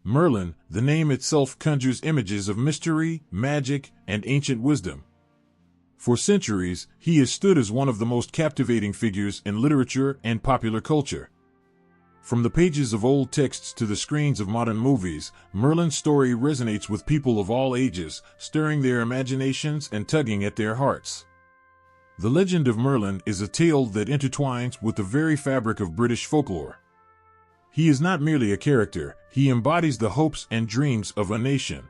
Merlin, the name itself conjures images of mystery, magic, and ancient wisdom. For centuries, he has stood as one of the most captivating figures in literature and popular culture. From the pages of old texts to the screens of modern movies, Merlin's story resonates with people of all ages, stirring their imaginations and tugging at their hearts. The legend of Merlin is a tale that intertwines with the very fabric of British folklore. He is not merely a character, he embodies the hopes and dreams of a nation.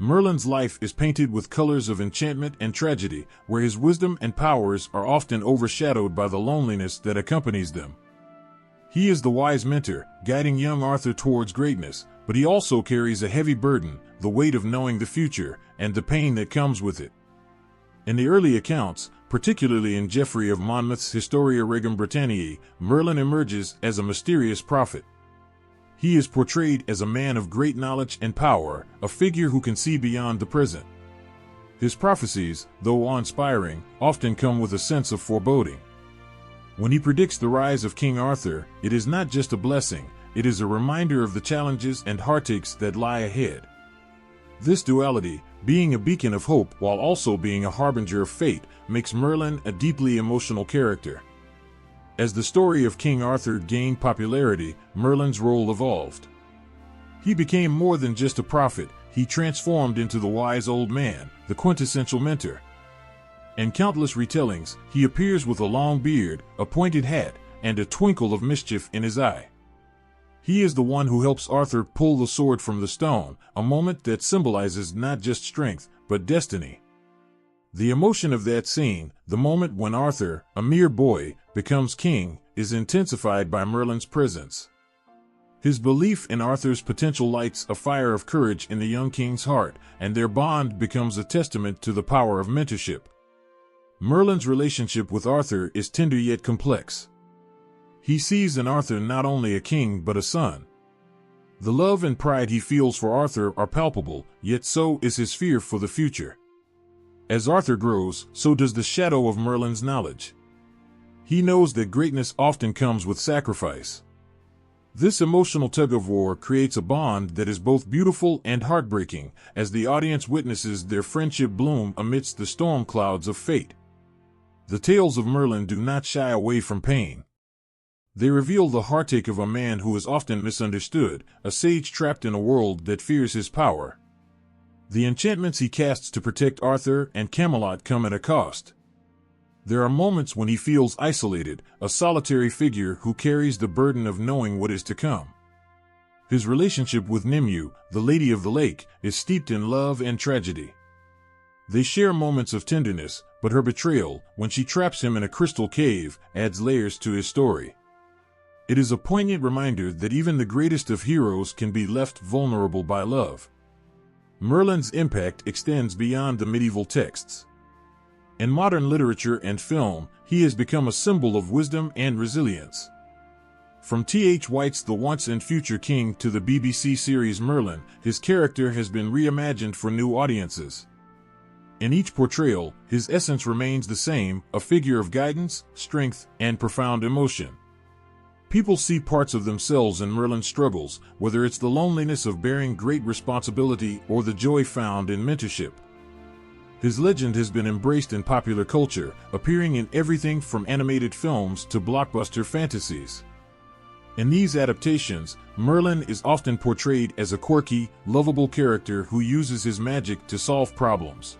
Merlin's life is painted with colors of enchantment and tragedy, where his wisdom and powers are often overshadowed by the loneliness that accompanies them. He is the wise mentor, guiding young Arthur towards greatness, but he also carries a heavy burden, the weight of knowing the future, and the pain that comes with it. In the early accounts, particularly in Geoffrey of Monmouth's Historia Regum Britanniae, Merlin emerges as a mysterious prophet. He is portrayed as a man of great knowledge and power, a figure who can see beyond the present. His prophecies, though awe-inspiring, often come with a sense of foreboding. When he predicts the rise of King Arthur, it is not just a blessing, it is a reminder of the challenges and heartaches that lie ahead. This duality, being a beacon of hope while also being a harbinger of fate, makes Merlin a deeply emotional character. As the story of King Arthur gained popularity, Merlin's role evolved. He became more than just a prophet, he transformed into the wise old man, the quintessential mentor. In countless retellings, he appears with a long beard, a pointed hat, and a twinkle of mischief in his eye. He is the one who helps Arthur pull the sword from the stone, a moment that symbolizes not just strength, but destiny. The emotion of that scene, the moment when Arthur, a mere boy, becomes king, is intensified by Merlin's presence. His belief in Arthur's potential lights a fire of courage in the young king's heart, and their bond becomes a testament to the power of mentorship. Merlin's relationship with Arthur is tender yet complex. He sees in Arthur not only a king but a son. The love and pride he feels for Arthur are palpable, yet so is his fear for the future. As Arthur grows, so does the shadow of Merlin's knowledge. He knows that greatness often comes with sacrifice. This emotional tug-of-war creates a bond that is both beautiful and heartbreaking, as the audience witnesses their friendship bloom amidst the storm clouds of fate. The tales of Merlin do not shy away from pain. They reveal the heartache of a man who is often misunderstood, a sage trapped in a world that fears his power. The enchantments he casts to protect Arthur and Camelot come at a cost. There are moments when he feels isolated, a solitary figure who carries the burden of knowing what is to come. His relationship with Nimue, the Lady of the Lake, is steeped in love and tragedy. They share moments of tenderness, but her betrayal, when she traps him in a crystal cave, adds layers to his story. It is a poignant reminder that even the greatest of heroes can be left vulnerable by love. Merlin's impact extends beyond the medieval texts. In modern literature and film, he has become a symbol of wisdom and resilience. From T.H. White's The Once and Future King to the BBC series Merlin, his character has been reimagined for new audiences. In each portrayal, his essence remains the same, a figure of guidance, strength, and profound emotion. People see parts of themselves in Merlin's struggles, whether it's the loneliness of bearing great responsibility or the joy found in mentorship. His legend has been embraced in popular culture, appearing in everything from animated films to blockbuster fantasies. In these adaptations, Merlin is often portrayed as a quirky, lovable character who uses his magic to solve problems.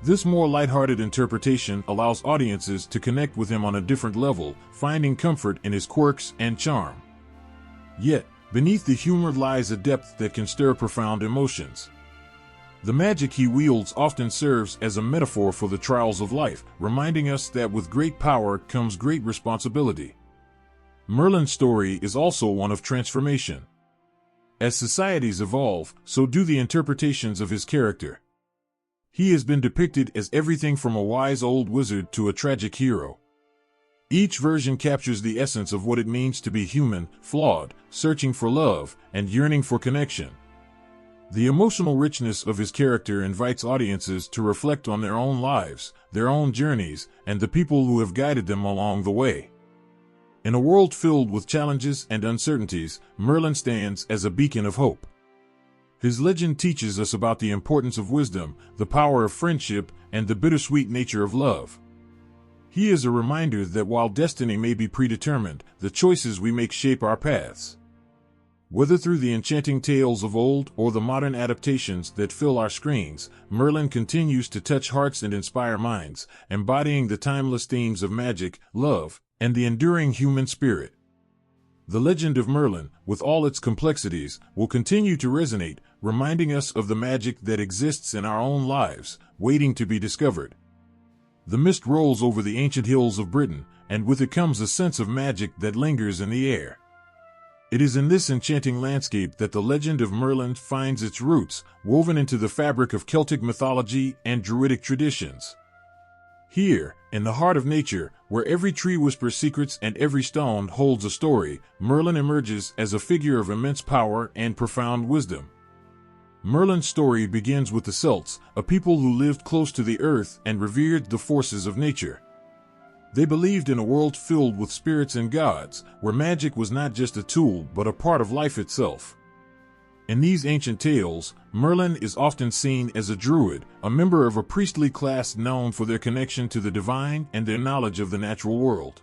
This more lighthearted interpretation allows audiences to connect with him on a different level, finding comfort in his quirks and charm. Yet, beneath the humor lies a depth that can stir profound emotions. The magic he wields often serves as a metaphor for the trials of life, reminding us that with great power comes great responsibility. Merlin's story is also one of transformation. As societies evolve, so do the interpretations of his character. He has been depicted as everything from a wise old wizard to a tragic hero. Each version captures the essence of what it means to be human, flawed, searching for love, and yearning for connection. The emotional richness of his character invites audiences to reflect on their own lives, their own journeys, and the people who have guided them along the way. In a world filled with challenges and uncertainties, Merlin stands as a beacon of hope. His legend teaches us about the importance of wisdom, the power of friendship, and the bittersweet nature of love. He is a reminder that while destiny may be predetermined, the choices we make shape our paths. Whether through the enchanting tales of old or the modern adaptations that fill our screens, Merlin continues to touch hearts and inspire minds, embodying the timeless themes of magic, love, and the enduring human spirit. The legend of Merlin, with all its complexities, will continue to resonate, reminding us of the magic that exists in our own lives, waiting to be discovered. The mist rolls over the ancient hills of Britain, and with it comes a sense of magic that lingers in the air. It is in this enchanting landscape that the legend of Merlin finds its roots, woven into the fabric of Celtic mythology and Druidic traditions. Here, in the heart of nature, where every tree whispers secrets and every stone holds a story, Merlin emerges as a figure of immense power and profound wisdom. Merlin's story begins with the Celts, a people who lived close to the earth and revered the forces of nature. They believed in a world filled with spirits and gods, where magic was not just a tool but a part of life itself. In these ancient tales, Merlin is often seen as a druid, a member of a priestly class known for their connection to the divine and their knowledge of the natural world.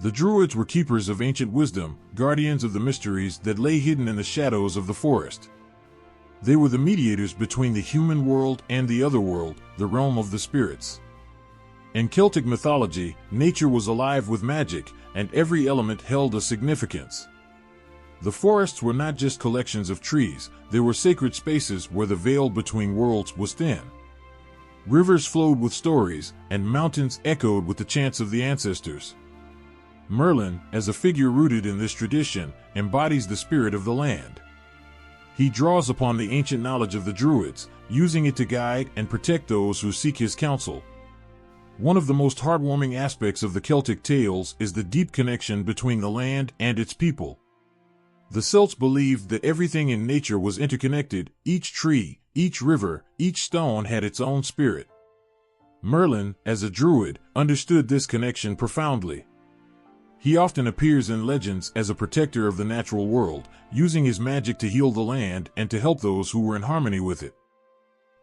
The druids were keepers of ancient wisdom, guardians of the mysteries that lay hidden in the shadows of the forest. They were the mediators between the human world and the other world, the realm of the spirits. In Celtic mythology, nature was alive with magic, and every element held a significance. The forests were not just collections of trees, they were sacred spaces where the veil between worlds was thin. Rivers flowed with stories, and mountains echoed with the chants of the ancestors. Merlin, as a figure rooted in this tradition, embodies the spirit of the land. He draws upon the ancient knowledge of the Druids, using it to guide and protect those who seek his counsel. One of the most heartwarming aspects of the Celtic tales is the deep connection between the land and its people. The Celts believed that everything in nature was interconnected, each tree, each river, each stone had its own spirit. Merlin, as a druid, understood this connection profoundly. He often appears in legends as a protector of the natural world, using his magic to heal the land and to help those who were in harmony with it.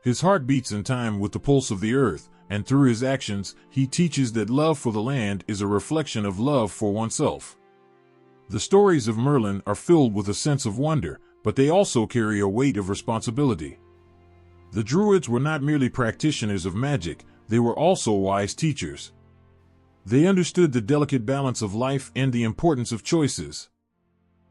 His heart beats in time with the pulse of the earth, and through his actions, he teaches that love for the land is a reflection of love for oneself. The stories of Merlin are filled with a sense of wonder, but they also carry a weight of responsibility. The Druids were not merely practitioners of magic, they were also wise teachers. They understood the delicate balance of life and the importance of choices.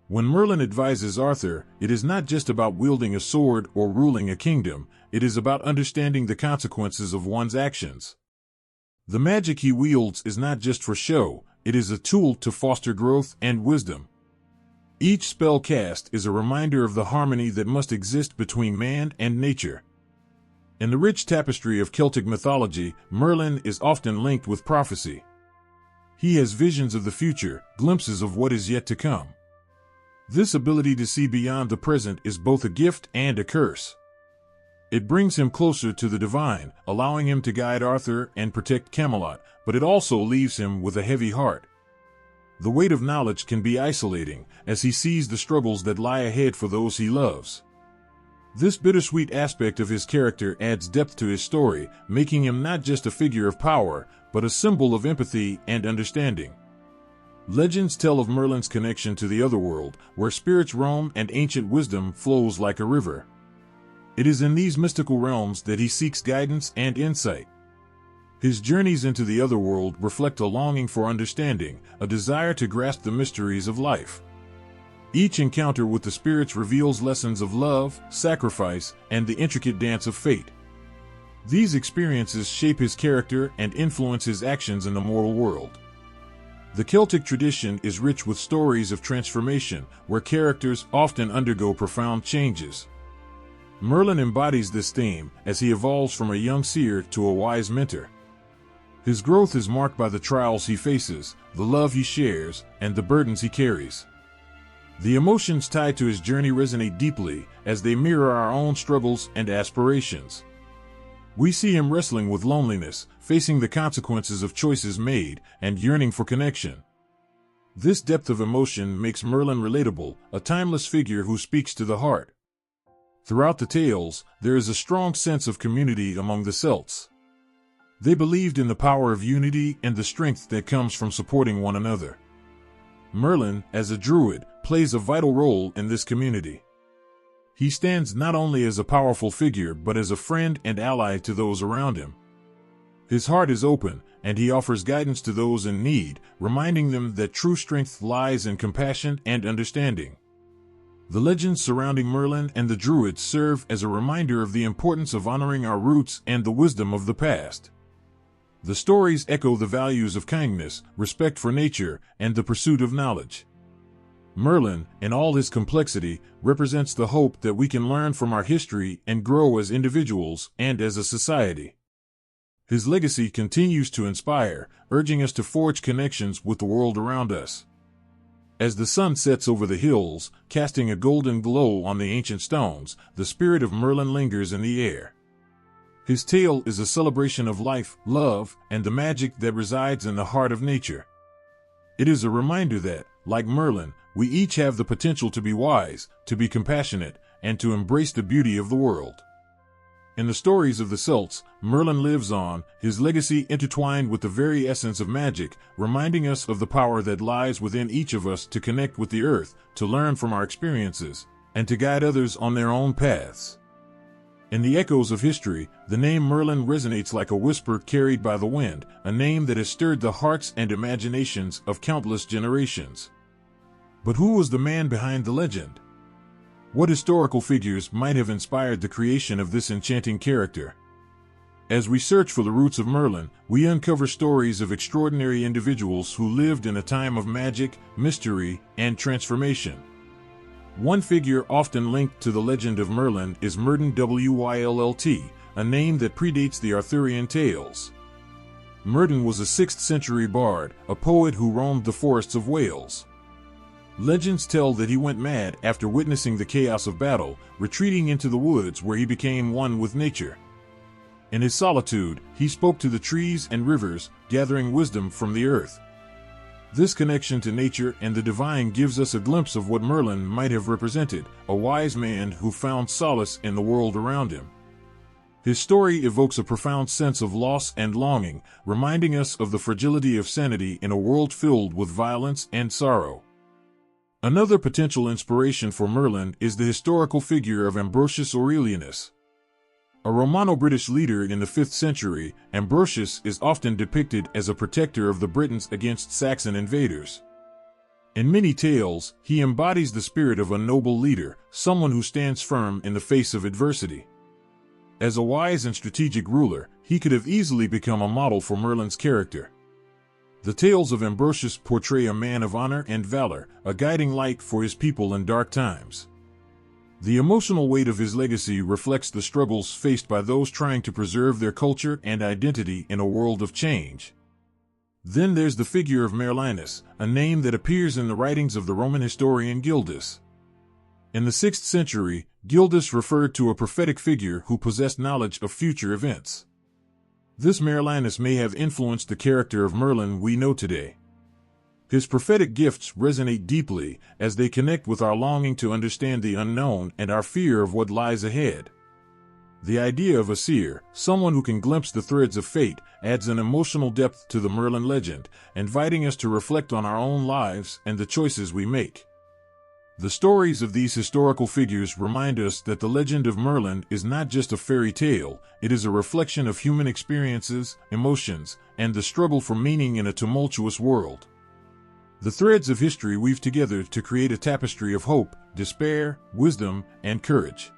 When Merlin advises Arthur, it is not just about wielding a sword or ruling a kingdom, it is about understanding the consequences of one's actions. The magic he wields is not just for show, it is a tool to foster growth and wisdom. Each spell cast is a reminder of the harmony that must exist between man and nature. In the rich tapestry of Celtic mythology, Merlin is often linked with prophecy. He has visions of the future, glimpses of what is yet to come. This ability to see beyond the present is both a gift and a curse. It brings him closer to the divine, allowing him to guide Arthur and protect Camelot, but it also leaves him with a heavy heart. The weight of knowledge can be isolating, as he sees the struggles that lie ahead for those he loves. This bittersweet aspect of his character adds depth to his story, making him not just a figure of power, but a symbol of empathy and understanding. Legends tell of Merlin's connection to the otherworld, where spirits roam and ancient wisdom flows like a river. It is in these mystical realms that he seeks guidance and insight. His journeys into the otherworld reflect a longing for understanding, a desire to grasp the mysteries of life. Each encounter with the spirits reveals lessons of love, sacrifice, and the intricate dance of fate. These experiences shape his character and influence his actions in the mortal world. The Celtic tradition is rich with stories of transformation, where characters often undergo profound changes. Merlin embodies this theme as he evolves from a young seer to a wise mentor. His growth is marked by the trials he faces, the love he shares, and the burdens he carries. The emotions tied to his journey resonate deeply as they mirror our own struggles and aspirations. We see him wrestling with loneliness, facing the consequences of choices made, and yearning for connection. This depth of emotion makes Merlin relatable, a timeless figure who speaks to the heart. Throughout the tales, there is a strong sense of community among the Celts. They believed in the power of unity and the strength that comes from supporting one another. Merlin, as a druid, plays a vital role in this community. He stands not only as a powerful figure but as a friend and ally to those around him. His heart is open, and he offers guidance to those in need, reminding them that true strength lies in compassion and understanding. The legends surrounding Merlin and the Druids serve as a reminder of the importance of honoring our roots and the wisdom of the past. The stories echo the values of kindness, respect for nature, and the pursuit of knowledge. Merlin, in all his complexity, represents the hope that we can learn from our history and grow as individuals and as a society. His legacy continues to inspire, urging us to forge connections with the world around us. As the sun sets over the hills, casting a golden glow on the ancient stones, the spirit of Merlin lingers in the air. His tale is a celebration of life, love, and the magic that resides in the heart of nature. It is a reminder that, like Merlin, we each have the potential to be wise, to be compassionate, and to embrace the beauty of the world. In the stories of the Celts, Merlin lives on, his legacy intertwined with the very essence of magic, reminding us of the power that lies within each of us to connect with the earth, to learn from our experiences, and to guide others on their own paths. In the echoes of history, the name Merlin resonates like a whisper carried by the wind, a name that has stirred the hearts and imaginations of countless generations. But who was the man behind the legend? What historical figures might have inspired the creation of this enchanting character? As we search for the roots of Merlin, we uncover stories of extraordinary individuals who lived in a time of magic, mystery, and transformation. One figure often linked to the legend of Merlin is Merlin Wylt, a name that predates the Arthurian tales. Merlin was a 6th century bard, a poet who roamed the forests of Wales. Legends tell that he went mad after witnessing the chaos of battle, retreating into the woods where he became one with nature. In his solitude, he spoke to the trees and rivers, gathering wisdom from the earth. This connection to nature and the divine gives us a glimpse of what Merlin might have represented, a wise man who found solace in the world around him. His story evokes a profound sense of loss and longing, reminding us of the fragility of sanity in a world filled with violence and sorrow. Another potential inspiration for Merlin is the historical figure of Ambrosius Aurelianus. A Romano-British leader in the 5th century, Ambrosius is often depicted as a protector of the Britons against Saxon invaders. In many tales, he embodies the spirit of a noble leader, someone who stands firm in the face of adversity. As a wise and strategic ruler, he could have easily become a model for Merlin's character. The tales of Ambrosius portray a man of honor and valor, a guiding light for his people in dark times. The emotional weight of his legacy reflects the struggles faced by those trying to preserve their culture and identity in a world of change. Then there's the figure of Merlinus, a name that appears in the writings of the Roman historian Gildas. In the 6th century, Gildas referred to a prophetic figure who possessed knowledge of future events. This Merlinus may have influenced the character of Merlin we know today. His prophetic gifts resonate deeply as they connect with our longing to understand the unknown and our fear of what lies ahead. The idea of a seer, someone who can glimpse the threads of fate, adds an emotional depth to the Merlin legend, inviting us to reflect on our own lives and the choices we make. The stories of these historical figures remind us that the legend of Merlin is not just a fairy tale, it is a reflection of human experiences, emotions, and the struggle for meaning in a tumultuous world. The threads of history weave together to create a tapestry of hope, despair, wisdom, and courage.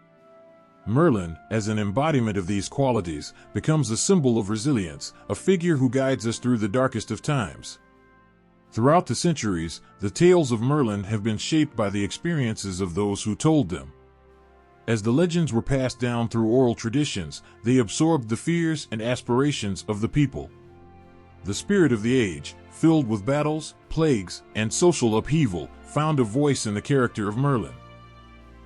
Merlin, as an embodiment of these qualities, becomes a symbol of resilience, a figure who guides us through the darkest of times. Throughout the centuries, the tales of Merlin have been shaped by the experiences of those who told them. As the legends were passed down through oral traditions, they absorbed the fears and aspirations of the people. The spirit of the age, filled with battles, plagues, and social upheaval, found a voice in the character of Merlin.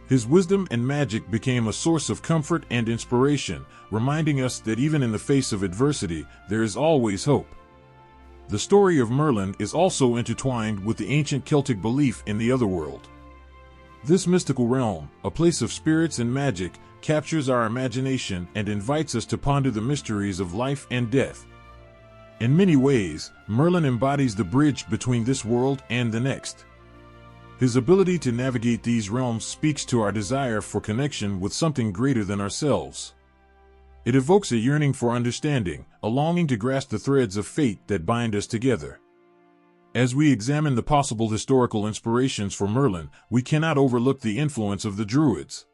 His wisdom and magic became a source of comfort and inspiration, reminding us that even in the face of adversity, there is always hope. The story of Merlin is also intertwined with the ancient Celtic belief in the otherworld. This mystical realm, a place of spirits and magic, captures our imagination and invites us to ponder the mysteries of life and death. In many ways, Merlin embodies the bridge between this world and the next. His ability to navigate these realms speaks to our desire for connection with something greater than ourselves. It evokes a yearning for understanding, a longing to grasp the threads of fate that bind us together. As we examine the possible historical inspirations for Merlin, we cannot overlook the influence of the Druids.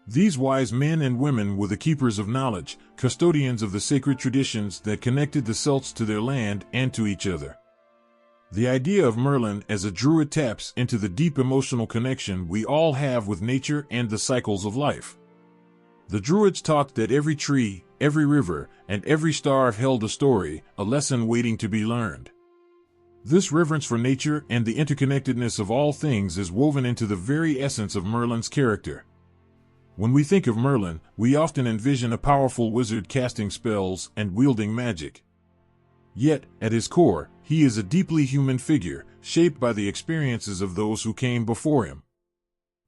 These wise men and women were the keepers of knowledge, custodians of the sacred traditions that connected the Celts to their land and to each other. The idea of Merlin as a Druid taps into the deep emotional connection we all have with nature and the cycles of life. The Druids taught that every tree, every river, and every star held a story, a lesson waiting to be learned. This reverence for nature and the interconnectedness of all things is woven into the very essence of Merlin's character. When we think of Merlin, we often envision a powerful wizard casting spells and wielding magic. Yet, at his core, he is a deeply human figure, shaped by the experiences of those who came before him.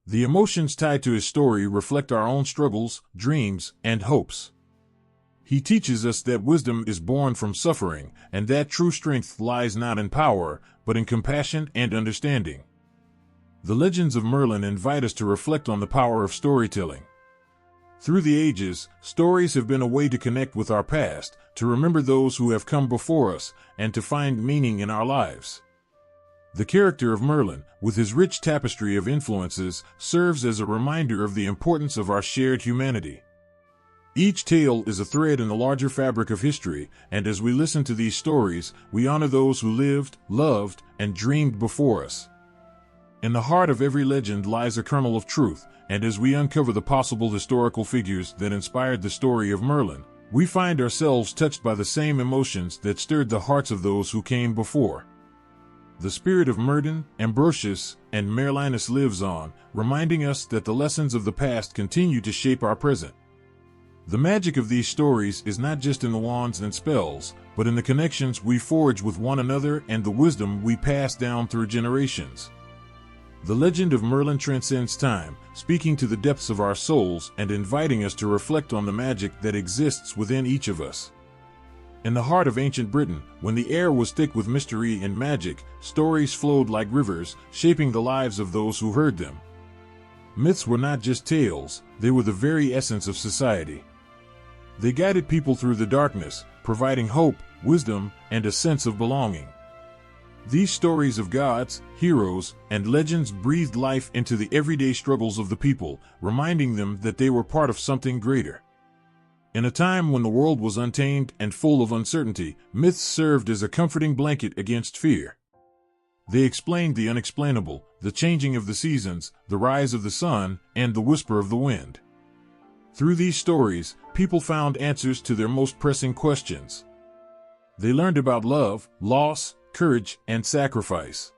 The emotions tied to his story reflect our own struggles, dreams, and hopes. He teaches us that wisdom is born from suffering, and that true strength lies not in power, but in compassion and understanding. The legends of Merlin invite us to reflect on the power of storytelling. Through the ages, stories have been a way to connect with our past, to remember those who have come before us, and to find meaning in our lives. The character of Merlin, with his rich tapestry of influences, serves as a reminder of the importance of our shared humanity. Each tale is a thread in the larger fabric of history, and as we listen to these stories, we honor those who lived, loved, and dreamed before us. In the heart of every legend lies a kernel of truth, and as we uncover the possible historical figures that inspired the story of Merlin, we find ourselves touched by the same emotions that stirred the hearts of those who came before. The spirit of Merlin, Ambrosius, and Merlinus lives on, reminding us that the lessons of the past continue to shape our present. The magic of these stories is not just in the wands and spells, but in the connections we forge with one another and the wisdom we pass down through generations. The legend of Merlin transcends time, speaking to the depths of our souls and inviting us to reflect on the magic that exists within each of us. In the heart of ancient Britain, when the air was thick with mystery and magic, stories flowed like rivers, shaping the lives of those who heard them. Myths were not just tales, they were the very essence of society. They guided people through the darkness, providing hope, wisdom, and a sense of belonging. These stories of gods, heroes, and legends breathed life into the everyday struggles of the people, reminding them that they were part of something greater. In a time when the world was untamed and full of uncertainty, myths served as a comforting blanket against fear. They explained the unexplainable, the changing of the seasons, the rise of the sun, and the whisper of the wind. Through these stories, people found answers to their most pressing questions. They learned about love, loss, courage, and sacrifice.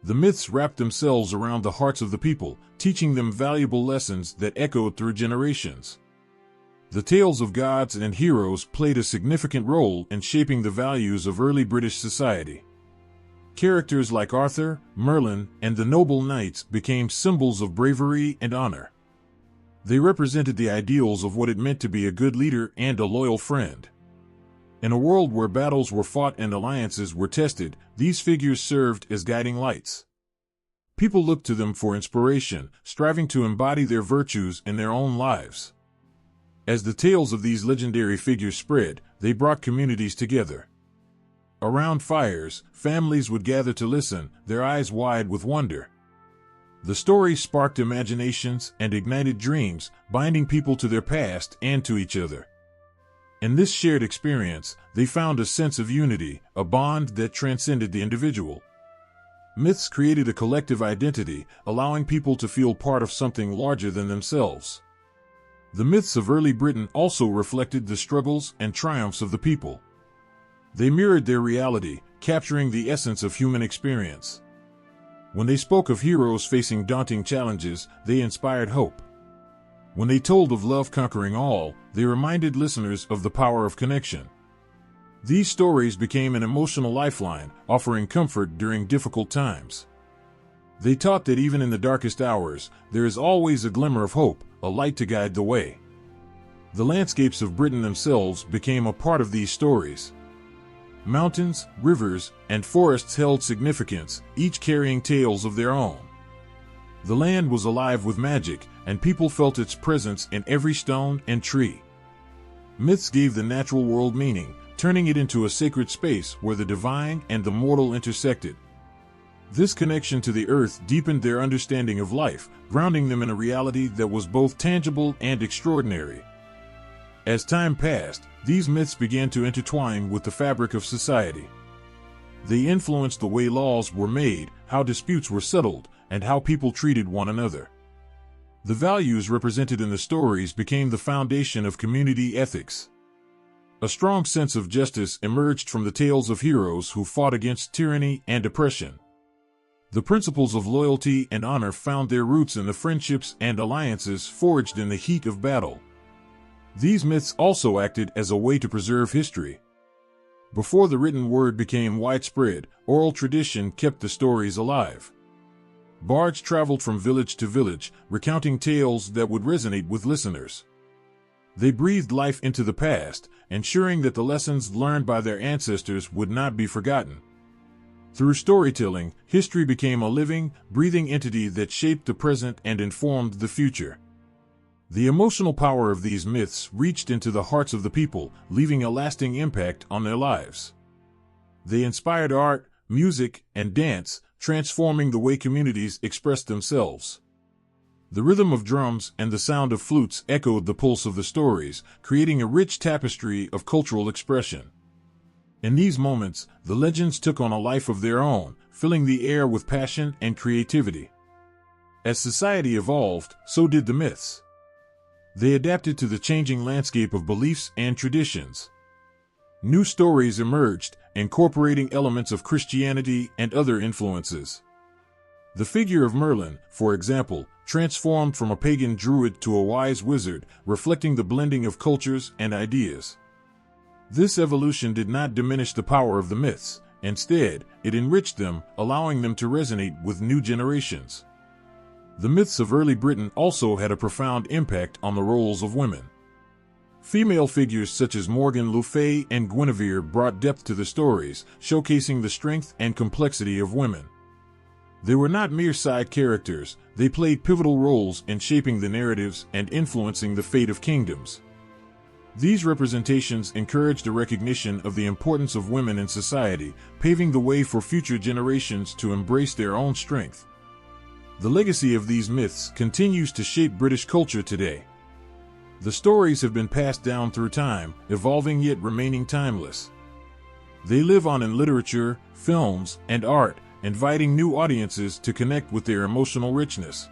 The myths wrapped themselves around the hearts of the people, teaching them valuable lessons that echoed through generations. The tales of gods and heroes played a significant role in shaping the values of early British society. Characters like Arthur, Merlin, and the noble knights became symbols of bravery and honor. They represented the ideals of what it meant to be a good leader and a loyal friend. In a world where battles were fought and alliances were tested, these figures served as guiding lights. People looked to them for inspiration, striving to embody their virtues in their own lives. As the tales of these legendary figures spread, they brought communities together. Around fires, families would gather to listen, their eyes wide with wonder. The stories sparked imaginations and ignited dreams, binding people to their past and to each other. In this shared experience, they found a sense of unity, a bond that transcended the individual. Myths created a collective identity, allowing people to feel part of something larger than themselves. The myths of early Britain also reflected the struggles and triumphs of the people. They mirrored their reality, capturing the essence of human experience. When they spoke of heroes facing daunting challenges, they inspired hope. When they told of love conquering all, they reminded listeners of the power of connection. These stories became an emotional lifeline, offering comfort during difficult times. They taught that even in the darkest hours, there is always a glimmer of hope, a light to guide the way. The landscapes of Britain themselves became a part of these stories. Mountains, rivers, and forests held significance, each carrying tales of their own. The land was alive with magic, and people felt its presence in every stone and tree. Myths gave the natural world meaning, turning it into a sacred space where the divine and the mortal intersected. This connection to the earth deepened their understanding of life, grounding them in a reality that was both tangible and extraordinary. As time passed, these myths began to intertwine with the fabric of society. They influenced the way laws were made, how disputes were settled, and how people treated one another. The values represented in the stories became the foundation of community ethics. A strong sense of justice emerged from the tales of heroes who fought against tyranny and oppression. The principles of loyalty and honor found their roots in the friendships and alliances forged in the heat of battle. These myths also acted as a way to preserve history. Before the written word became widespread, oral tradition kept the stories alive. Bards traveled from village to village, recounting tales that would resonate with listeners. They breathed life into the past, ensuring that the lessons learned by their ancestors would not be forgotten. Through storytelling, history became a living, breathing entity that shaped the present and informed the future. The emotional power of these myths reached into the hearts of the people, leaving a lasting impact on their lives. They inspired art, music, and dance, transforming the way communities expressed themselves. The rhythm of drums and the sound of flutes echoed the pulse of the stories, creating a rich tapestry of cultural expression. In these moments, the legends took on a life of their own, filling the air with passion and creativity. As society evolved, so did the myths. They adapted to the changing landscape of beliefs and traditions. New stories emerged, incorporating elements of Christianity and other influences. The figure of Merlin, for example, transformed from a pagan druid to a wise wizard, reflecting the blending of cultures and ideas. This evolution did not diminish the power of the myths. Instead, it enriched them, allowing them to resonate with new generations. The myths of early Britain also had a profound impact on the roles of women. Female figures such as Morgan Le Fay and Guinevere brought depth to the stories, showcasing the strength and complexity of women. They were not mere side characters, they played pivotal roles in shaping the narratives and influencing the fate of kingdoms. These representations encouraged a recognition of the importance of women in society, paving the way for future generations to embrace their own strength. The legacy of these myths continues to shape British culture today. The stories have been passed down through time, evolving yet remaining timeless. They live on in literature, films, and art, inviting new audiences to connect with their emotional richness.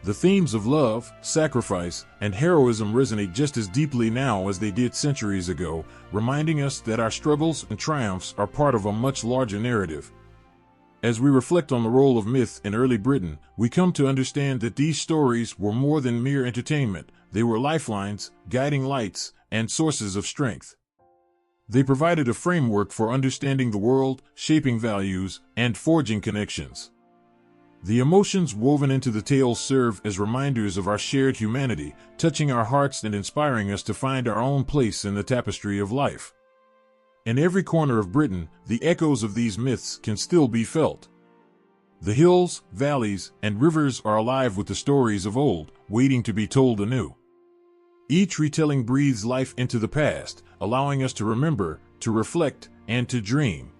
The themes of love, sacrifice, and heroism resonate just as deeply now as they did centuries ago, reminding us that our struggles and triumphs are part of a much larger narrative. As we reflect on the role of myth in early Britain, we come to understand that these stories were more than mere entertainment. They were lifelines, guiding lights, and sources of strength. They provided a framework for understanding the world, shaping values, and forging connections. The emotions woven into the tales serve as reminders of our shared humanity, touching our hearts and inspiring us to find our own place in the tapestry of life. In every corner of Britain, the echoes of these myths can still be felt. The hills, valleys, and rivers are alive with the stories of old, waiting to be told anew. Each retelling breathes life into the past, allowing us to remember, to reflect, and to dream.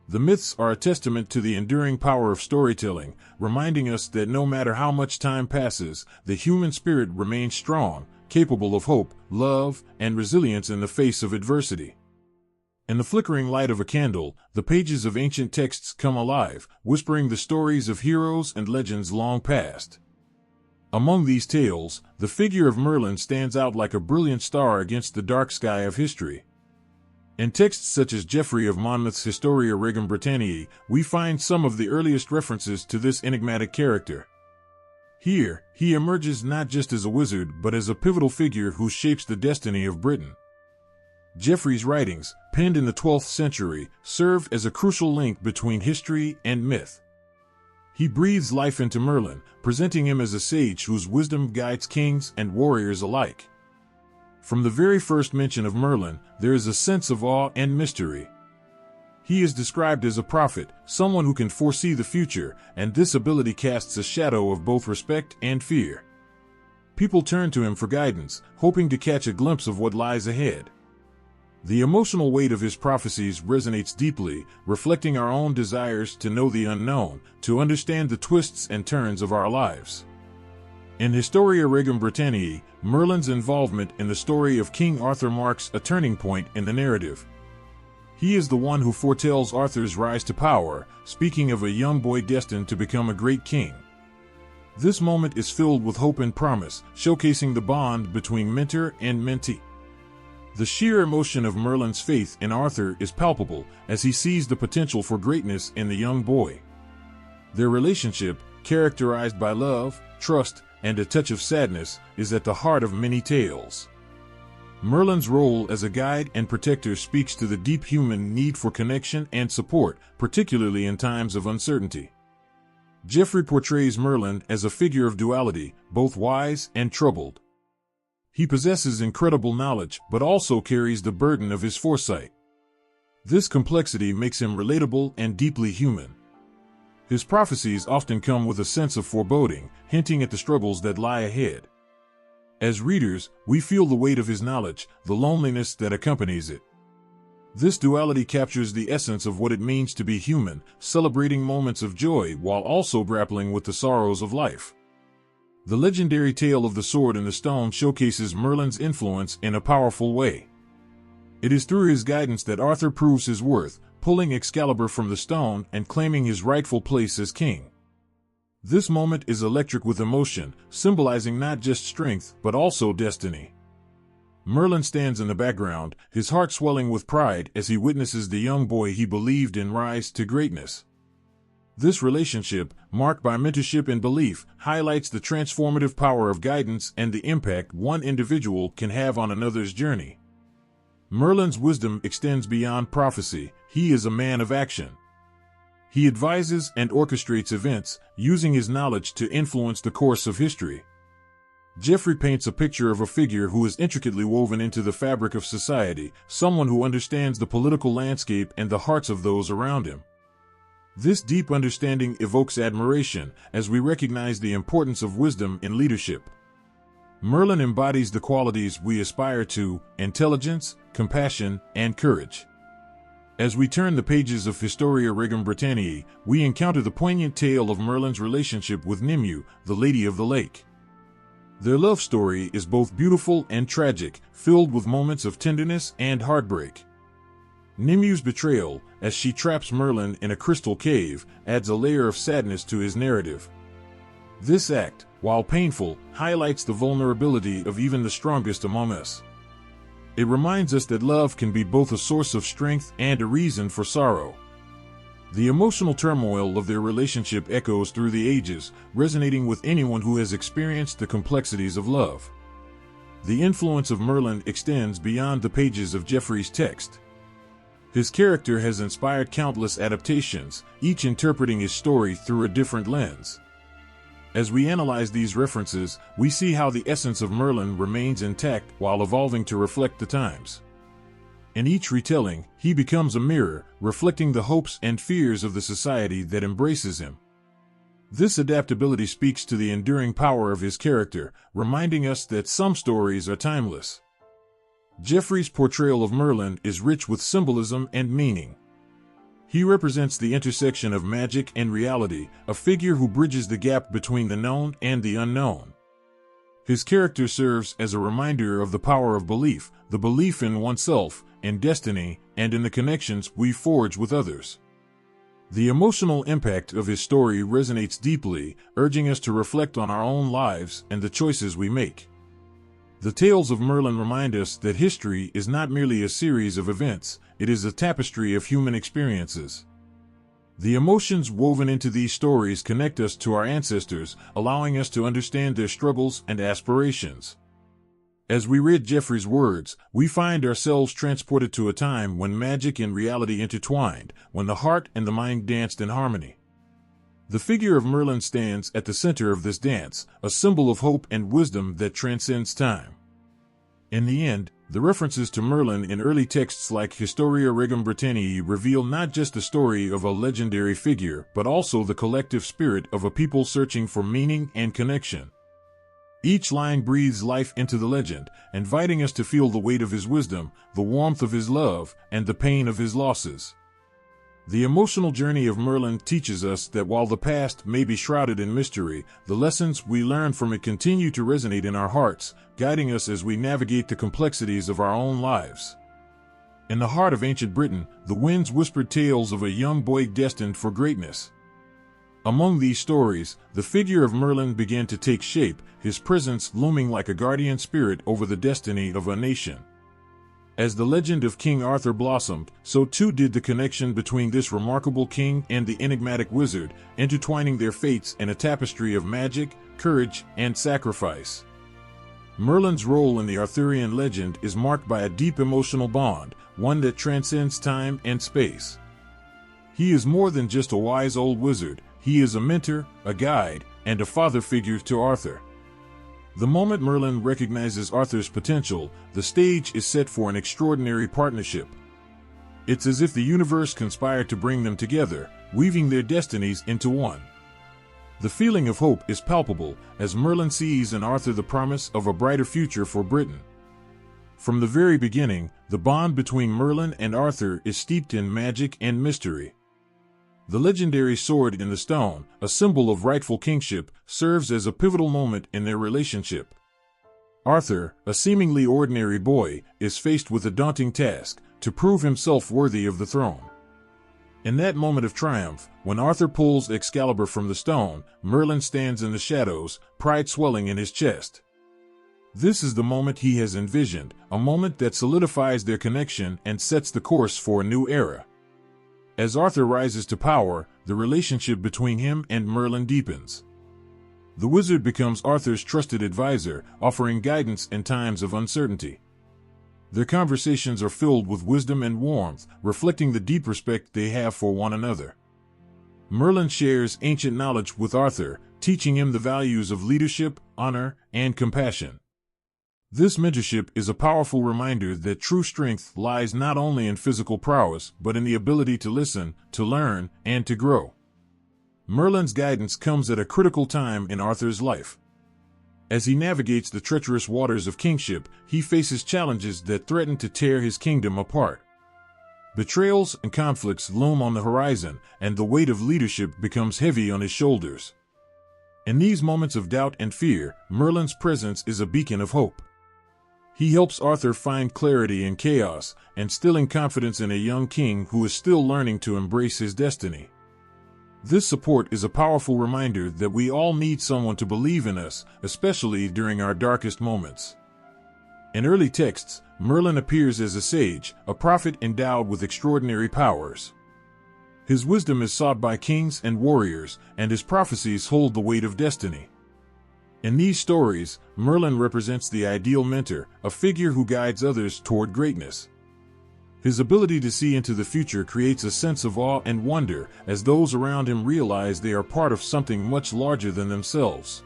The myths are a testament to the enduring power of storytelling, reminding us that no matter how much time passes, the human spirit remains strong, capable of hope, love, and resilience in the face of adversity. In the flickering light of a candle, the pages of ancient texts come alive, whispering the stories of heroes and legends long past. Among these tales, the figure of Merlin stands out like a brilliant star against the dark sky of history. In texts such as Geoffrey of Monmouth's Historia Regum Britanniae, we find some of the earliest references to this enigmatic character. Here, he emerges not just as a wizard but as a pivotal figure who shapes the destiny of Britain. Geoffrey's writings, penned in the 12th century, serve as a crucial link between history and myth. He breathes life into Merlin, presenting him as a sage whose wisdom guides kings and warriors alike. From the very first mention of Merlin, there is a sense of awe and mystery. He is described as a prophet, someone who can foresee the future, and this ability casts a shadow of both respect and fear. People turn to him for guidance, hoping to catch a glimpse of what lies ahead. The emotional weight of his prophecies resonates deeply, reflecting our own desires to know the unknown, to understand the twists and turns of our lives. In Historia Regum Britanniae, Merlin's involvement in the story of King Arthur marks a turning point in the narrative. He is the one who foretells Arthur's rise to power, speaking of a young boy destined to become a great king. This moment is filled with hope and promise, showcasing the bond between mentor and mentee. The sheer emotion of Merlin's faith in Arthur is palpable as he sees the potential for greatness in the young boy. Their relationship, characterized by love, trust, and a touch of sadness, is at the heart of many tales. Merlin's role as a guide and protector speaks to the deep human need for connection and support, particularly in times of uncertainty. Geoffrey portrays Merlin as a figure of duality, both wise and troubled. He possesses incredible knowledge, but also carries the burden of his foresight. This complexity makes him relatable and deeply human. His prophecies often come with a sense of foreboding, hinting at the struggles that lie ahead. As readers, we feel the weight of his knowledge, the loneliness that accompanies it. This duality captures the essence of what it means to be human, celebrating moments of joy while also grappling with the sorrows of life. The legendary tale of the sword and the stone showcases Merlin's influence in a powerful way. It is through his guidance that Arthur proves his worth, pulling Excalibur from the stone and claiming his rightful place as king. This moment is electric with emotion, symbolizing not just strength but also destiny. Merlin stands in the background, his heart swelling with pride as he witnesses the young boy he believed in rise to greatness. This relationship, marked by mentorship and belief, highlights the transformative power of guidance and the impact one individual can have on another's journey. Merlin's wisdom extends beyond prophecy. He is a man of action. He advises and orchestrates events, using his knowledge to influence the course of history. Geoffrey paints a picture of a figure who is intricately woven into the fabric of society, someone who understands the political landscape and the hearts of those around him. This deep understanding evokes admiration as we recognize the importance of wisdom in leadership. Merlin embodies the qualities we aspire to: intelligence, compassion, and courage. As we turn the pages of Historia Regum Britanniae, we encounter the poignant tale of Merlin's relationship with Nimue, the Lady of the Lake. Their love story is both beautiful and tragic, filled with moments of tenderness and heartbreak. Nimue's betrayal, as she traps Merlin in a crystal cave, adds a layer of sadness to his narrative. This act, while painful, highlights the vulnerability of even the strongest among us. It reminds us that love can be both a source of strength and a reason for sorrow. The emotional turmoil of their relationship echoes through the ages, resonating with anyone who has experienced the complexities of love. The influence of Merlin extends beyond the pages of Geoffrey's text. His character has inspired countless adaptations, each interpreting his story through a different lens. As we analyze these references, we see how the essence of Merlin remains intact while evolving to reflect the times. In each retelling, he becomes a mirror, reflecting the hopes and fears of the society that embraces him. This adaptability speaks to the enduring power of his character, reminding us that some stories are timeless. Geoffrey's portrayal of Merlin is rich with symbolism and meaning. He represents the intersection of magic and reality, a figure who bridges the gap between the known and the unknown. His character serves as a reminder of the power of belief, the belief in oneself, in destiny, and in the connections we forge with others. The emotional impact of his story resonates deeply, urging us to reflect on our own lives and the choices we make. The tales of Merlin remind us that history is not merely a series of events, it is a tapestry of human experiences. The emotions woven into these stories connect us to our ancestors, allowing us to understand their struggles and aspirations. As we read Geoffrey's words, we find ourselves transported to a time when magic and reality intertwined, when the heart and the mind danced in harmony. The figure of Merlin stands at the center of this dance, a symbol of hope and wisdom that transcends time. In the end, the references to Merlin in early texts like Historia Regum Britanniae reveal not just the story of a legendary figure, but also the collective spirit of a people searching for meaning and connection. Each line breathes life into the legend, inviting us to feel the weight of his wisdom, the warmth of his love, and the pain of his losses. The emotional journey of Merlin teaches us that while the past may be shrouded in mystery, the lessons we learn from it continue to resonate in our hearts, guiding us as we navigate the complexities of our own lives. In the heart of ancient Britain, the winds whispered tales of a young boy destined for greatness. Among these stories, the figure of Merlin began to take shape, his presence looming like a guardian spirit over the destiny of a nation. As the legend of King Arthur blossomed, so too did the connection between this remarkable king and the enigmatic wizard, intertwining their fates in a tapestry of magic, courage, and sacrifice. Merlin's role in the Arthurian legend is marked by a deep emotional bond, one that transcends time and space. He is more than just a wise old wizard, he is a mentor, a guide, and a father figure to Arthur. The moment Merlin recognizes Arthur's potential, the stage is set for an extraordinary partnership. It's as if the universe conspired to bring them together, weaving their destinies into one. The feeling of hope is palpable, as Merlin sees in Arthur the promise of a brighter future for Britain. From the very beginning, the bond between Merlin and Arthur is steeped in magic and mystery. The legendary sword in the stone, a symbol of rightful kingship, serves as a pivotal moment in their relationship. Arthur, a seemingly ordinary boy, is faced with a daunting task, to prove himself worthy of the throne. In that moment of triumph, when Arthur pulls Excalibur from the stone, Merlin stands in the shadows, pride swelling in his chest. This is the moment he has envisioned, a moment that solidifies their connection and sets the course for a new era. As Arthur rises to power, the relationship between him and Merlin deepens. The wizard becomes Arthur's trusted advisor, offering guidance in times of uncertainty. Their conversations are filled with wisdom and warmth, reflecting the deep respect they have for one another. Merlin shares ancient knowledge with Arthur, teaching him the values of leadership, honor, and compassion. This mentorship is a powerful reminder that true strength lies not only in physical prowess, but in the ability to listen, to learn, and to grow. Merlin's guidance comes at a critical time in Arthur's life. As he navigates the treacherous waters of kingship, he faces challenges that threaten to tear his kingdom apart. Betrayals and conflicts loom on the horizon, and the weight of leadership becomes heavy on his shoulders. In these moments of doubt and fear, Merlin's presence is a beacon of hope. He helps Arthur find clarity in chaos, instilling confidence in a young king who is still learning to embrace his destiny. This support is a powerful reminder that we all need someone to believe in us, especially during our darkest moments. In early texts, Merlin appears as a sage, a prophet endowed with extraordinary powers. His wisdom is sought by kings and warriors, and his prophecies hold the weight of destiny. In these stories, Merlin represents the ideal mentor, a figure who guides others toward greatness. His ability to see into the future creates a sense of awe and wonder, as those around him realize they are part of something much larger than themselves.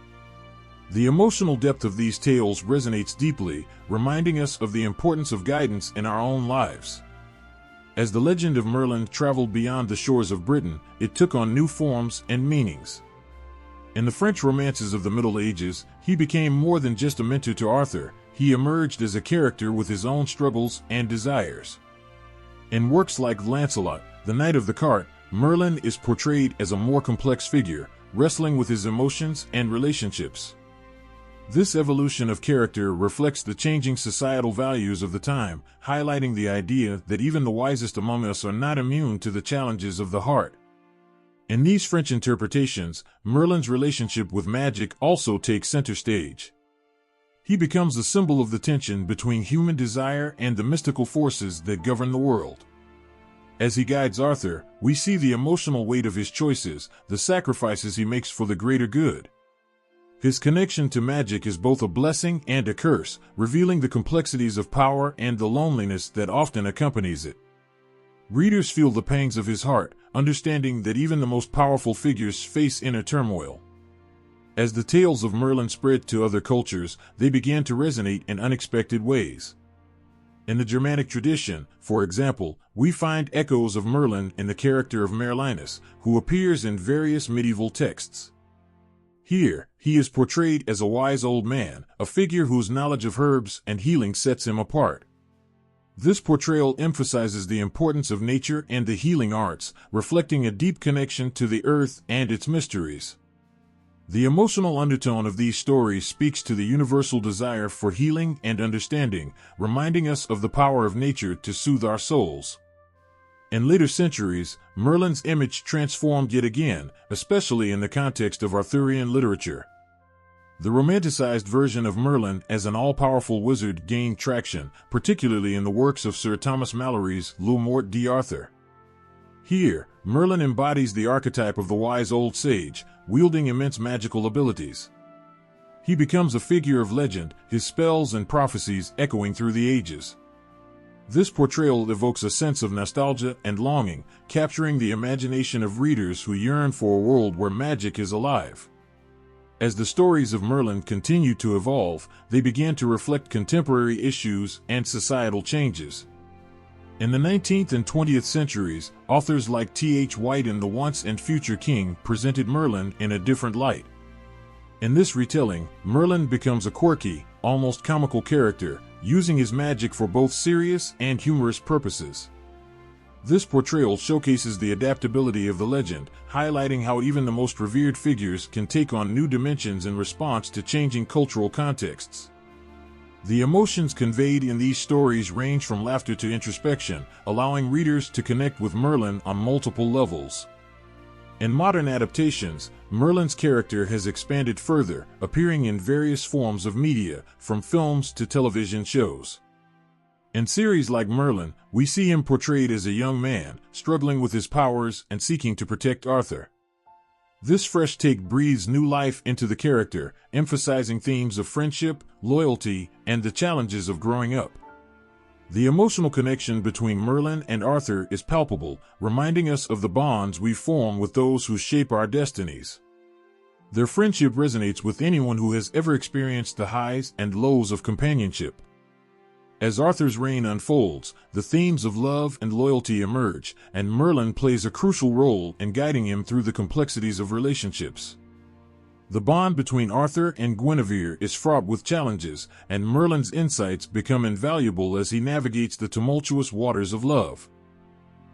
The emotional depth of these tales resonates deeply, reminding us of the importance of guidance in our own lives. As the legend of Merlin traveled beyond the shores of Britain, it took on new forms and meanings. In the French romances of the Middle Ages, he became more than just a mentor to Arthur, he emerged as a character with his own struggles and desires. In works like Lancelot, the Knight of the Cart, Merlin is portrayed as a more complex figure, wrestling with his emotions and relationships. This evolution of character reflects the changing societal values of the time, highlighting the idea that even the wisest among us are not immune to the challenges of the heart. In these French interpretations, Merlin's relationship with magic also takes center stage. He becomes a symbol of the tension between human desire and the mystical forces that govern the world. As he guides Arthur, we see the emotional weight of his choices, the sacrifices he makes for the greater good. His connection to magic is both a blessing and a curse, revealing the complexities of power and the loneliness that often accompanies it. Readers feel the pangs of his heart, understanding that even the most powerful figures face inner turmoil. As the tales of Merlin spread to other cultures, they began to resonate in unexpected ways. In the Germanic tradition, for example, we find echoes of Merlin in the character of Merlinus, who appears in various medieval texts. Here, he is portrayed as a wise old man, a figure whose knowledge of herbs and healing sets him apart. This portrayal emphasizes the importance of nature and the healing arts, reflecting a deep connection to the earth and its mysteries. The emotional undertone of these stories speaks to the universal desire for healing and understanding, reminding us of the power of nature to soothe our souls. In later centuries, Merlin's image transformed yet again, especially in the context of Arthurian literature. The romanticized version of Merlin as an all-powerful wizard gained traction, particularly in the works of Sir Thomas Malory's Le Morte d'Arthur. Here, Merlin embodies the archetype of the wise old sage, wielding immense magical abilities. He becomes a figure of legend, his spells and prophecies echoing through the ages. This portrayal evokes a sense of nostalgia and longing, capturing the imagination of readers who yearn for a world where magic is alive. As the stories of Merlin continued to evolve, they began to reflect contemporary issues and societal changes. In the 19th and 20th centuries, authors like T.H. White and The Once and Future King presented Merlin in a different light. In this retelling, Merlin becomes a quirky, almost comical character, using his magic for both serious and humorous purposes. This portrayal showcases the adaptability of the legend, highlighting how even the most revered figures can take on new dimensions in response to changing cultural contexts. The emotions conveyed in these stories range from laughter to introspection, allowing readers to connect with Merlin on multiple levels. In modern adaptations, Merlin's character has expanded further, appearing in various forms of media, from films to television shows. In series like Merlin, we see him portrayed as a young man, struggling with his powers and seeking to protect Arthur. This fresh take breathes new life into the character, emphasizing themes of friendship, loyalty, and the challenges of growing up. The emotional connection between Merlin and Arthur is palpable, reminding us of the bonds we form with those who shape our destinies. Their friendship resonates with anyone who has ever experienced the highs and lows of companionship. As Arthur's reign unfolds, the themes of love and loyalty emerge, and Merlin plays a crucial role in guiding him through the complexities of relationships. The bond between Arthur and Guinevere is fraught with challenges, and Merlin's insights become invaluable as he navigates the tumultuous waters of love.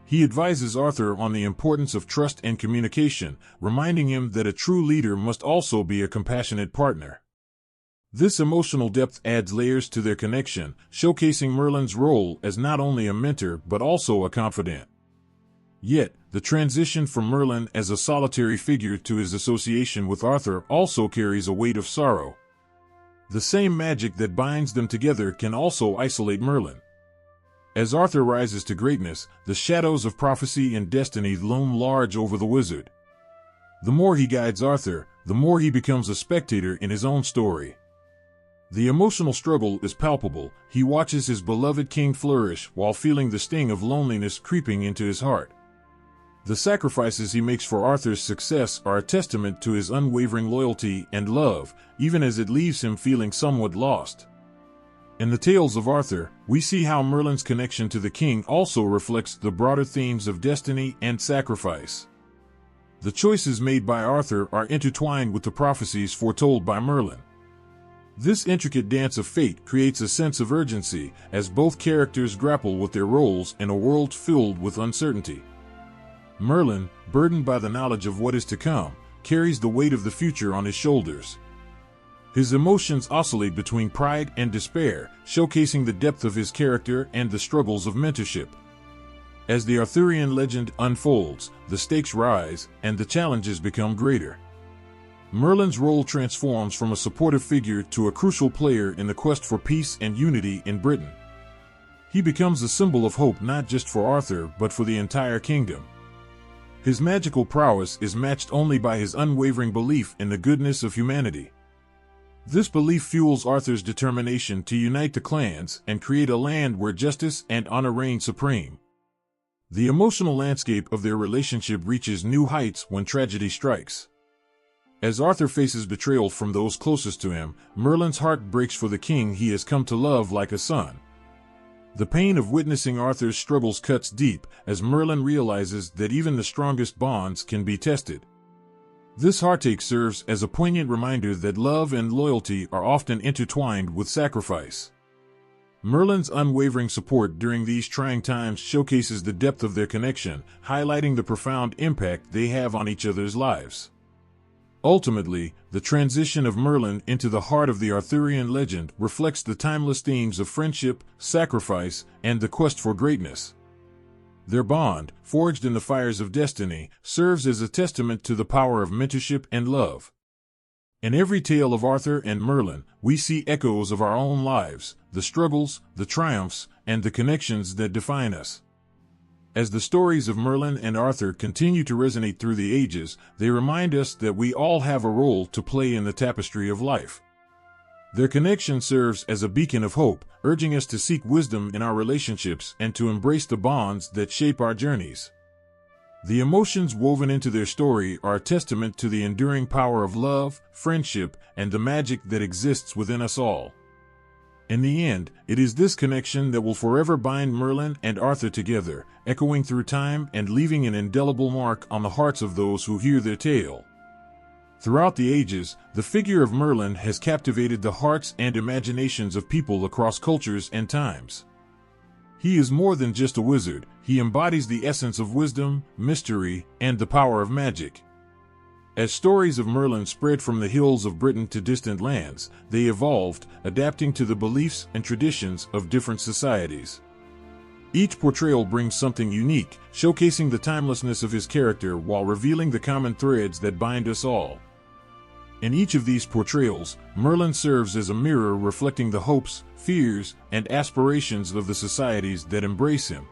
He advises Arthur on the importance of trust and communication, reminding him that a true leader must also be a compassionate partner. This emotional depth adds layers to their connection, showcasing Merlin's role as not only a mentor but also a confidant. Yet, the transition from Merlin as a solitary figure to his association with Arthur also carries a weight of sorrow. The same magic that binds them together can also isolate Merlin. As Arthur rises to greatness, the shadows of prophecy and destiny loom large over the wizard. The more he guides Arthur, the more he becomes a spectator in his own story. The emotional struggle is palpable. He watches his beloved king flourish while feeling the sting of loneliness creeping into his heart. The sacrifices he makes for Arthur's success are a testament to his unwavering loyalty and love, even as it leaves him feeling somewhat lost. In the tales of Arthur, we see how Merlin's connection to the king also reflects the broader themes of destiny and sacrifice. The choices made by Arthur are intertwined with the prophecies foretold by Merlin. This intricate dance of fate creates a sense of urgency as both characters grapple with their roles in a world filled with uncertainty. Merlin, burdened by the knowledge of what is to come, carries the weight of the future on his shoulders. His emotions oscillate between pride and despair, showcasing the depth of his character and the struggles of mentorship. As the Arthurian legend unfolds, the stakes rise and the challenges become greater. Merlin's role transforms from a supportive figure to a crucial player in the quest for peace and unity in Britain. He becomes a symbol of hope not just for Arthur but for the entire kingdom. His magical prowess is matched only by his unwavering belief in the goodness of humanity. This belief fuels Arthur's determination to unite the clans and create a land where justice and honor reign supreme. The emotional landscape of their relationship reaches new heights when tragedy strikes. As Arthur faces betrayal from those closest to him, Merlin's heart breaks for the king he has come to love like a son. The pain of witnessing Arthur's struggles cuts deep as Merlin realizes that even the strongest bonds can be tested. This heartache serves as a poignant reminder that love and loyalty are often intertwined with sacrifice. Merlin's unwavering support during these trying times showcases the depth of their connection, highlighting the profound impact they have on each other's lives. Ultimately, the transition of Merlin into the heart of the Arthurian legend reflects the timeless themes of friendship, sacrifice, and the quest for greatness. Their bond, forged in the fires of destiny, serves as a testament to the power of mentorship and love. In every tale of Arthur and Merlin, we see echoes of our own lives, the struggles, the triumphs, and the connections that define us. As the stories of Merlin and Arthur continue to resonate through the ages, they remind us that we all have a role to play in the tapestry of life. Their connection serves as a beacon of hope, urging us to seek wisdom in our relationships and to embrace the bonds that shape our journeys. The emotions woven into their story are a testament to the enduring power of love, friendship, and the magic that exists within us all. In the end, it is this connection that will forever bind Merlin and Arthur together, echoing through time and leaving an indelible mark on the hearts of those who hear their tale. Throughout the ages, the figure of Merlin has captivated the hearts and imaginations of people across cultures and times. He is more than just a wizard, he embodies the essence of wisdom, mystery, and the power of magic. As stories of Merlin spread from the hills of Britain to distant lands, they evolved, adapting to the beliefs and traditions of different societies. Each portrayal brings something unique, showcasing the timelessness of his character while revealing the common threads that bind us all. In each of these portrayals, Merlin serves as a mirror reflecting the hopes, fears, and aspirations of the societies that embrace him.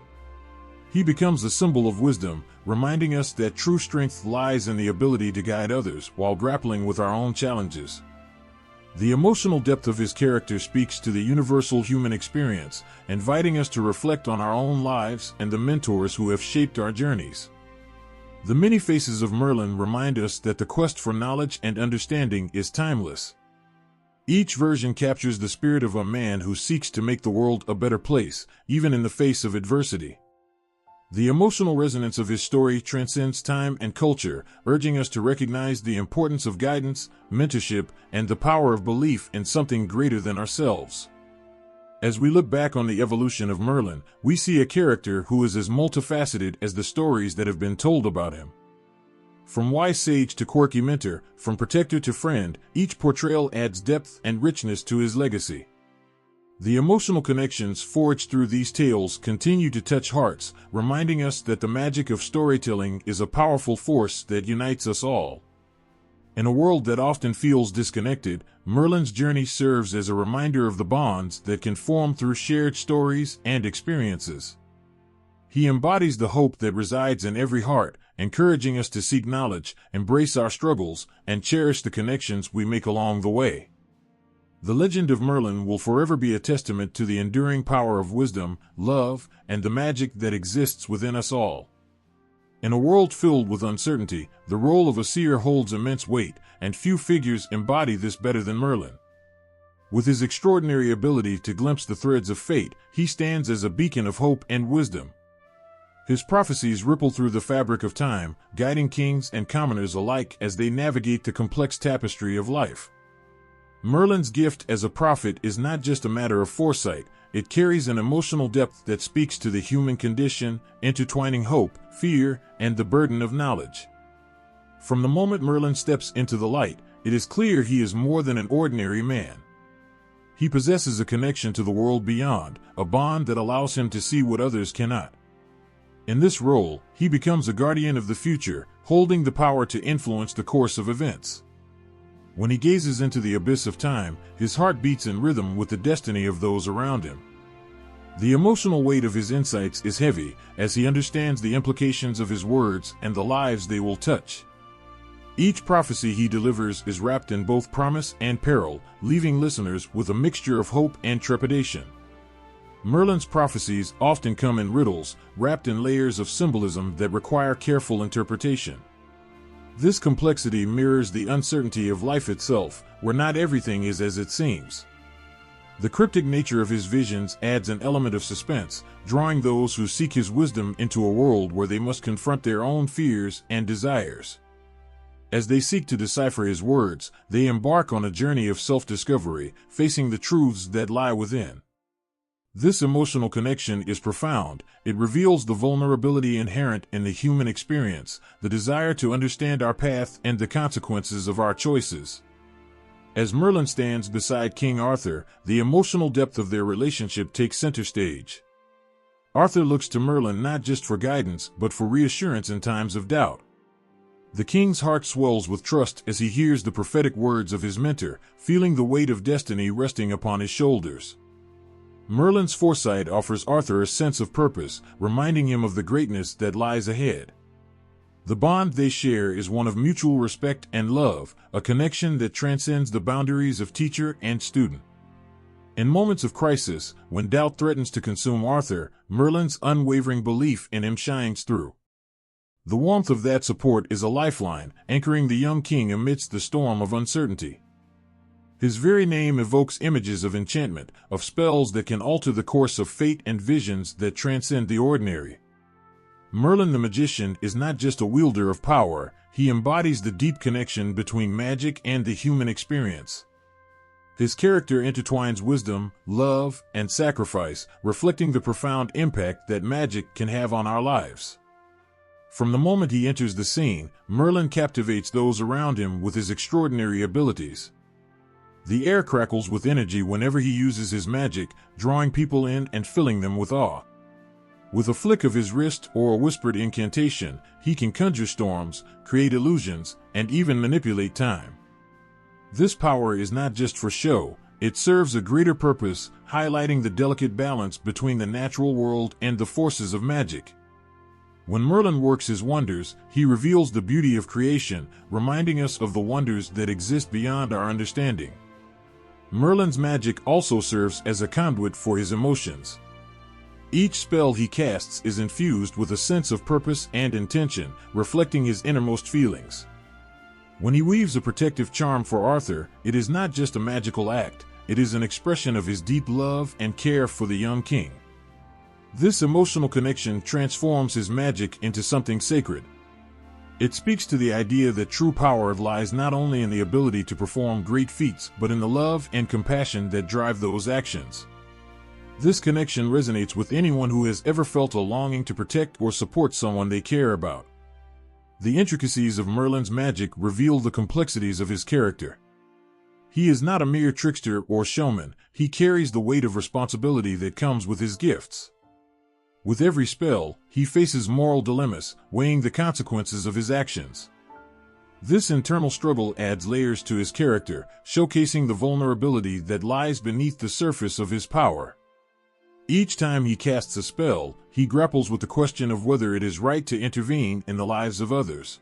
He becomes a symbol of wisdom, reminding us that true strength lies in the ability to guide others while grappling with our own challenges. The emotional depth of his character speaks to the universal human experience, inviting us to reflect on our own lives and the mentors who have shaped our journeys. The many faces of Merlin remind us that the quest for knowledge and understanding is timeless. Each version captures the spirit of a man who seeks to make the world a better place, even in the face of adversity. The emotional resonance of his story transcends time and culture, urging us to recognize the importance of guidance, mentorship, and the power of belief in something greater than ourselves. As we look back on the evolution of Merlin, we see a character who is as multifaceted as the stories that have been told about him. From wise sage to quirky mentor, from protector to friend, each portrayal adds depth and richness to his legacy. The emotional connections forged through these tales continue to touch hearts, reminding us that the magic of storytelling is a powerful force that unites us all. In a world that often feels disconnected, Merlin's journey serves as a reminder of the bonds that can form through shared stories and experiences. He embodies the hope that resides in every heart, encouraging us to seek knowledge, embrace our struggles, and cherish the connections we make along the way. The legend of Merlin will forever be a testament to the enduring power of wisdom, love, and the magic that exists within us all. In a world filled with uncertainty, the role of a seer holds immense weight, and few figures embody this better than Merlin. With his extraordinary ability to glimpse the threads of fate, he stands as a beacon of hope and wisdom. His prophecies ripple through the fabric of time, guiding kings and commoners alike as they navigate the complex tapestry of life. Merlin's gift as a prophet is not just a matter of foresight, it carries an emotional depth that speaks to the human condition, intertwining hope, fear, and the burden of knowledge. From the moment Merlin steps into the light, it is clear he is more than an ordinary man. He possesses a connection to the world beyond, a bond that allows him to see what others cannot. In this role, he becomes a guardian of the future, holding the power to influence the course of events. When he gazes into the abyss of time, his heart beats in rhythm with the destiny of those around him. The emotional weight of his insights is heavy, as he understands the implications of his words and the lives they will touch. Each prophecy he delivers is wrapped in both promise and peril, leaving listeners with a mixture of hope and trepidation. Merlin's prophecies often come in riddles, wrapped in layers of symbolism that require careful interpretation. This complexity mirrors the uncertainty of life itself, where not everything is as it seems. The cryptic nature of his visions adds an element of suspense, drawing those who seek his wisdom into a world where they must confront their own fears and desires. As they seek to decipher his words, they embark on a journey of self-discovery, facing the truths that lie within. This emotional connection is profound. It reveals the vulnerability inherent in the human experience, the desire to understand our path and the consequences of our choices. As Merlin stands beside King Arthur, the emotional depth of their relationship takes center stage. Arthur looks to Merlin not just for guidance, but for reassurance in times of doubt. The king's heart swells with trust as he hears the prophetic words of his mentor, feeling the weight of destiny resting upon his shoulders. Merlin's foresight offers Arthur a sense of purpose, reminding him of the greatness that lies ahead. The bond they share is one of mutual respect and love, a connection that transcends the boundaries of teacher and student. In moments of crisis, when doubt threatens to consume Arthur, Merlin's unwavering belief in him shines through. The warmth of that support is a lifeline, anchoring the young king amidst the storm of uncertainty. His very name evokes images of enchantment, of spells that can alter the course of fate and visions that transcend the ordinary. Merlin the magician is not just a wielder of power, he embodies the deep connection between magic and the human experience. His character intertwines wisdom, love, and sacrifice, reflecting the profound impact that magic can have on our lives. From the moment he enters the scene, Merlin captivates those around him with his extraordinary abilities. The air crackles with energy whenever he uses his magic, drawing people in and filling them with awe. With a flick of his wrist or a whispered incantation, he can conjure storms, create illusions, and even manipulate time. This power is not just for show, it serves a greater purpose, highlighting the delicate balance between the natural world and the forces of magic. When Merlin works his wonders, he reveals the beauty of creation, reminding us of the wonders that exist beyond our understanding. Merlin's magic also serves as a conduit for his emotions. Each spell he casts is infused with a sense of purpose and intention, reflecting his innermost feelings. When he weaves a protective charm for Arthur, it is not just a magical act, it is an expression of his deep love and care for the young king. This emotional connection transforms his magic into something sacred. It speaks to the idea that true power lies not only in the ability to perform great feats, but in the love and compassion that drive those actions. This connection resonates with anyone who has ever felt a longing to protect or support someone they care about. The intricacies of Merlin's magic reveal the complexities of his character. He is not a mere trickster or showman, he carries the weight of responsibility that comes with his gifts. With every spell, he faces moral dilemmas, weighing the consequences of his actions. This internal struggle adds layers to his character, showcasing the vulnerability that lies beneath the surface of his power. Each time he casts a spell, he grapples with the question of whether it is right to intervene in the lives of others.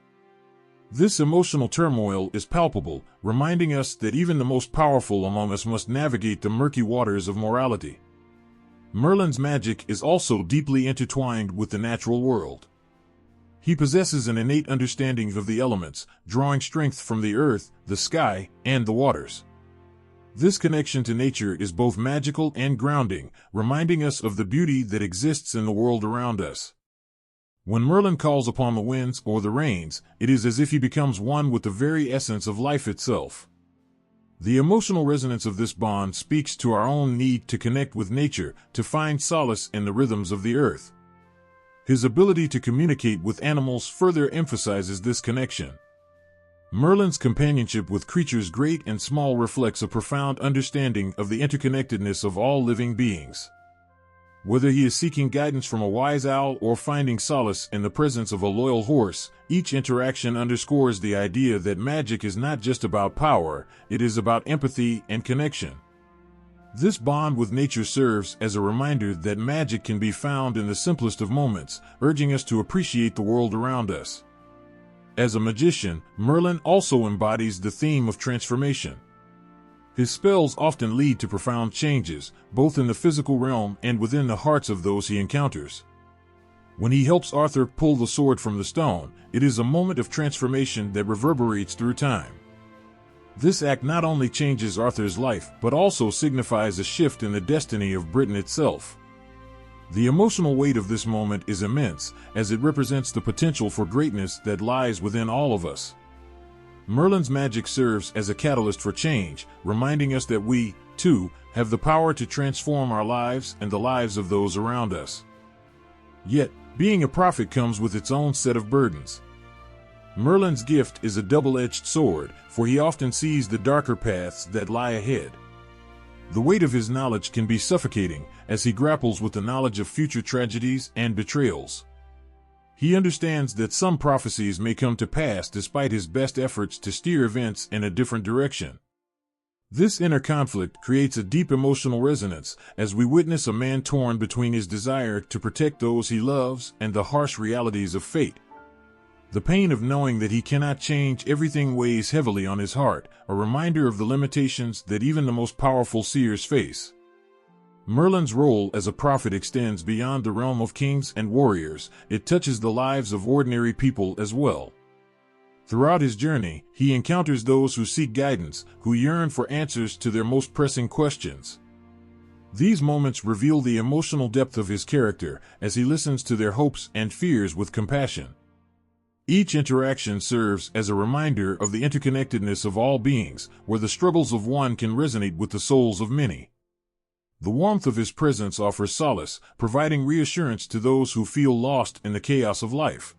This emotional turmoil is palpable, reminding us that even the most powerful among us must navigate the murky waters of morality. Merlin's magic is also deeply intertwined with the natural world. He possesses an innate understanding of the elements, drawing strength from the earth, the sky, and the waters. This connection to nature is both magical and grounding, reminding us of the beauty that exists in the world around us. When Merlin calls upon the winds or the rains, it is as if he becomes one with the very essence of life itself. The emotional resonance of this bond speaks to our own need to connect with nature, to find solace in the rhythms of the earth. His ability to communicate with animals further emphasizes this connection. Merlin's companionship with creatures great and small reflects a profound understanding of the interconnectedness of all living beings. Whether he is seeking guidance from a wise owl or finding solace in the presence of a loyal horse, each interaction underscores the idea that magic is not just about power, it is about empathy and connection. This bond with nature serves as a reminder that magic can be found in the simplest of moments, urging us to appreciate the world around us. As a magician, Merlin also embodies the theme of transformation. His spells often lead to profound changes, both in the physical realm and within the hearts of those he encounters. When he helps Arthur pull the sword from the stone, it is a moment of transformation that reverberates through time. This act not only changes Arthur's life, but also signifies a shift in the destiny of Britain itself. The emotional weight of this moment is immense, as it represents the potential for greatness that lies within all of us. Merlin's magic serves as a catalyst for change, reminding us that we, too, have the power to transform our lives and the lives of those around us. Yet, being a prophet comes with its own set of burdens. Merlin's gift is a double-edged sword, for he often sees the darker paths that lie ahead. The weight of his knowledge can be suffocating, as he grapples with the knowledge of future tragedies and betrayals. He understands that some prophecies may come to pass despite his best efforts to steer events in a different direction. This inner conflict creates a deep emotional resonance as we witness a man torn between his desire to protect those he loves and the harsh realities of fate. The pain of knowing that he cannot change everything weighs heavily on his heart, a reminder of the limitations that even the most powerful seers face. Merlin's role as a prophet extends beyond the realm of kings and warriors. It touches the lives of ordinary people as well. Throughout his journey, he encounters those who seek guidance, who yearn for answers to their most pressing questions. These moments reveal the emotional depth of his character as he listens to their hopes and fears with compassion. Each interaction serves as a reminder of the interconnectedness of all beings, where the struggles of one can resonate with the souls of many. The warmth of his presence offers solace, providing reassurance to those who feel lost in the chaos of life.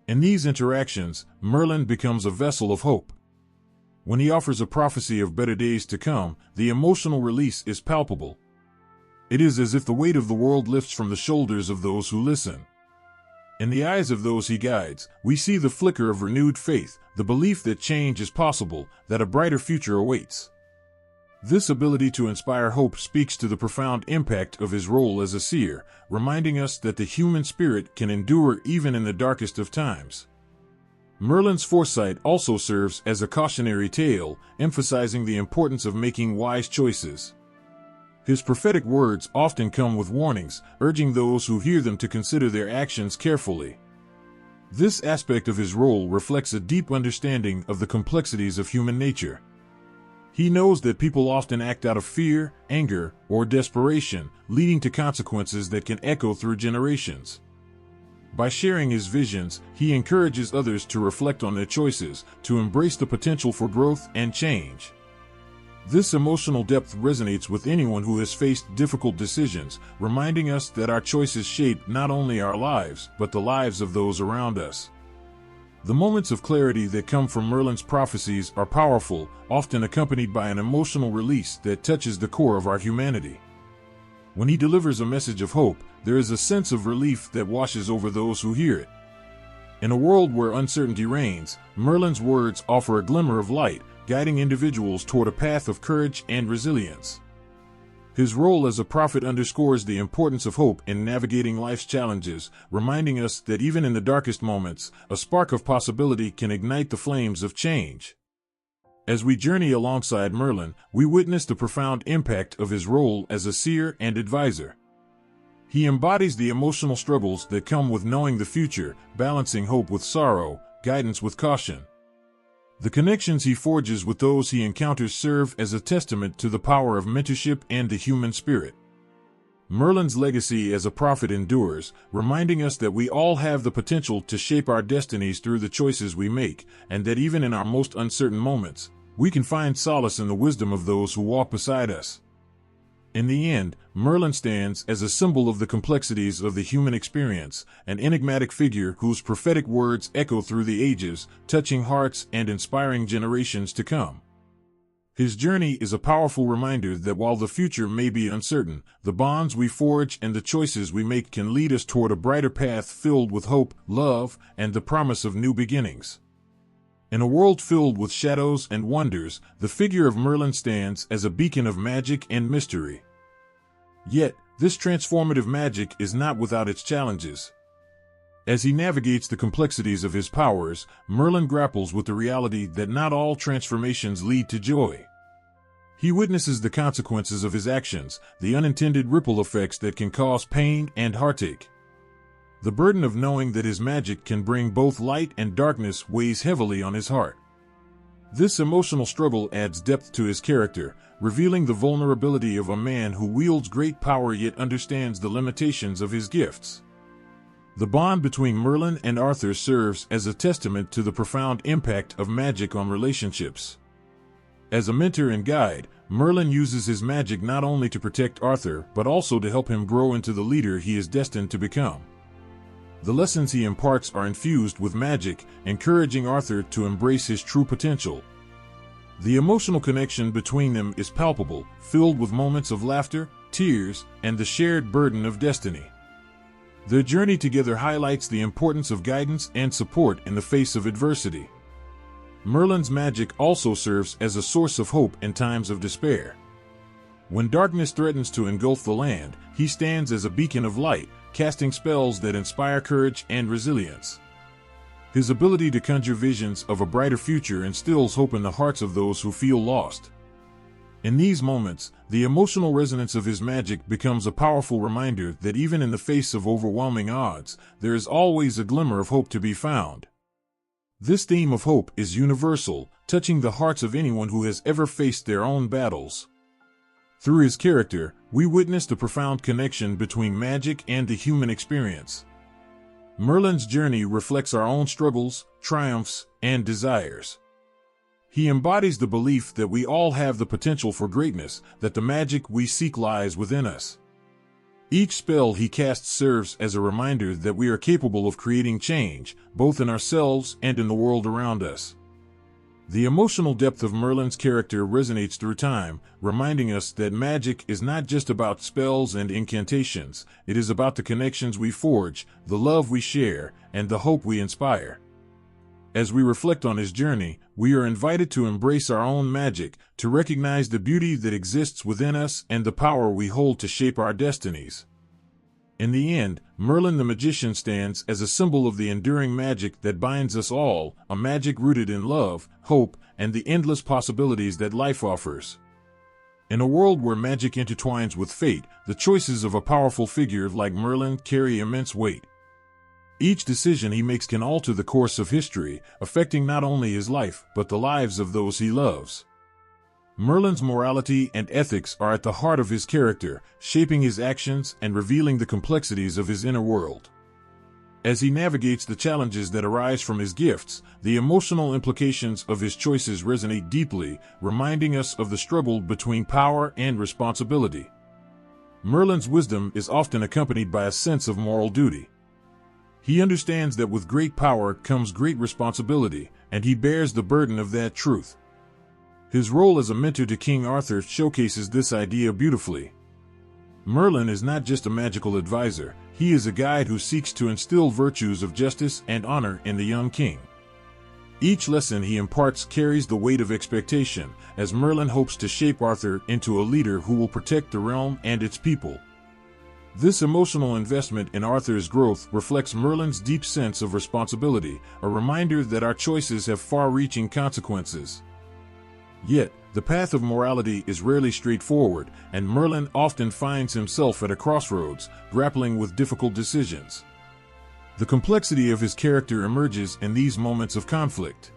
In these interactions, Merlin becomes a vessel of hope. When he offers a prophecy of better days to come, the emotional release is palpable. It is as if the weight of the world lifts from the shoulders of those who listen. In the eyes of those he guides, we see the flicker of renewed faith, the belief that change is possible, that a brighter future awaits. This ability to inspire hope speaks to the profound impact of his role as a seer, reminding us that the human spirit can endure even in the darkest of times. Merlin's foresight also serves as a cautionary tale, emphasizing the importance of making wise choices. His prophetic words often come with warnings, urging those who hear them to consider their actions carefully. This aspect of his role reflects a deep understanding of the complexities of human nature. He knows that people often act out of fear, anger, or desperation, leading to consequences that can echo through generations. By sharing his visions, he encourages others to reflect on their choices, to embrace the potential for growth and change. This emotional depth resonates with anyone who has faced difficult decisions, reminding us that our choices shape not only our lives, but the lives of those around us. The moments of clarity that come from Merlin's prophecies are powerful, often accompanied by an emotional release that touches the core of our humanity. When he delivers a message of hope, there is a sense of relief that washes over those who hear it. In a world where uncertainty reigns, Merlin's words offer a glimmer of light, guiding individuals toward a path of courage and resilience. His role as a prophet underscores the importance of hope in navigating life's challenges, reminding us that even in the darkest moments, a spark of possibility can ignite the flames of change. As we journey alongside Merlin, we witness the profound impact of his role as a seer and advisor. He embodies the emotional struggles that come with knowing the future, balancing hope with sorrow, guidance with caution. The connections he forges with those he encounters serve as a testament to the power of mentorship and the human spirit. Merlin's legacy as a prophet endures, reminding us that we all have the potential to shape our destinies through the choices we make, and that even in our most uncertain moments, we can find solace in the wisdom of those who walk beside us. In the end, Merlin stands as a symbol of the complexities of the human experience, an enigmatic figure whose prophetic words echo through the ages, touching hearts and inspiring generations to come. His journey is a powerful reminder that while the future may be uncertain, the bonds we forge and the choices we make can lead us toward a brighter path filled with hope, love, and the promise of new beginnings. In a world filled with shadows and wonders, the figure of Merlin stands as a beacon of magic and mystery. Yet, this transformative magic is not without its challenges. As he navigates the complexities of his powers, Merlin grapples with the reality that not all transformations lead to joy. He witnesses the consequences of his actions, the unintended ripple effects that can cause pain and heartache. The burden of knowing that his magic can bring both light and darkness weighs heavily on his heart. This emotional struggle adds depth to his character, revealing the vulnerability of a man who wields great power yet understands the limitations of his gifts. The bond between Merlin and Arthur serves as a testament to the profound impact of magic on relationships. As a mentor and guide, Merlin uses his magic not only to protect Arthur but also to help him grow into the leader he is destined to become. The lessons he imparts are infused with magic, encouraging Arthur to embrace his true potential. The emotional connection between them is palpable, filled with moments of laughter, tears, and the shared burden of destiny. Their journey together highlights the importance of guidance and support in the face of adversity. Merlin's magic also serves as a source of hope in times of despair. When darkness threatens to engulf the land, he stands as a beacon of light, casting spells that inspire courage and resilience. His ability to conjure visions of a brighter future instills hope in the hearts of those who feel lost. In these moments, the emotional resonance of his magic becomes a powerful reminder that even in the face of overwhelming odds, there is always a glimmer of hope to be found. This theme of hope is universal, touching the hearts of anyone who has ever faced their own battles. Through his character, we witness the profound connection between magic and the human experience. Merlin's journey reflects our own struggles, triumphs, and desires. He embodies the belief that we all have the potential for greatness, that the magic we seek lies within us. Each spell he casts serves as a reminder that we are capable of creating change, both in ourselves and in the world around us. The emotional depth of Merlin's character resonates through time, reminding us that magic is not just about spells and incantations, it is about the connections we forge, the love we share, and the hope we inspire. As we reflect on his journey, we are invited to embrace our own magic, to recognize the beauty that exists within us and the power we hold to shape our destinies. In the end, Merlin the magician stands as a symbol of the enduring magic that binds us all, a magic rooted in love, hope, and the endless possibilities that life offers. In a world where magic intertwines with fate, the choices of a powerful figure like Merlin carry immense weight. Each decision he makes can alter the course of history, affecting not only his life but the lives of those he loves. Merlin's morality and ethics are at the heart of his character, shaping his actions and revealing the complexities of his inner world. As he navigates the challenges that arise from his gifts, the emotional implications of his choices resonate deeply, reminding us of the struggle between power and responsibility. Merlin's wisdom is often accompanied by a sense of moral duty. He understands that with great power comes great responsibility, and he bears the burden of that truth. His role as a mentor to King Arthur showcases this idea beautifully. Merlin is not just a magical advisor, he is a guide who seeks to instill virtues of justice and honor in the young king. Each lesson he imparts carries the weight of expectation, as Merlin hopes to shape Arthur into a leader who will protect the realm and its people. This emotional investment in Arthur's growth reflects Merlin's deep sense of responsibility, a reminder that our choices have far-reaching consequences. Yet, the path of morality is rarely straightforward, and Merlin often finds himself at a crossroads, grappling with difficult decisions. The complexity of his character emerges in these moments of conflict.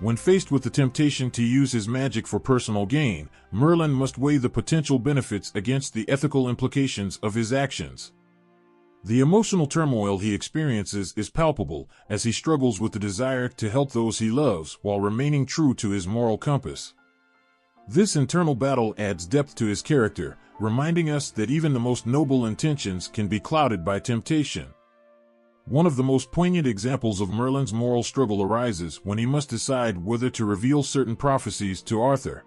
When faced with the temptation to use his magic for personal gain, Merlin must weigh the potential benefits against the ethical implications of his actions. The emotional turmoil he experiences is palpable as he struggles with the desire to help those he loves while remaining true to his moral compass. This internal battle adds depth to his character, reminding us that even the most noble intentions can be clouded by temptation. One of the most poignant examples of Merlin's moral struggle arises when he must decide whether to reveal certain prophecies to Arthur.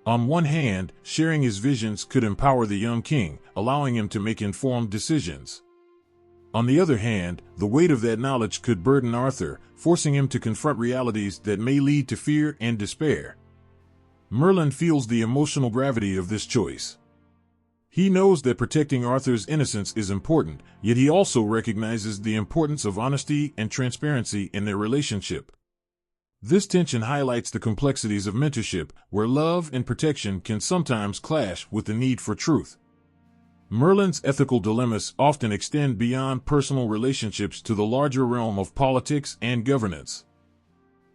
On one hand, sharing his visions could empower the young king, allowing him to make informed decisions. On the other hand, the weight of that knowledge could burden Arthur, forcing him to confront realities that may lead to fear and despair. Merlin feels the emotional gravity of this choice. He knows that protecting Arthur's innocence is important, yet he also recognizes the importance of honesty and transparency in their relationship. This tension highlights the complexities of mentorship, where love and protection can sometimes clash with the need for truth. Merlin's ethical dilemmas often extend beyond personal relationships to the larger realm of politics and governance.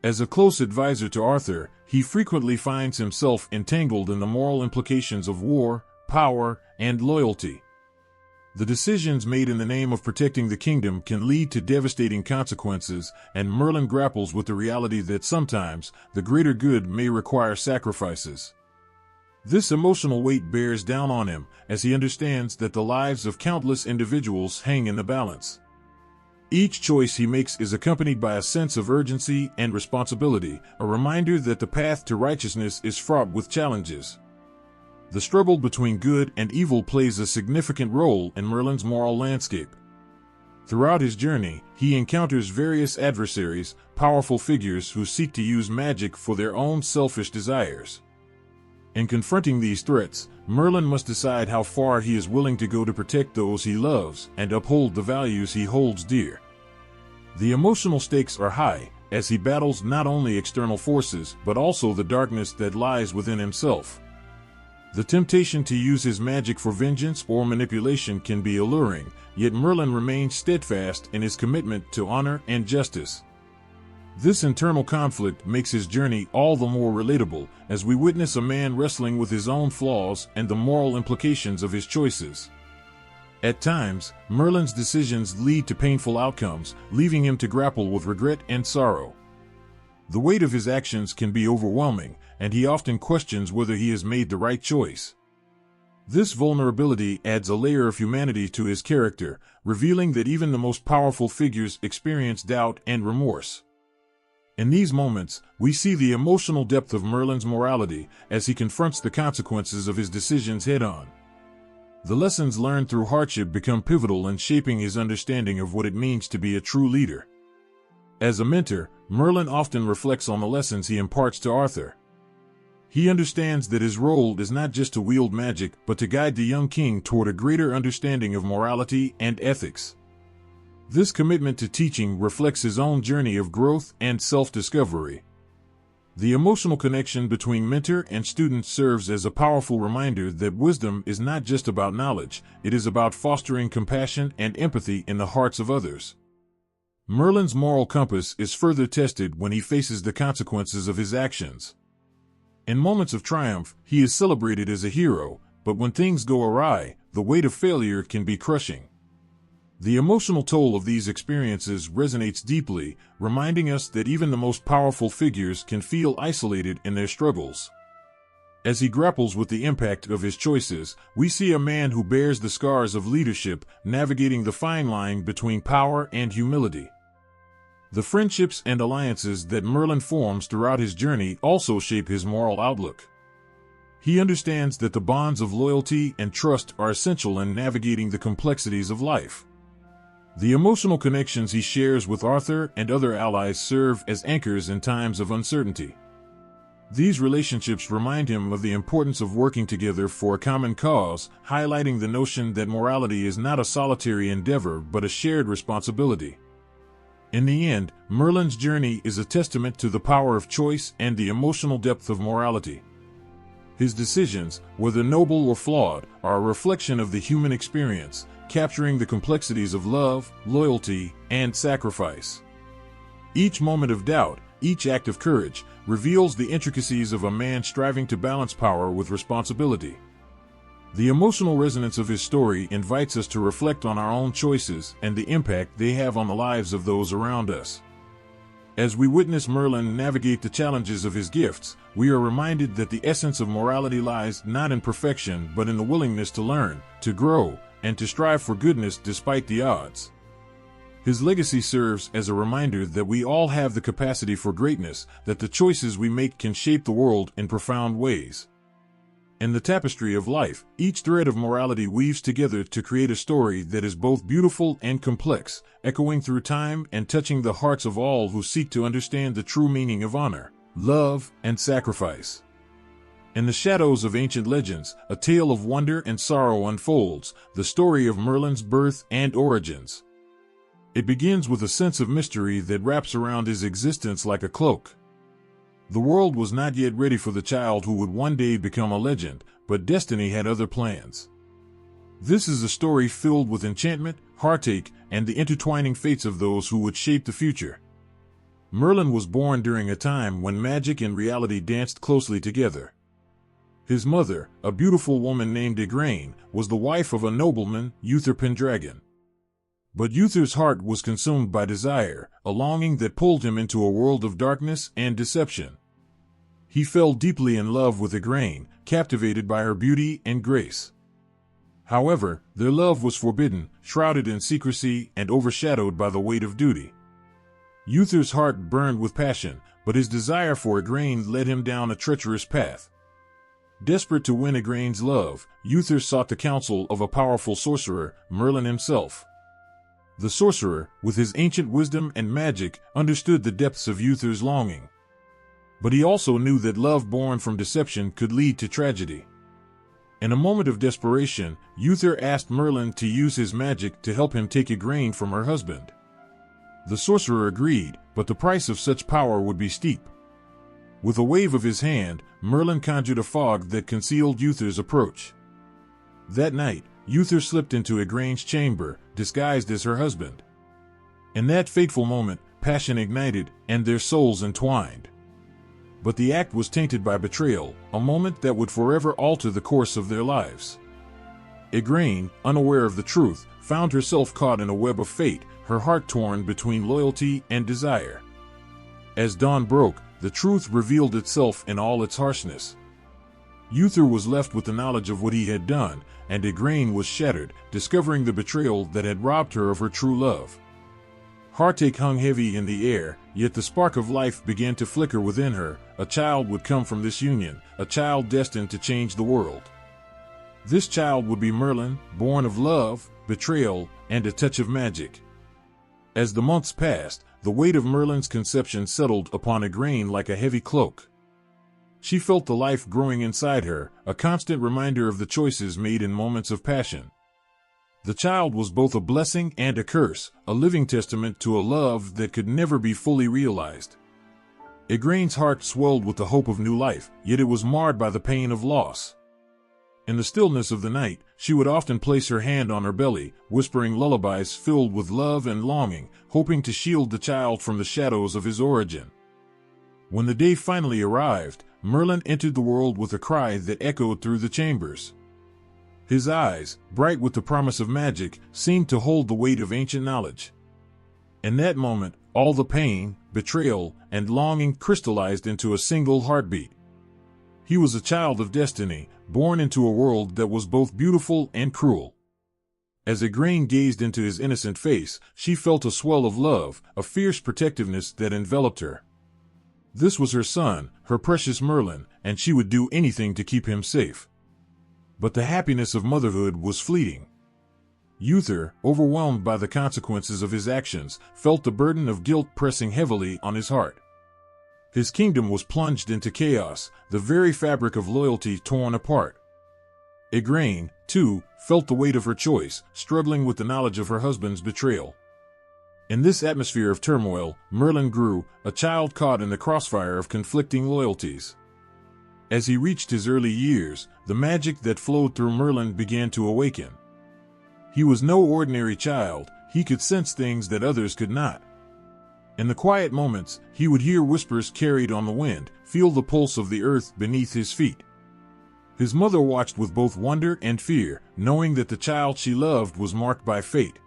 As a close advisor to Arthur, he frequently finds himself entangled in the moral implications of war, power, and loyalty. The decisions made in the name of protecting the kingdom can lead to devastating consequences, and Merlin grapples with the reality that sometimes the greater good may require sacrifices. This emotional weight bears down on him, as he understands that the lives of countless individuals hang in the balance. Each choice he makes is accompanied by a sense of urgency and responsibility, a reminder that the path to righteousness is fraught with challenges. The struggle between good and evil plays a significant role in Merlin's moral landscape. Throughout his journey, he encounters various adversaries, powerful figures who seek to use magic for their own selfish desires. In confronting these threats, Merlin must decide how far he is willing to go to protect those he loves and uphold the values he holds dear. The emotional stakes are high, as he battles not only external forces but also the darkness that lies within himself. The temptation to use his magic for vengeance or manipulation can be alluring, yet Merlin remains steadfast in his commitment to honor and justice. This internal conflict makes his journey all the more relatable, as we witness a man wrestling with his own flaws and the moral implications of his choices. At times, Merlin's decisions lead to painful outcomes, leaving him to grapple with regret and sorrow. The weight of his actions can be overwhelming, and he often questions whether he has made the right choice. This vulnerability adds a layer of humanity to his character, revealing that even the most powerful figures experience doubt and remorse. In these moments, we see the emotional depth of Merlin's morality as he confronts the consequences of his decisions head-on. The lessons learned through hardship become pivotal in shaping his understanding of what it means to be a true leader. As a mentor, Merlin often reflects on the lessons he imparts to Arthur. He understands that his role is not just to wield magic, but to guide the young king toward a greater understanding of morality and ethics. This commitment to teaching reflects his own journey of growth and self-discovery. The emotional connection between mentor and student serves as a powerful reminder that wisdom is not just about knowledge, it is about fostering compassion and empathy in the hearts of others. Merlin's moral compass is further tested when he faces the consequences of his actions. In moments of triumph, he is celebrated as a hero, but when things go awry, the weight of failure can be crushing. The emotional toll of these experiences resonates deeply, reminding us that even the most powerful figures can feel isolated in their struggles. As he grapples with the impact of his choices, we see a man who bears the scars of leadership, navigating the fine line between power and humility. The friendships and alliances that Merlin forms throughout his journey also shape his moral outlook. He understands that the bonds of loyalty and trust are essential in navigating the complexities of life. The emotional connections he shares with Arthur and other allies serve as anchors in times of uncertainty. These relationships remind him of the importance of working together for a common cause, highlighting the notion that morality is not a solitary endeavor but a shared responsibility. In the end, Merlin's journey is a testament to the power of choice and the emotional depth of morality. His decisions, whether noble or flawed, are a reflection of the human experience, capturing the complexities of love, loyalty, and sacrifice. Each moment of doubt, each act of courage, reveals the intricacies of a man striving to balance power with responsibility. The emotional resonance of his story invites us to reflect on our own choices and the impact they have on the lives of those around us. As we witness Merlin navigate the challenges of his gifts, we are reminded that the essence of morality lies not in perfection but in the willingness to learn, to grow, and to strive for goodness despite the odds. His legacy serves as a reminder that we all have the capacity for greatness, that the choices we make can shape the world in profound ways. In the tapestry of life, each thread of morality weaves together to create a story that is both beautiful and complex, echoing through time and touching the hearts of all who seek to understand the true meaning of honor, love, and sacrifice. In the shadows of ancient legends, a tale of wonder and sorrow unfolds, the story of Merlin's birth and origins. It begins with a sense of mystery that wraps around his existence like a cloak. The world was not yet ready for the child who would one day become a legend, but destiny had other plans. This is a story filled with enchantment, heartache, and the intertwining fates of those who would shape the future. Merlin was born during a time when magic and reality danced closely together. His mother, a beautiful woman named Igraine, was the wife of a nobleman, Uther Pendragon. But Uther's heart was consumed by desire, a longing that pulled him into a world of darkness and deception. He fell deeply in love with Igraine, captivated by her beauty and grace. However, their love was forbidden, shrouded in secrecy, and overshadowed by the weight of duty. Uther's heart burned with passion, but his desire for Igraine led him down a treacherous path. Desperate to win Igraine's love, Uther sought the counsel of a powerful sorcerer, Merlin himself. The sorcerer, with his ancient wisdom and magic, understood the depths of Uther's longing. But he also knew that love born from deception could lead to tragedy. In a moment of desperation, Uther asked Merlin to use his magic to help him take Igraine from her husband. The sorcerer agreed, but the price of such power would be steep. With a wave of his hand, Merlin conjured a fog that concealed Uther's approach. That night, Uther slipped into Igraine's chamber, disguised as her husband. In that fateful moment, passion ignited, and their souls entwined. But the act was tainted by betrayal, a moment that would forever alter the course of their lives. Igraine, unaware of the truth, found herself caught in a web of fate, her heart torn between loyalty and desire. As dawn broke, the truth revealed itself in all its harshness. Uther was left with the knowledge of what he had done, and Igraine was shattered, discovering the betrayal that had robbed her of her true love. Heartache hung heavy in the air, yet the spark of life began to flicker within her. A child would come from this union, a child destined to change the world. This child would be Merlin, born of love, betrayal, and a touch of magic. As the months passed, the weight of Merlin's conception settled upon Igraine like a heavy cloak. She felt the life growing inside her, a constant reminder of the choices made in moments of passion. The child was both a blessing and a curse, a living testament to a love that could never be fully realized. Igraine's heart swelled with the hope of new life, yet it was marred by the pain of loss. In the stillness of the night, she would often place her hand on her belly, whispering lullabies filled with love and longing, hoping to shield the child from the shadows of his origin. When the day finally arrived, Merlin entered the world with a cry that echoed through the chambers. His eyes, bright with the promise of magic, seemed to hold the weight of ancient knowledge. In that moment, all the pain, betrayal, and longing crystallized into a single heartbeat. He was a child of destiny, born into a world that was both beautiful and cruel. As Igraine gazed into his innocent face, she felt a swell of love, a fierce protectiveness that enveloped her. This was her son, her precious Merlin, and she would do anything to keep him safe. But the happiness of motherhood was fleeting. Uther, overwhelmed by the consequences of his actions, felt the burden of guilt pressing heavily on his heart. His kingdom was plunged into chaos, the very fabric of loyalty torn apart. Igraine, too, felt the weight of her choice, struggling with the knowledge of her husband's betrayal. In this atmosphere of turmoil, Merlin grew, a child caught in the crossfire of conflicting loyalties. As he reached his early years, the magic that flowed through Merlin began to awaken. He was no ordinary child, he could sense things that others could not. In the quiet moments, he would hear whispers carried on the wind, feel the pulse of the earth beneath his feet. His mother watched with both wonder and fear, knowing that the child she loved was marked by fate.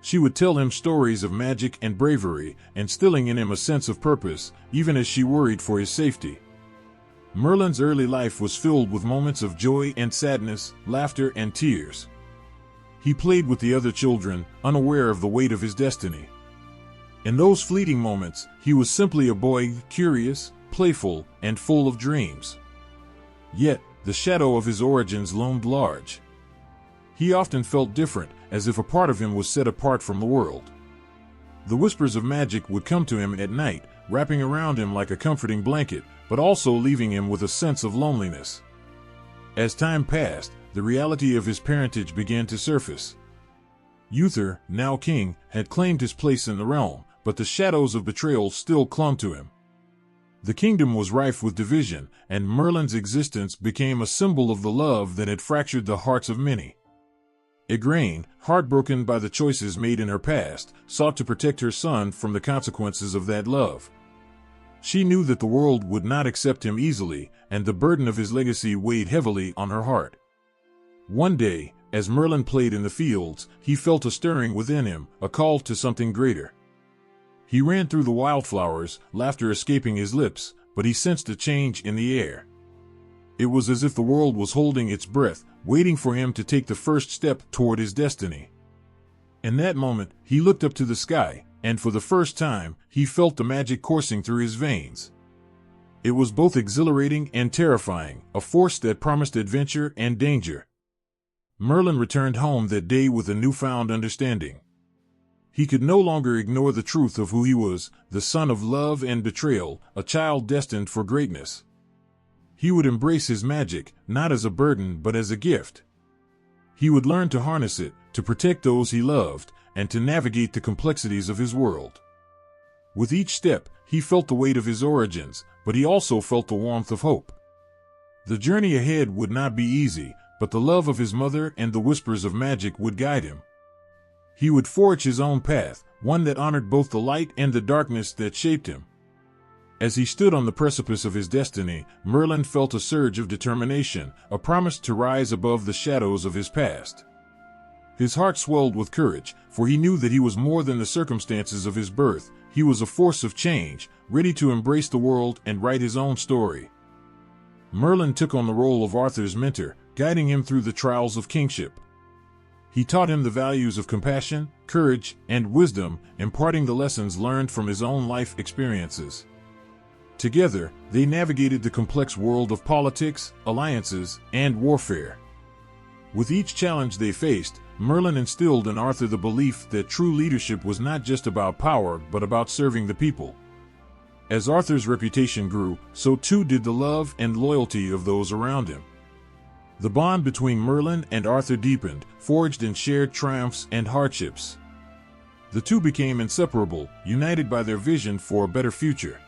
She would tell him stories of magic and bravery, instilling in him a sense of purpose, even as she worried for his safety. Merlin's early life was filled with moments of joy and sadness, laughter and tears. He played with the other children, unaware of the weight of his destiny. In those fleeting moments, he was simply a boy, curious, playful, and full of dreams. Yet, the shadow of his origins loomed large. He often felt different, as if a part of him was set apart from the world. The whispers of magic would come to him at night, wrapping around him like a comforting blanket, but also leaving him with a sense of loneliness. As time passed, the reality of his parentage began to surface. Uther, now king, had claimed his place in the realm, but the shadows of betrayal still clung to him. The kingdom was rife with division, and Merlin's existence became a symbol of the love that had fractured the hearts of many. Igraine, heartbroken by the choices made in her past, sought to protect her son from the consequences of that love. She knew that the world would not accept him easily, and the burden of his legacy weighed heavily on her heart. One day, as Merlin played in the fields, he felt a stirring within him, a call to something greater. He ran through the wildflowers, laughter escaping his lips, but he sensed a change in the air. It was as if the world was holding its breath, waiting for him to take the first step toward his destiny. In that moment, he looked up to the sky, and for the first time, he felt the magic coursing through his veins. It was both exhilarating and terrifying, a force that promised adventure and danger. Merlin returned home that day with a newfound understanding. He could no longer ignore the truth of who he was, the son of love and betrayal, a child destined for greatness. He would embrace his magic, not as a burden but as a gift. He would learn to harness it, to protect those he loved, and to navigate the complexities of his world. With each step, he felt the weight of his origins, but he also felt the warmth of hope. The journey ahead would not be easy, but the love of his mother and the whispers of magic would guide him. He would forge his own path, one that honored both the light and the darkness that shaped him. As he stood on the precipice of his destiny, Merlin felt a surge of determination, a promise to rise above the shadows of his past. His heart swelled with courage, for he knew that he was more than the circumstances of his birth. He was a force of change, ready to embrace the world and write his own story. Merlin took on the role of Arthur's mentor, guiding him through the trials of kingship. He taught him the values of compassion, courage, and wisdom, imparting the lessons learned from his own life experiences. Together, they navigated the complex world of politics, alliances, and warfare. With each challenge they faced, Merlin instilled in Arthur the belief that true leadership was not just about power but about serving the people. As Arthur's reputation grew, so too did the love and loyalty of those around him. The bond between Merlin and Arthur deepened, forged in shared triumphs and hardships. The two became inseparable, united by their vision for a better future.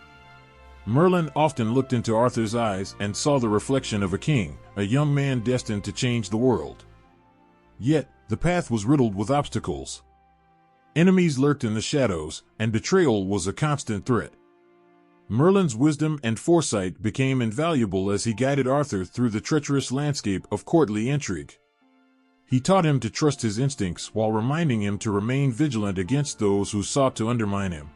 Merlin often looked into Arthur's eyes and saw the reflection of a king, a young man destined to change the world. Yet, the path was riddled with obstacles. Enemies lurked in the shadows, and betrayal was a constant threat. Merlin's wisdom and foresight became invaluable as he guided Arthur through the treacherous landscape of courtly intrigue. He taught him to trust his instincts while reminding him to remain vigilant against those who sought to undermine him.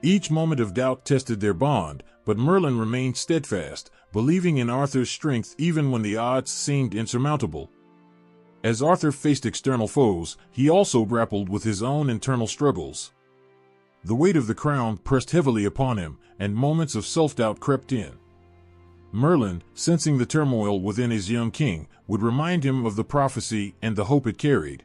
Each moment of doubt tested their bond, but Merlin remained steadfast, believing in Arthur's strength even when the odds seemed insurmountable. As Arthur faced external foes, he also grappled with his own internal struggles. The weight of the crown pressed heavily upon him, and moments of self-doubt crept in. Merlin, sensing the turmoil within his young king, would remind him of the prophecy and the hope it carried.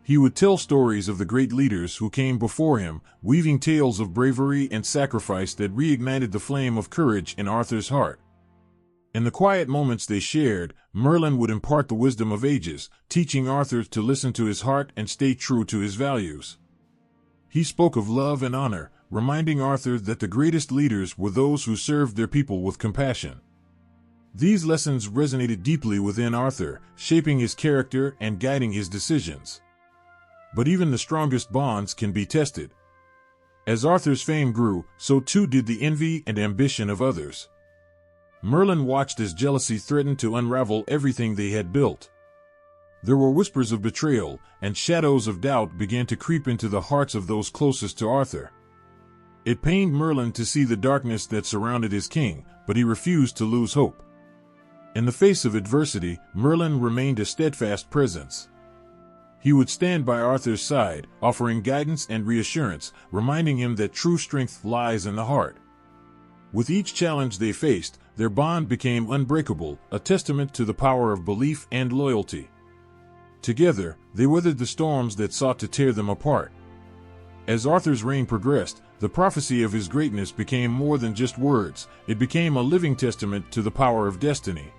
He would tell stories of the great leaders who came before him, weaving tales of bravery and sacrifice that reignited the flame of courage in Arthur's heart. In the quiet moments they shared, Merlin would impart the wisdom of ages, teaching Arthur to listen to his heart and stay true to his values. He spoke of love and honor, reminding Arthur that the greatest leaders were those who served their people with compassion. These lessons resonated deeply within Arthur, shaping his character and guiding his decisions. But even the strongest bonds can be tested. As Arthur's fame grew, so too did the envy and ambition of others. Merlin watched as jealousy threatened to unravel everything they had built. There were whispers of betrayal, and shadows of doubt began to creep into the hearts of those closest to Arthur. It pained Merlin to see the darkness that surrounded his king, but he refused to lose hope. In the face of adversity, Merlin remained a steadfast presence. He would stand by Arthur's side, offering guidance and reassurance, reminding him that true strength lies in the heart. With each challenge they faced, their bond became unbreakable, a testament to the power of belief and loyalty. Together, they weathered the storms that sought to tear them apart. As Arthur's reign progressed, the prophecy of his greatness became more than just words. It became a living testament to the power of destiny.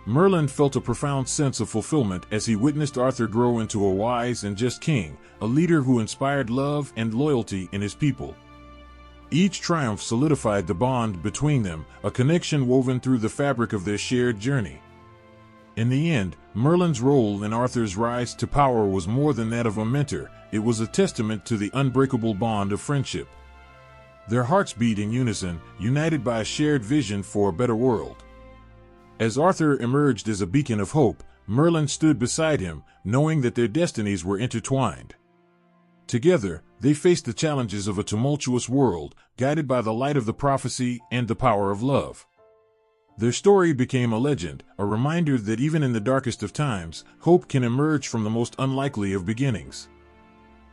Merlin felt a profound sense of fulfillment as he witnessed Arthur grow into a wise and just king, a leader who inspired love and loyalty in his people. Each triumph solidified the bond between them, a connection woven through the fabric of their shared journey. In the end, Merlin's role in Arthur's rise to power was more than that of a mentor. It was a testament to the unbreakable bond of friendship. Their hearts beat in unison, united by a shared vision for a better world. As Arthur emerged as a beacon of hope, Merlin stood beside him, knowing that their destinies were intertwined. Together, they faced the challenges of a tumultuous world, guided by the light of the prophecy and the power of love. Their story became a legend, a reminder that even in the darkest of times, hope can emerge from the most unlikely of beginnings.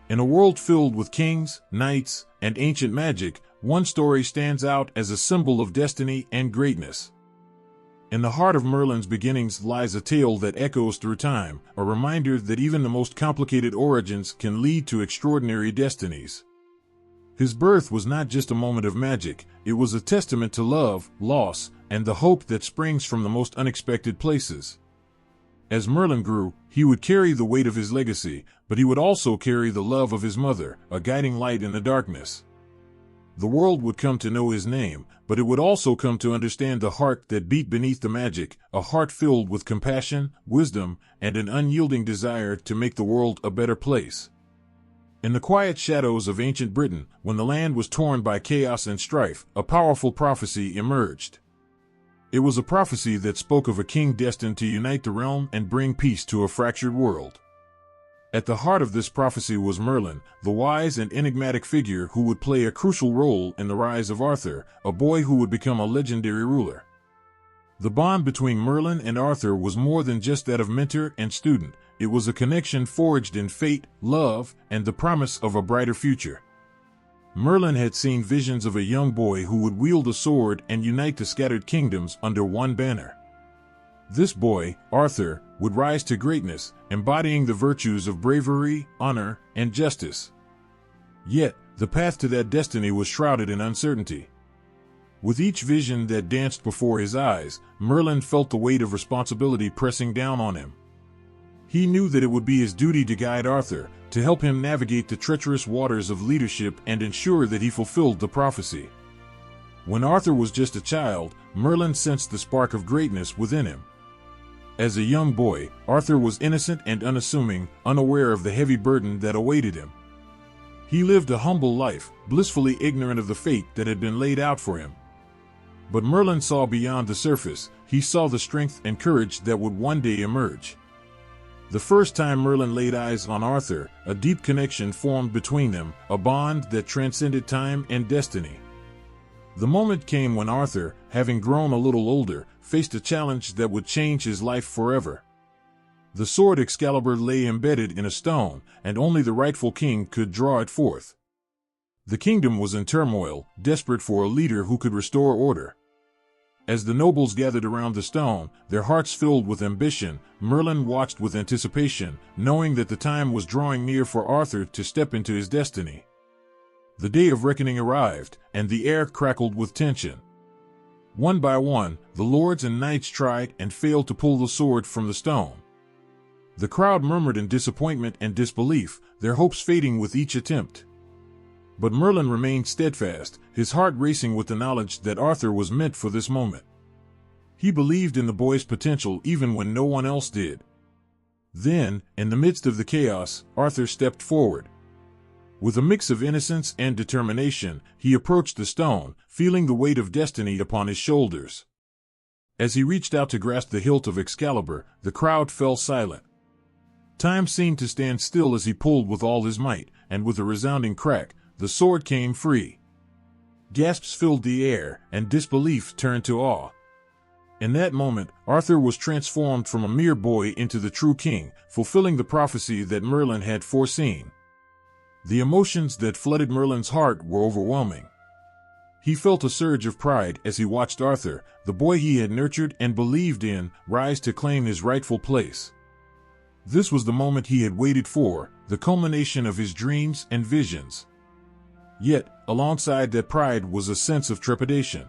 In a world filled with kings, knights, and ancient magic, one story stands out as a symbol of destiny and greatness. In the heart of Merlin's beginnings lies a tale that echoes through time, a reminder that even the most complicated origins can lead to extraordinary destinies. His birth was not just a moment of magic, it was a testament to love, loss, and the hope that springs from the most unexpected places. As Merlin grew, he would carry the weight of his legacy, but he would also carry the love of his mother, a guiding light in the darkness. The world would come to know his name, but it would also come to understand the heart that beat beneath the magic, a heart filled with compassion, wisdom, and an unyielding desire to make the world a better place. In the quiet shadows of ancient Britain, when the land was torn by chaos and strife, a powerful prophecy emerged. It was a prophecy that spoke of a king destined to unite the realm and bring peace to a fractured world. At the heart of this prophecy was Merlin, the wise and enigmatic figure who would play a crucial role in the rise of Arthur, a boy who would become a legendary ruler. The bond between Merlin and Arthur was more than just that of mentor and student. It was a connection forged in fate, love, and the promise of a brighter future. Merlin had seen visions of a young boy who would wield a sword and unite the scattered kingdoms under one banner. This boy, Arthur, would rise to greatness, embodying the virtues of bravery, honor, and justice. Yet, the path to that destiny was shrouded in uncertainty. With each vision that danced before his eyes, Merlin felt the weight of responsibility pressing down on him. He knew that it would be his duty to guide Arthur, to help him navigate the treacherous waters of leadership and ensure that he fulfilled the prophecy. When Arthur was just a child, Merlin sensed the spark of greatness within him. As a young boy, Arthur was innocent and unassuming, unaware of the heavy burden that awaited him. He lived a humble life, blissfully ignorant of the fate that had been laid out for him. But Merlin saw beyond the surface. He saw the strength and courage that would one day emerge. The first time Merlin laid eyes on Arthur, a deep connection formed between them, a bond that transcended time and destiny. The moment came when Arthur, having grown a little older, faced a challenge that would change his life forever. The sword Excalibur lay embedded in a stone, and only the rightful king could draw it forth. The kingdom was in turmoil, desperate for a leader who could restore order. As the nobles gathered around the stone, their hearts filled with ambition, Merlin watched with anticipation, knowing that the time was drawing near for Arthur to step into his destiny. The day of reckoning arrived, and the air crackled with tension. One by one, the lords and knights tried and failed to pull the sword from the stone. The crowd murmured in disappointment and disbelief, their hopes fading with each attempt. But Merlin remained steadfast, his heart racing with the knowledge that Arthur was meant for this moment. He believed in the boy's potential even when no one else did. Then, in the midst of the chaos, Arthur stepped forward. With a mix of innocence and determination, he approached the stone, feeling the weight of destiny upon his shoulders. As he reached out to grasp the hilt of Excalibur, the crowd fell silent. Time seemed to stand still as he pulled with all his might, and with a resounding crack, the sword came free. Gasps filled the air, and disbelief turned to awe. In that moment, Arthur was transformed from a mere boy into the true king, fulfilling the prophecy that Merlin had foreseen. The emotions that flooded Merlin's heart were overwhelming. He felt a surge of pride as he watched Arthur, the boy he had nurtured and believed in, rise to claim his rightful place. This was the moment he had waited for, the culmination of his dreams and visions. Yet, alongside that pride was a sense of trepidation.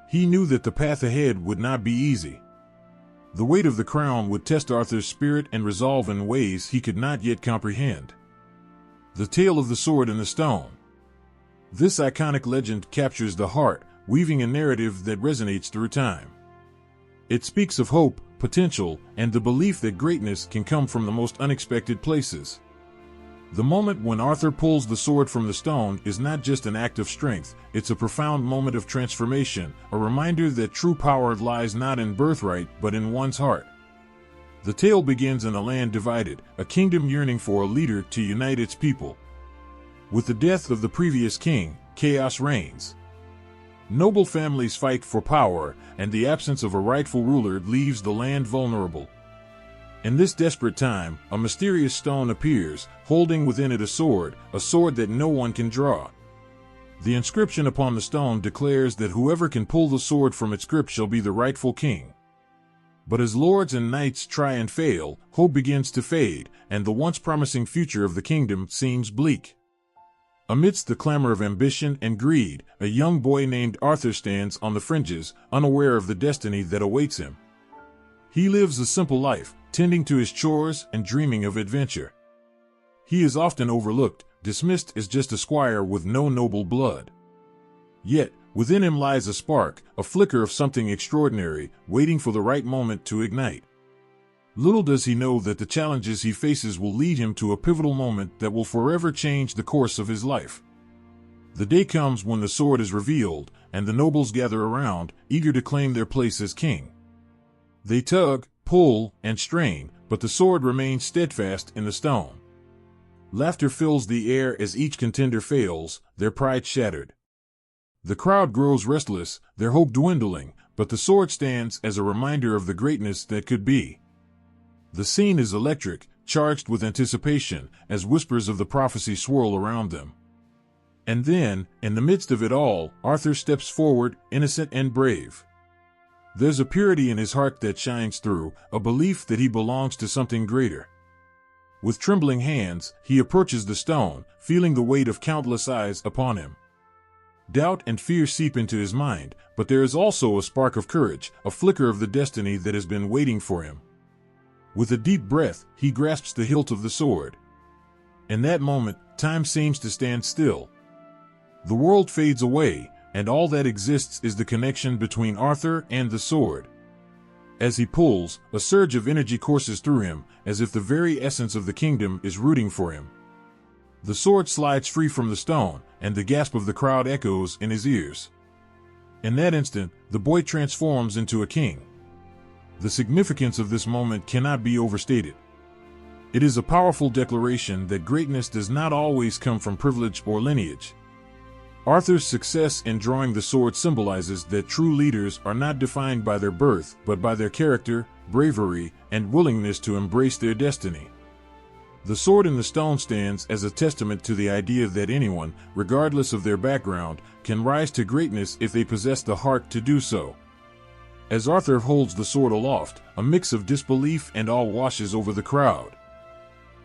He knew that the path ahead would not be easy. The weight of the crown would test Arthur's spirit and resolve in ways he could not yet comprehend. The tale of the sword and the stone. This iconic legend captures the heart, weaving a narrative that resonates through time. It speaks of hope, potential, and the belief that greatness can come from the most unexpected places. The moment when Arthur pulls the sword from the stone is not just an act of strength, it's a profound moment of transformation, a reminder that true power lies not in birthright but in one's heart. The tale begins in a land divided, a kingdom yearning for a leader to unite its people. With the death of the previous king, chaos reigns. Noble families fight for power, and the absence of a rightful ruler leaves the land vulnerable. In this desperate time, a mysterious stone appears, holding within it a sword that no one can draw. The inscription upon the stone declares that whoever can pull the sword from its grip shall be the rightful king. But as lords and knights try and fail, hope begins to fade, and the once promising future of the kingdom seems bleak. Amidst the clamor of ambition and greed, a young boy named Arthur stands on the fringes, unaware of the destiny that awaits him. He lives a simple life, tending to his chores and dreaming of adventure. He is often overlooked, dismissed as just a squire with no noble blood. Yet, within him lies a spark, a flicker of something extraordinary, waiting for the right moment to ignite. Little does he know that the challenges he faces will lead him to a pivotal moment that will forever change the course of his life. The day comes when the sword is revealed, and the nobles gather around, eager to claim their place as king. They tug, pull, and strain, but the sword remains steadfast in the stone. Laughter fills the air as each contender fails, their pride shattered. The crowd grows restless, their hope dwindling, but the sword stands as a reminder of the greatness that could be. The scene is electric, charged with anticipation, as whispers of the prophecy swirl around them. And then, in the midst of it all, Arthur steps forward, innocent and brave. There's a purity in his heart that shines through, a belief that he belongs to something greater. With trembling hands, he approaches the stone, feeling the weight of countless eyes upon him. Doubt and fear seep into his mind, but there is also a spark of courage, a flicker of the destiny that has been waiting for him. With a deep breath, he grasps the hilt of the sword. In that moment, time seems to stand still. The world fades away, and all that exists is the connection between Arthur and the sword. As he pulls, a surge of energy courses through him, as if the very essence of the kingdom is rooting for him. The sword slides free from the stone, and the gasp of the crowd echoes in his ears. In that instant, the boy transforms into a king. The significance of this moment cannot be overstated. It is a powerful declaration that greatness does not always come from privilege or lineage. Arthur's success in drawing the sword symbolizes that true leaders are not defined by their birth, but by their character, bravery, and willingness to embrace their destiny. The sword in the stone stands as a testament to the idea that anyone, regardless of their background, can rise to greatness if they possess the heart to do so. As Arthur holds the sword aloft, a mix of disbelief and awe washes over the crowd.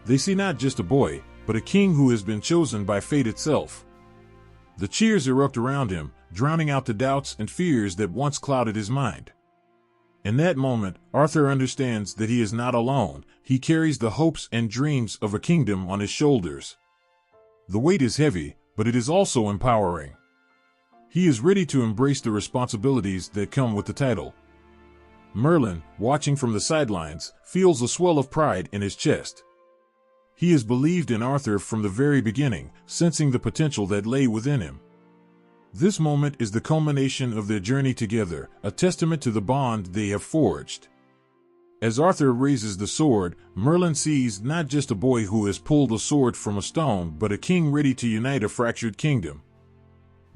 They see not just a boy, but a king who has been chosen by fate itself. The cheers erupt around him, drowning out the doubts and fears that once clouded his mind. In that moment, Arthur understands that he is not alone. He carries the hopes and dreams of a kingdom on his shoulders. The weight is heavy, but it is also empowering. He is ready to embrace the responsibilities that come with the title. Merlin, watching from the sidelines, feels a swell of pride in his chest. He has believed in Arthur from the very beginning, sensing the potential that lay within him. This moment is the culmination of their journey together, a testament to the bond they have forged. As Arthur raises the sword, Merlin sees not just a boy who has pulled a sword from a stone, but a king ready to unite a fractured kingdom.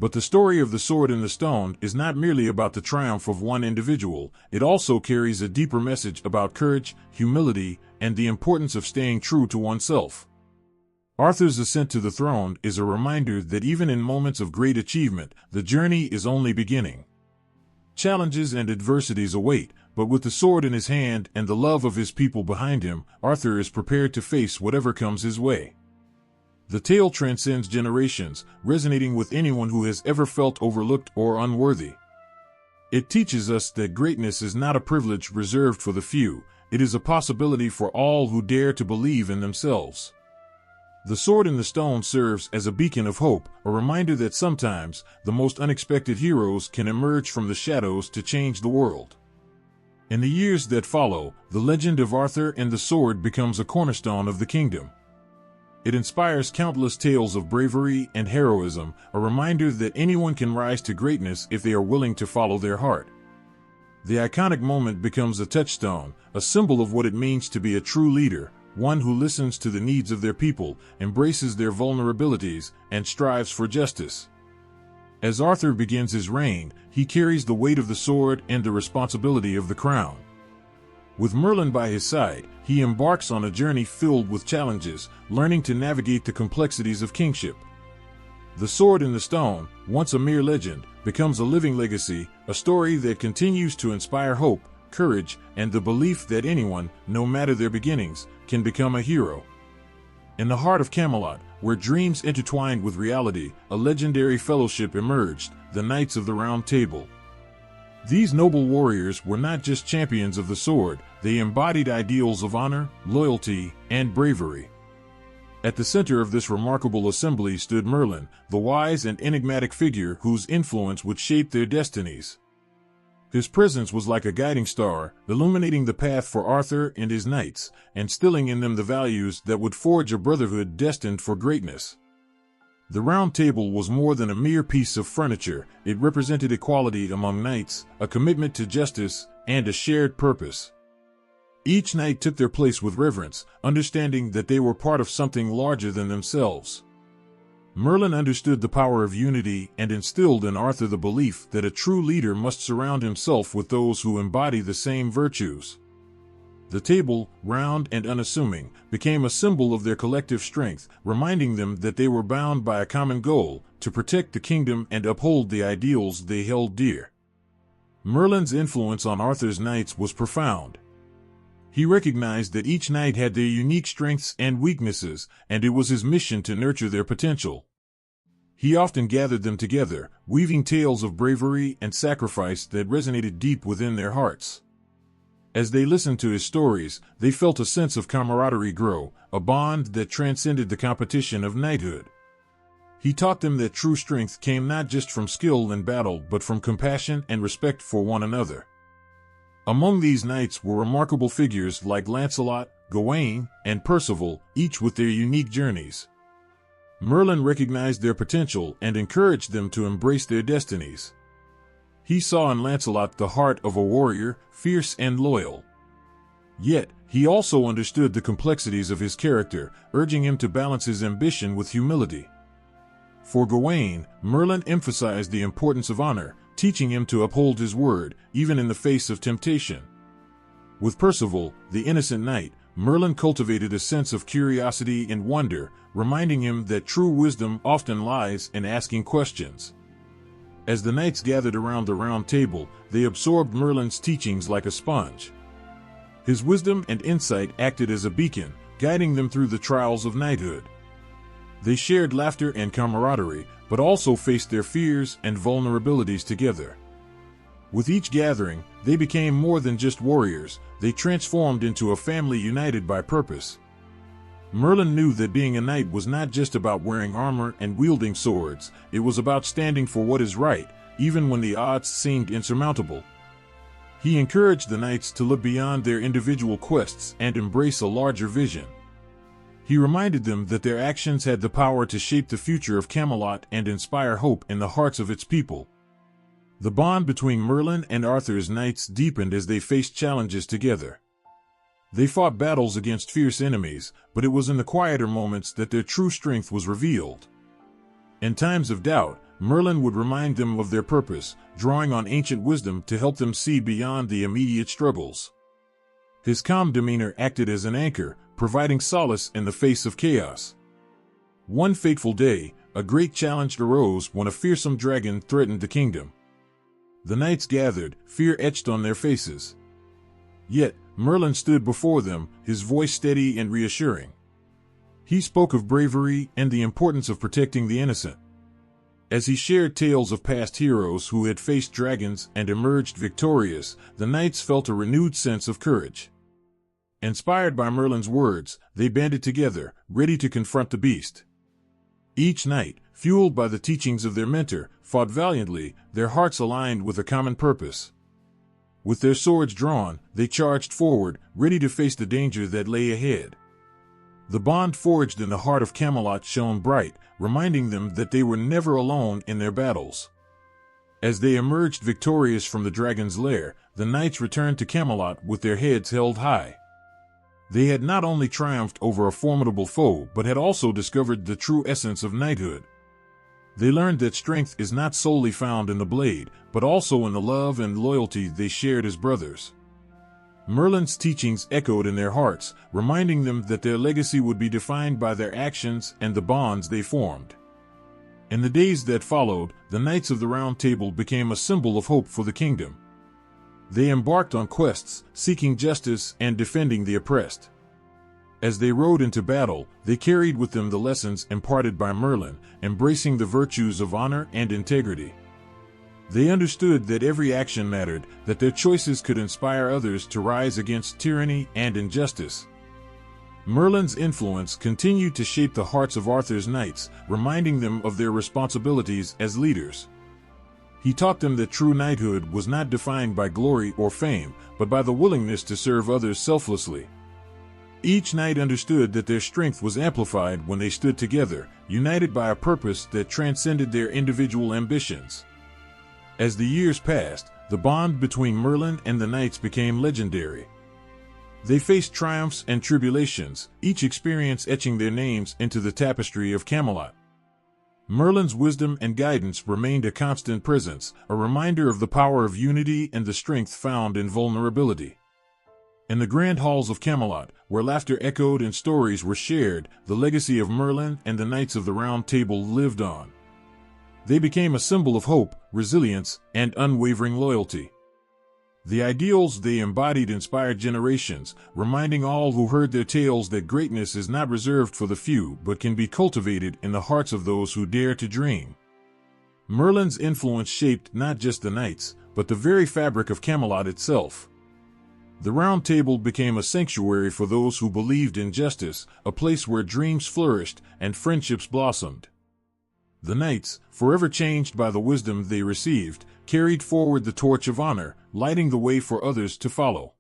But the story of the sword and the stone is not merely about the triumph of one individual. It also carries a deeper message about courage, humility, and the importance of staying true to oneself. Arthur's ascent to the throne is a reminder that even in moments of great achievement, the journey is only beginning. Challenges and adversities await, but with the sword in his hand and the love of his people behind him, Arthur is prepared to face whatever comes his way. The tale transcends generations, resonating with anyone who has ever felt overlooked or unworthy. It teaches us that greatness is not a privilege reserved for the few, it is a possibility for all who dare to believe in themselves. The sword in the stone serves as a beacon of hope, a reminder that sometimes the most unexpected heroes can emerge from the shadows to change the world. In the years that follow, the legend of Arthur and the sword becomes a cornerstone of the kingdom. It inspires countless tales of bravery and heroism, a reminder that anyone can rise to greatness if they are willing to follow their heart. The iconic moment becomes a touchstone, a symbol of what it means to be a true leader, one who listens to the needs of their people, embraces their vulnerabilities, and strives for justice. As Arthur begins his reign, he carries the weight of the sword and the responsibility of the crown. With Merlin by his side, he embarks on a journey filled with challenges, learning to navigate the complexities of kingship. The sword in the stone, once a mere legend, becomes a living legacy, a story that continues to inspire hope, courage, and the belief that anyone, no matter their beginnings, can become a hero. In the heart of Camelot, where dreams intertwined with reality, a legendary fellowship emerged, the Knights of the Round Table. These noble warriors were not just champions of the sword, they embodied ideals of honor, loyalty, and bravery. At the center of this remarkable assembly stood Merlin, the wise and enigmatic figure whose influence would shape their destinies. His presence was like a guiding star, illuminating the path for Arthur and his knights, instilling in them the values that would forge a brotherhood destined for greatness. The Round Table was more than a mere piece of furniture, it represented equality among knights, a commitment to justice, and a shared purpose. Each knight took their place with reverence, understanding that they were part of something larger than themselves. Merlin understood the power of unity and instilled in Arthur the belief that a true leader must surround himself with those who embody the same virtues. The table, round and unassuming, became a symbol of their collective strength, reminding them that they were bound by a common goal, to protect the kingdom and uphold the ideals they held dear. Merlin's influence on Arthur's knights was profound. He recognized that each knight had their unique strengths and weaknesses, and it was his mission to nurture their potential. He often gathered them together, weaving tales of bravery and sacrifice that resonated deep within their hearts. As they listened to his stories, they felt a sense of camaraderie grow, a bond that transcended the competition of knighthood. He taught them that true strength came not just from skill in battle but from compassion and respect for one another. Among these knights were remarkable figures like Lancelot, Gawain, and Percival, each with their unique journeys. Merlin recognized their potential and encouraged them to embrace their destinies. He saw in Lancelot the heart of a warrior, fierce and loyal. Yet, he also understood the complexities of his character, urging him to balance his ambition with humility. For Gawain, Merlin emphasized the importance of honor, teaching him to uphold his word, even in the face of temptation. With Percival, the innocent knight, Merlin cultivated a sense of curiosity and wonder, reminding him that true wisdom often lies in asking questions. As the knights gathered around the Round Table, they absorbed Merlin's teachings like a sponge. His wisdom and insight acted as a beacon, guiding them through the trials of knighthood. They shared laughter and camaraderie, but also faced their fears and vulnerabilities together. With each gathering, they became more than just warriors, they transformed into a family united by purpose. Merlin knew that being a knight was not just about wearing armor and wielding swords, it was about standing for what is right, even when the odds seemed insurmountable. He encouraged the knights to look beyond their individual quests and embrace a larger vision. He reminded them that their actions had the power to shape the future of Camelot and inspire hope in the hearts of its people. The bond between Merlin and Arthur's knights deepened as they faced challenges together. They fought battles against fierce enemies, but it was in the quieter moments that their true strength was revealed. In times of doubt, Merlin would remind them of their purpose, drawing on ancient wisdom to help them see beyond the immediate struggles. His calm demeanor acted as an anchor, providing solace in the face of chaos. One fateful day, a great challenge arose when a fearsome dragon threatened the kingdom. The knights gathered, fear etched on their faces. Yet, Merlin stood before them, his voice steady and reassuring. He spoke of bravery and the importance of protecting the innocent. As he shared tales of past heroes who had faced dragons and emerged victorious, the knights felt a renewed sense of courage. Inspired by Merlin's words, they banded together, ready to confront the beast. Each knight, fueled by the teachings of their mentor, fought valiantly, their hearts aligned with a common purpose. With their swords drawn, they charged forward, ready to face the danger that lay ahead. The bond forged in the heart of Camelot shone bright, reminding them that they were never alone in their battles. As they emerged victorious from the dragon's lair, the knights returned to Camelot with their heads held high. They had not only triumphed over a formidable foe but had also discovered the true essence of knighthood. They learned that strength is not solely found in the blade, but also in the love and loyalty they shared as brothers. Merlin's teachings echoed in their hearts, reminding them that their legacy would be defined by their actions and the bonds they formed. In the days that followed, the Knights of the Round Table became a symbol of hope for the kingdom. They embarked on quests, seeking justice and defending the oppressed. As they rode into battle, they carried with them the lessons imparted by Merlin, embracing the virtues of honor and integrity. They understood that every action mattered, that their choices could inspire others to rise against tyranny and injustice. Merlin's influence continued to shape the hearts of Arthur's knights, reminding them of their responsibilities as leaders. He taught them that true knighthood was not defined by glory or fame, but by the willingness to serve others selflessly. Each knight understood that their strength was amplified when they stood together, united by a purpose that transcended their individual ambitions. As the years passed, the bond between Merlin and the knights became legendary. They faced triumphs and tribulations, each experience etching their names into the tapestry of Camelot. Merlin's wisdom and guidance remained a constant presence, a reminder of the power of unity and the strength found in vulnerability. In the grand halls of Camelot, where laughter echoed and stories were shared, the legacy of Merlin and the Knights of the Round Table lived on. They became a symbol of hope, resilience, and unwavering loyalty. The ideals they embodied inspired generations, reminding all who heard their tales that greatness is not reserved for the few but can be cultivated in the hearts of those who dare to dream. Merlin's influence shaped not just the knights, but the very fabric of Camelot itself. The Round Table became a sanctuary for those who believed in justice, a place where dreams flourished and friendships blossomed. The knights, forever changed by the wisdom they received, carried forward the torch of honor, lighting the way for others to follow.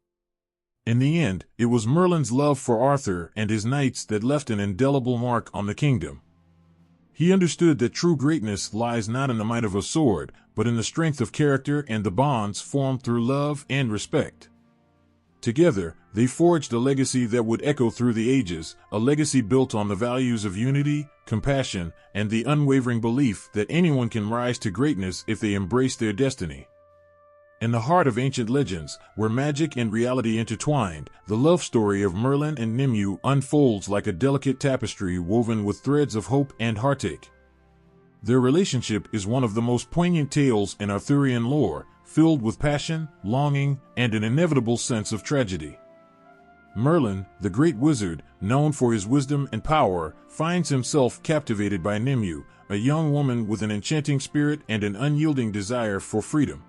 In the end, it was Merlin's love for Arthur and his knights that left an indelible mark on the kingdom. He understood that true greatness lies not in the might of a sword, but in the strength of character and the bonds formed through love and respect. Together, they forged a legacy that would echo through the ages, a legacy built on the values of unity, compassion, and the unwavering belief that anyone can rise to greatness if they embrace their destiny. In the heart of ancient legends, where magic and reality intertwined, the love story of Merlin and Nimue unfolds like a delicate tapestry woven with threads of hope and heartache. Their relationship is one of the most poignant tales in Arthurian lore, filled with passion, longing, and an inevitable sense of tragedy. Merlin, the great wizard, known for his wisdom and power, finds himself captivated by Nimue, a young woman with an enchanting spirit and an unyielding desire for freedom.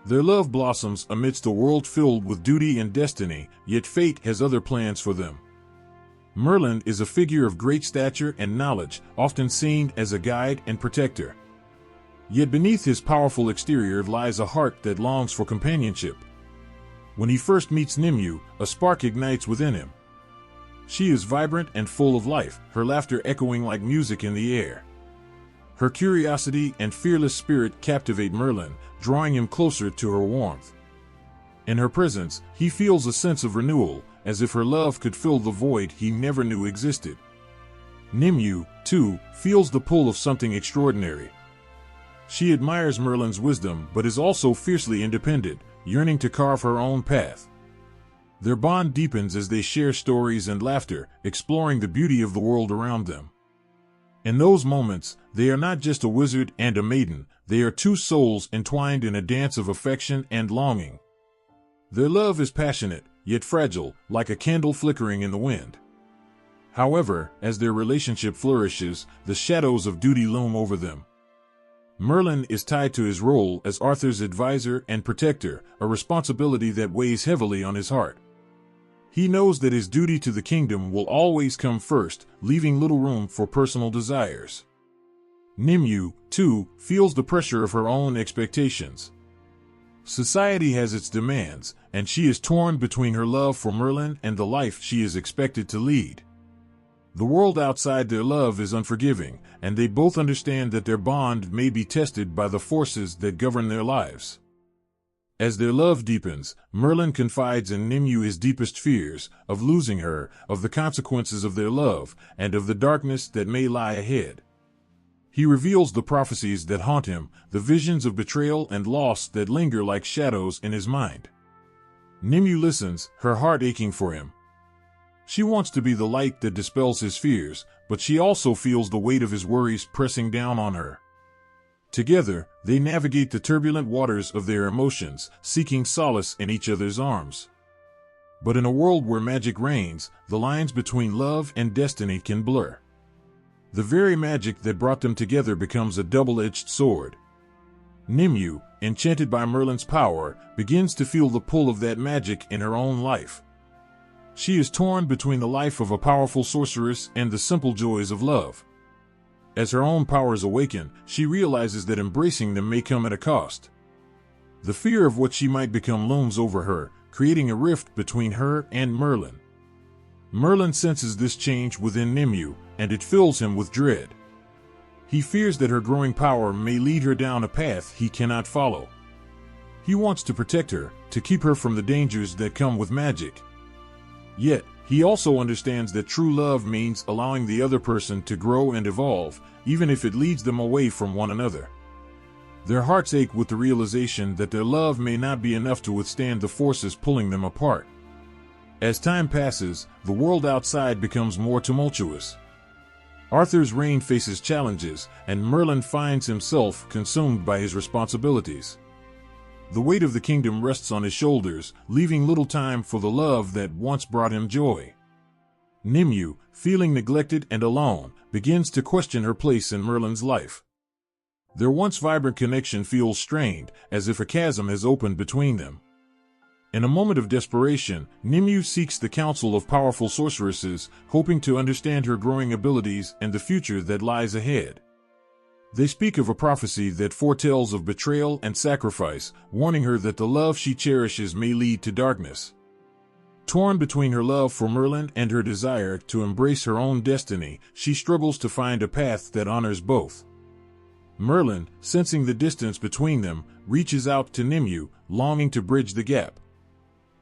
Their love blossoms amidst a world filled with duty and destiny, yet fate has other plans for them. Merlin is a figure of great stature and knowledge, often seen as a guide and protector. Yet beneath his powerful exterior lies a heart that longs for companionship. When he first meets Nimue, a spark ignites within him. She is vibrant and full of life, her laughter echoing like music in the air. Her curiosity and fearless spirit captivate Merlin, drawing him closer to her warmth. In her presence, he feels a sense of renewal, as if her love could fill the void he never knew existed. Nimue, too, feels the pull of something extraordinary. She admires Merlin's wisdom but is also fiercely independent, yearning to carve her own path. Their bond deepens as they share stories and laughter, exploring the beauty of the world around them. In those moments, they are not just a wizard and a maiden, they are two souls entwined in a dance of affection and longing. Their love is passionate, yet fragile, like a candle flickering in the wind. However, as their relationship flourishes, the shadows of duty loom over them. Merlin is tied to his role as Arthur's advisor and protector, a responsibility that weighs heavily on his heart. He knows that his duty to the kingdom will always come first, leaving little room for personal desires. Nimue, too, feels the pressure of her own expectations. Society has its demands, and she is torn between her love for Merlin and the life she is expected to lead. The world outside their love is unforgiving, and they both understand that their bond may be tested by the forces that govern their lives. As their love deepens, Merlin confides in Nimue his deepest fears, of losing her, of the consequences of their love, and of the darkness that may lie ahead. He reveals the prophecies that haunt him, the visions of betrayal and loss that linger like shadows in his mind. Nimue listens, her heart aching for him. She wants to be the light that dispels his fears, but she also feels the weight of his worries pressing down on her. Together, they navigate the turbulent waters of their emotions, seeking solace in each other's arms. But in a world where magic reigns, the lines between love and destiny can blur. The very magic that brought them together becomes a double-edged sword. Nimue, enchanted by Merlin's power, begins to feel the pull of that magic in her own life. She is torn between the life of a powerful sorceress and the simple joys of love. As her own powers awaken, she realizes that embracing them may come at a cost. The fear of what she might become looms over her, creating a rift between her and Merlin. Merlin senses this change within Nimue, and it fills him with dread. He fears that her growing power may lead her down a path he cannot follow. He wants to protect her, to keep her from the dangers that come with magic. Yet, he also understands that true love means allowing the other person to grow and evolve, even if it leads them away from one another. Their hearts ache with the realization that their love may not be enough to withstand the forces pulling them apart. As time passes, the world outside becomes more tumultuous. Arthur's reign faces challenges, and Merlin finds himself consumed by his responsibilities. The weight of the kingdom rests on his shoulders, leaving little time for the love that once brought him joy. Nimue, feeling neglected and alone, begins to question her place in Merlin's life. Their once vibrant connection feels strained, as if a chasm has opened between them. In a moment of desperation, Nimue seeks the counsel of powerful sorceresses, hoping to understand her growing abilities and the future that lies ahead. They speak of a prophecy that foretells of betrayal and sacrifice, warning her that the love she cherishes may lead to darkness. Torn between her love for Merlin and her desire to embrace her own destiny, she struggles to find a path that honors both. Merlin, sensing the distance between them, reaches out to Nimue, longing to bridge the gap.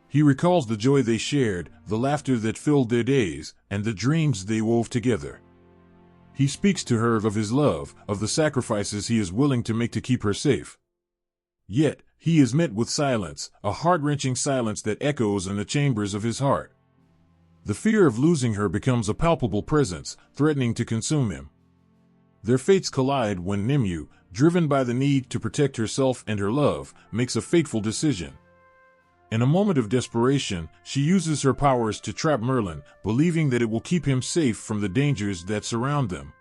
He recalls the joy they shared, the laughter that filled their days, and the dreams they wove together. He speaks to her of his love, of the sacrifices he is willing to make to keep her safe. Yet, he is met with silence, a heart-wrenching silence that echoes in the chambers of his heart. The fear of losing her becomes a palpable presence, threatening to consume him. Their fates collide when Nimue, driven by the need to protect herself and her love, makes a fateful decision. In a moment of desperation, she uses her powers to trap Merlin, believing that it will keep him safe from the dangers that surround them.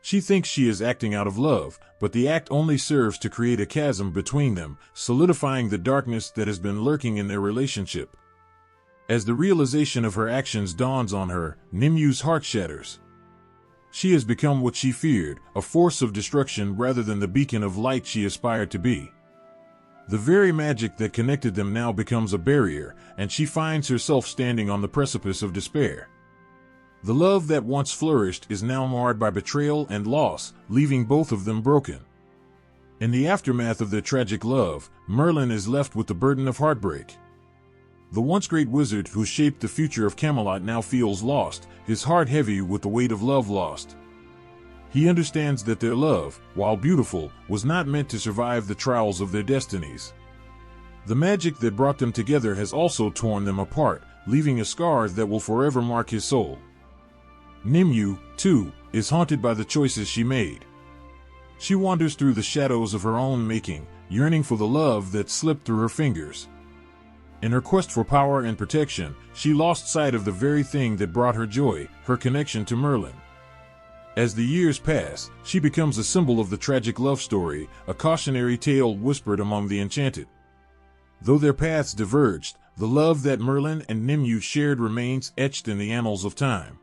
She thinks she is acting out of love, but the act only serves to create a chasm between them, solidifying the darkness that has been lurking in their relationship. As the realization of her actions dawns on her, Nimue's heart shatters. She has become what she feared, a force of destruction rather than the beacon of light she aspired to be. The very magic that connected them now becomes a barrier, and she finds herself standing on the precipice of despair. The love that once flourished is now marred by betrayal and loss, leaving both of them broken. In the aftermath of their tragic love, Merlin is left with the burden of heartbreak. The once great wizard who shaped the future of Camelot now feels lost, his heart heavy with the weight of love lost. He understands that their love, while beautiful, was not meant to survive the trials of their destinies. The magic that brought them together has also torn them apart, leaving a scar that will forever mark his soul. Nimue, too, is haunted by the choices she made. She wanders through the shadows of her own making, yearning for the love that slipped through her fingers. In her quest for power and protection, she lost sight of the very thing that brought her joy, her connection to Merlin. As the years pass, she becomes a symbol of the tragic love story, a cautionary tale whispered among the enchanted. Though their paths diverged, the love that Merlin and Nimue shared remains etched in the annals of time.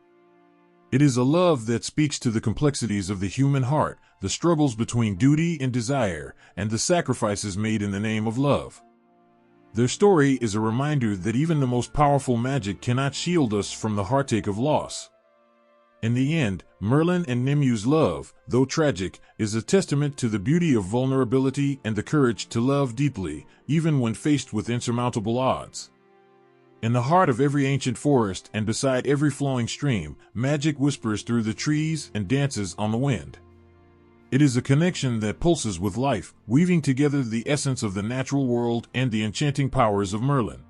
It is a love that speaks to the complexities of the human heart, the struggles between duty and desire, and the sacrifices made in the name of love. Their story is a reminder that even the most powerful magic cannot shield us from the heartache of loss. In the end, Merlin and Nimue's love, though tragic, is a testament to the beauty of vulnerability and the courage to love deeply, even when faced with insurmountable odds. In the heart of every ancient forest and beside every flowing stream, magic whispers through the trees and dances on the wind. It is a connection that pulses with life, weaving together the essence of the natural world and the enchanting powers of Merlin.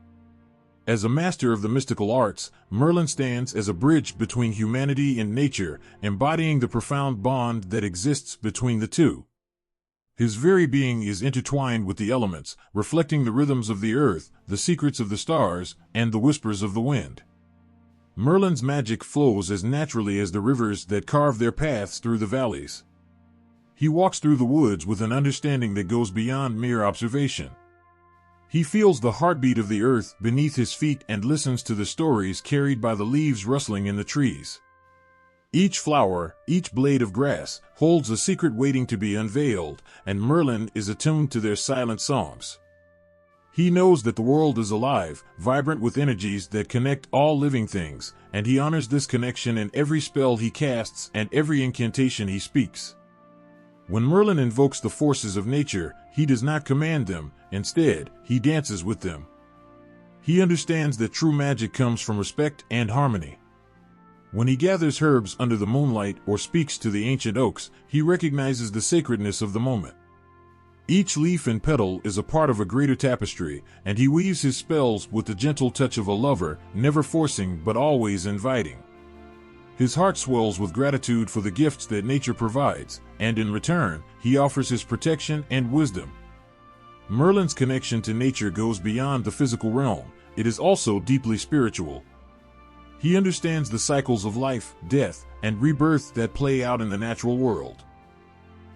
As a master of the mystical arts, Merlin stands as a bridge between humanity and nature, embodying the profound bond that exists between the two. His very being is intertwined with the elements, reflecting the rhythms of the earth, the secrets of the stars, and the whispers of the wind. Merlin's magic flows as naturally as the rivers that carve their paths through the valleys. He walks through the woods with an understanding that goes beyond mere observation. He feels the heartbeat of the earth beneath his feet and listens to the stories carried by the leaves rustling in the trees. Each flower, each blade of grass, holds a secret waiting to be unveiled, and Merlin is attuned to their silent songs. He knows that the world is alive, vibrant with energies that connect all living things, and he honors this connection in every spell he casts and every incantation he speaks. When Merlin invokes the forces of nature, he does not command them, instead, he dances with them. He understands that true magic comes from respect and harmony. When he gathers herbs under the moonlight or speaks to the ancient oaks, he recognizes the sacredness of the moment. Each leaf and petal is a part of a greater tapestry, and he weaves his spells with the gentle touch of a lover, never forcing but always inviting. His heart swells with gratitude for the gifts that nature provides, and in return, he offers his protection and wisdom. Merlin's connection to nature goes beyond the physical realm. It is also deeply spiritual. He understands the cycles of life, death, and rebirth that play out in the natural world.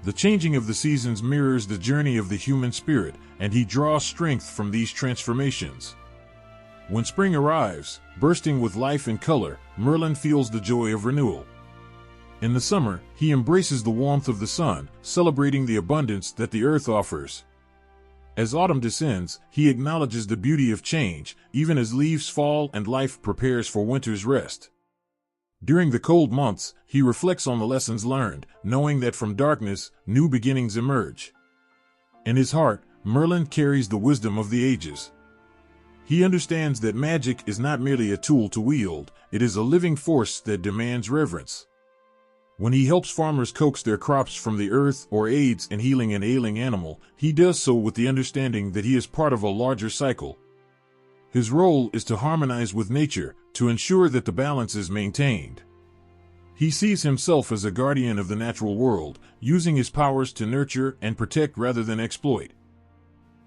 The changing of the seasons mirrors the journey of the human spirit, and he draws strength from these transformations. When spring arrives, bursting with life and color, Merlin feels the joy of renewal. In the summer, he embraces the warmth of the sun, celebrating the abundance that the earth offers. As autumn descends, he acknowledges the beauty of change, even as leaves fall and life prepares for winter's rest. During the cold months, he reflects on the lessons learned, knowing that from darkness, new beginnings emerge. In his heart, Merlin carries the wisdom of the ages. He understands that magic is not merely a tool to wield, it is a living force that demands reverence. When he helps farmers coax their crops from the earth or aids in healing an ailing animal, he does so with the understanding that he is part of a larger cycle. His role is to harmonize with nature, to ensure that the balance is maintained. He sees himself as a guardian of the natural world, using his powers to nurture and protect rather than exploit.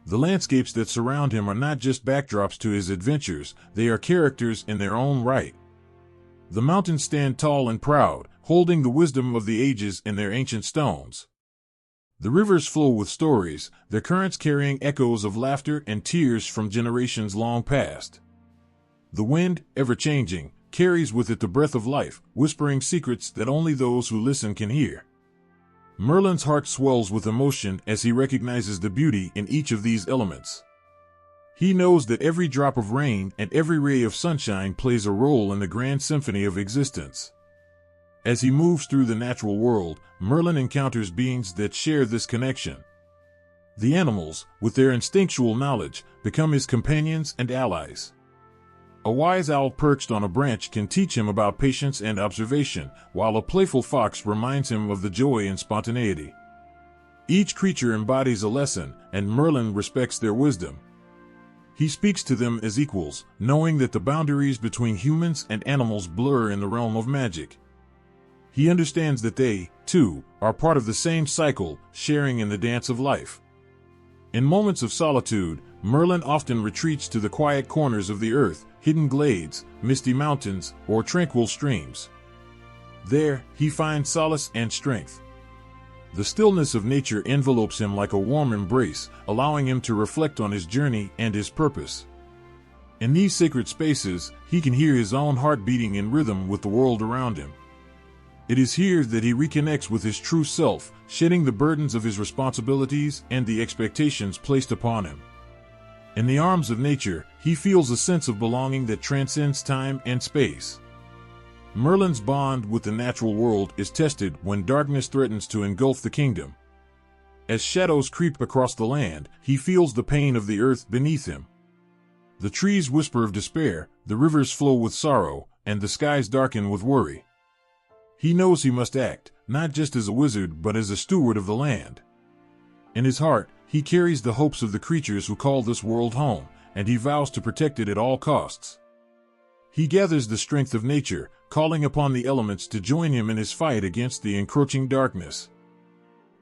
The landscapes that surround him are not just backdrops to his adventures, they are characters in their own right. The mountains stand tall and proud, holding the wisdom of the ages in their ancient stones. The rivers flow with stories, their currents carrying echoes of laughter and tears from generations long past. The wind, ever-changing, carries with it the breath of life, whispering secrets that only those who listen can hear. Merlin's heart swells with emotion as he recognizes the beauty in each of these elements. He knows that every drop of rain and every ray of sunshine plays a role in the grand symphony of existence. As he moves through the natural world, Merlin encounters beings that share this connection. The animals, with their instinctual knowledge, become his companions and allies. A wise owl perched on a branch can teach him about patience and observation, while a playful fox reminds him of the joy in spontaneity. Each creature embodies a lesson, and Merlin respects their wisdom. He speaks to them as equals, knowing that the boundaries between humans and animals blur in the realm of magic. He understands that they, too, are part of the same cycle, sharing in the dance of life. In moments of solitude, Merlin often retreats to the quiet corners of the earth, hidden glades, misty mountains, or tranquil streams. There, he finds solace and strength. The stillness of nature envelopes him like a warm embrace, allowing him to reflect on his journey and his purpose. In these sacred spaces, he can hear his own heart beating in rhythm with the world around him. It is here that he reconnects with his true self, shedding the burdens of his responsibilities and the expectations placed upon him. In the arms of nature, he feels a sense of belonging that transcends time and space. Merlin's bond with the natural world is tested when darkness threatens to engulf the kingdom. As shadows creep across the land, he feels the pain of the earth beneath him. The trees whisper of despair, the rivers flow with sorrow, and the skies darken with worry. He knows he must act, not just as a wizard but as a steward of the land. In his heart, he carries the hopes of the creatures who call this world home, and he vows to protect it at all costs. He gathers the strength of nature, calling upon the elements to join him in his fight against the encroaching darkness.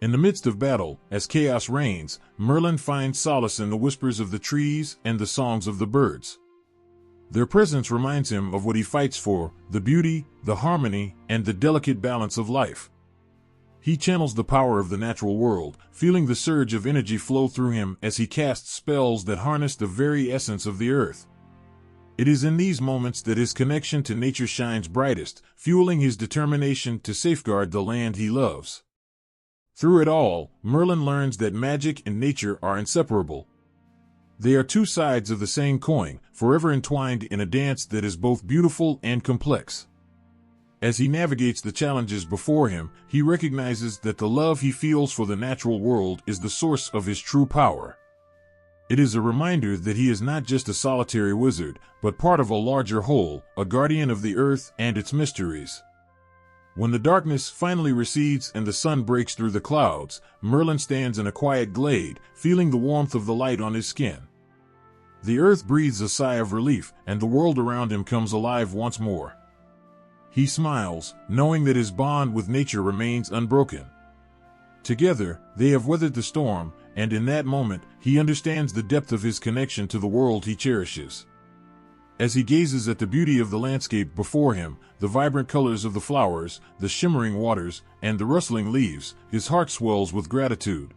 In the midst of battle, as chaos reigns, Merlin finds solace in the whispers of the trees and the songs of the birds. Their presence reminds him of what he fights for, the beauty, the harmony, and the delicate balance of life. He channels the power of the natural world, feeling the surge of energy flow through him as he casts spells that harness the very essence of the earth. It is in these moments that his connection to nature shines brightest, fueling his determination to safeguard the land he loves. Through it all, Merlin learns that magic and nature are inseparable. They are two sides of the same coin, forever entwined in a dance that is both beautiful and complex. As he navigates the challenges before him, he recognizes that the love he feels for the natural world is the source of his true power. It is a reminder that he is not just a solitary wizard, but part of a larger whole, a guardian of the earth and its mysteries. When the darkness finally recedes and the sun breaks through the clouds, Merlin stands in a quiet glade, feeling the warmth of the light on his skin. The earth breathes a sigh of relief, and the world around him comes alive once more. He smiles, knowing that his bond with nature remains unbroken. Together, they have weathered the storm, and in that moment, he understands the depth of his connection to the world he cherishes. As he gazes at the beauty of the landscape before him, the vibrant colors of the flowers, the shimmering waters, and the rustling leaves, his heart swells with gratitude.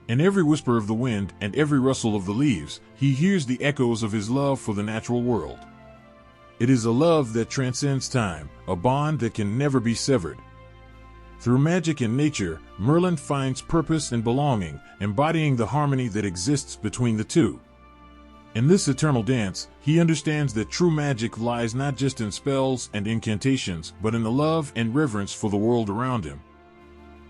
In every whisper of the wind and every rustle of the leaves, he hears the echoes of his love for the natural world. It is a love that transcends time, a bond that can never be severed. Through magic and nature, Merlin finds purpose and belonging, embodying the harmony that exists between the two. In this eternal dance, he understands that true magic lies not just in spells and incantations, but in the love and reverence for the world around him.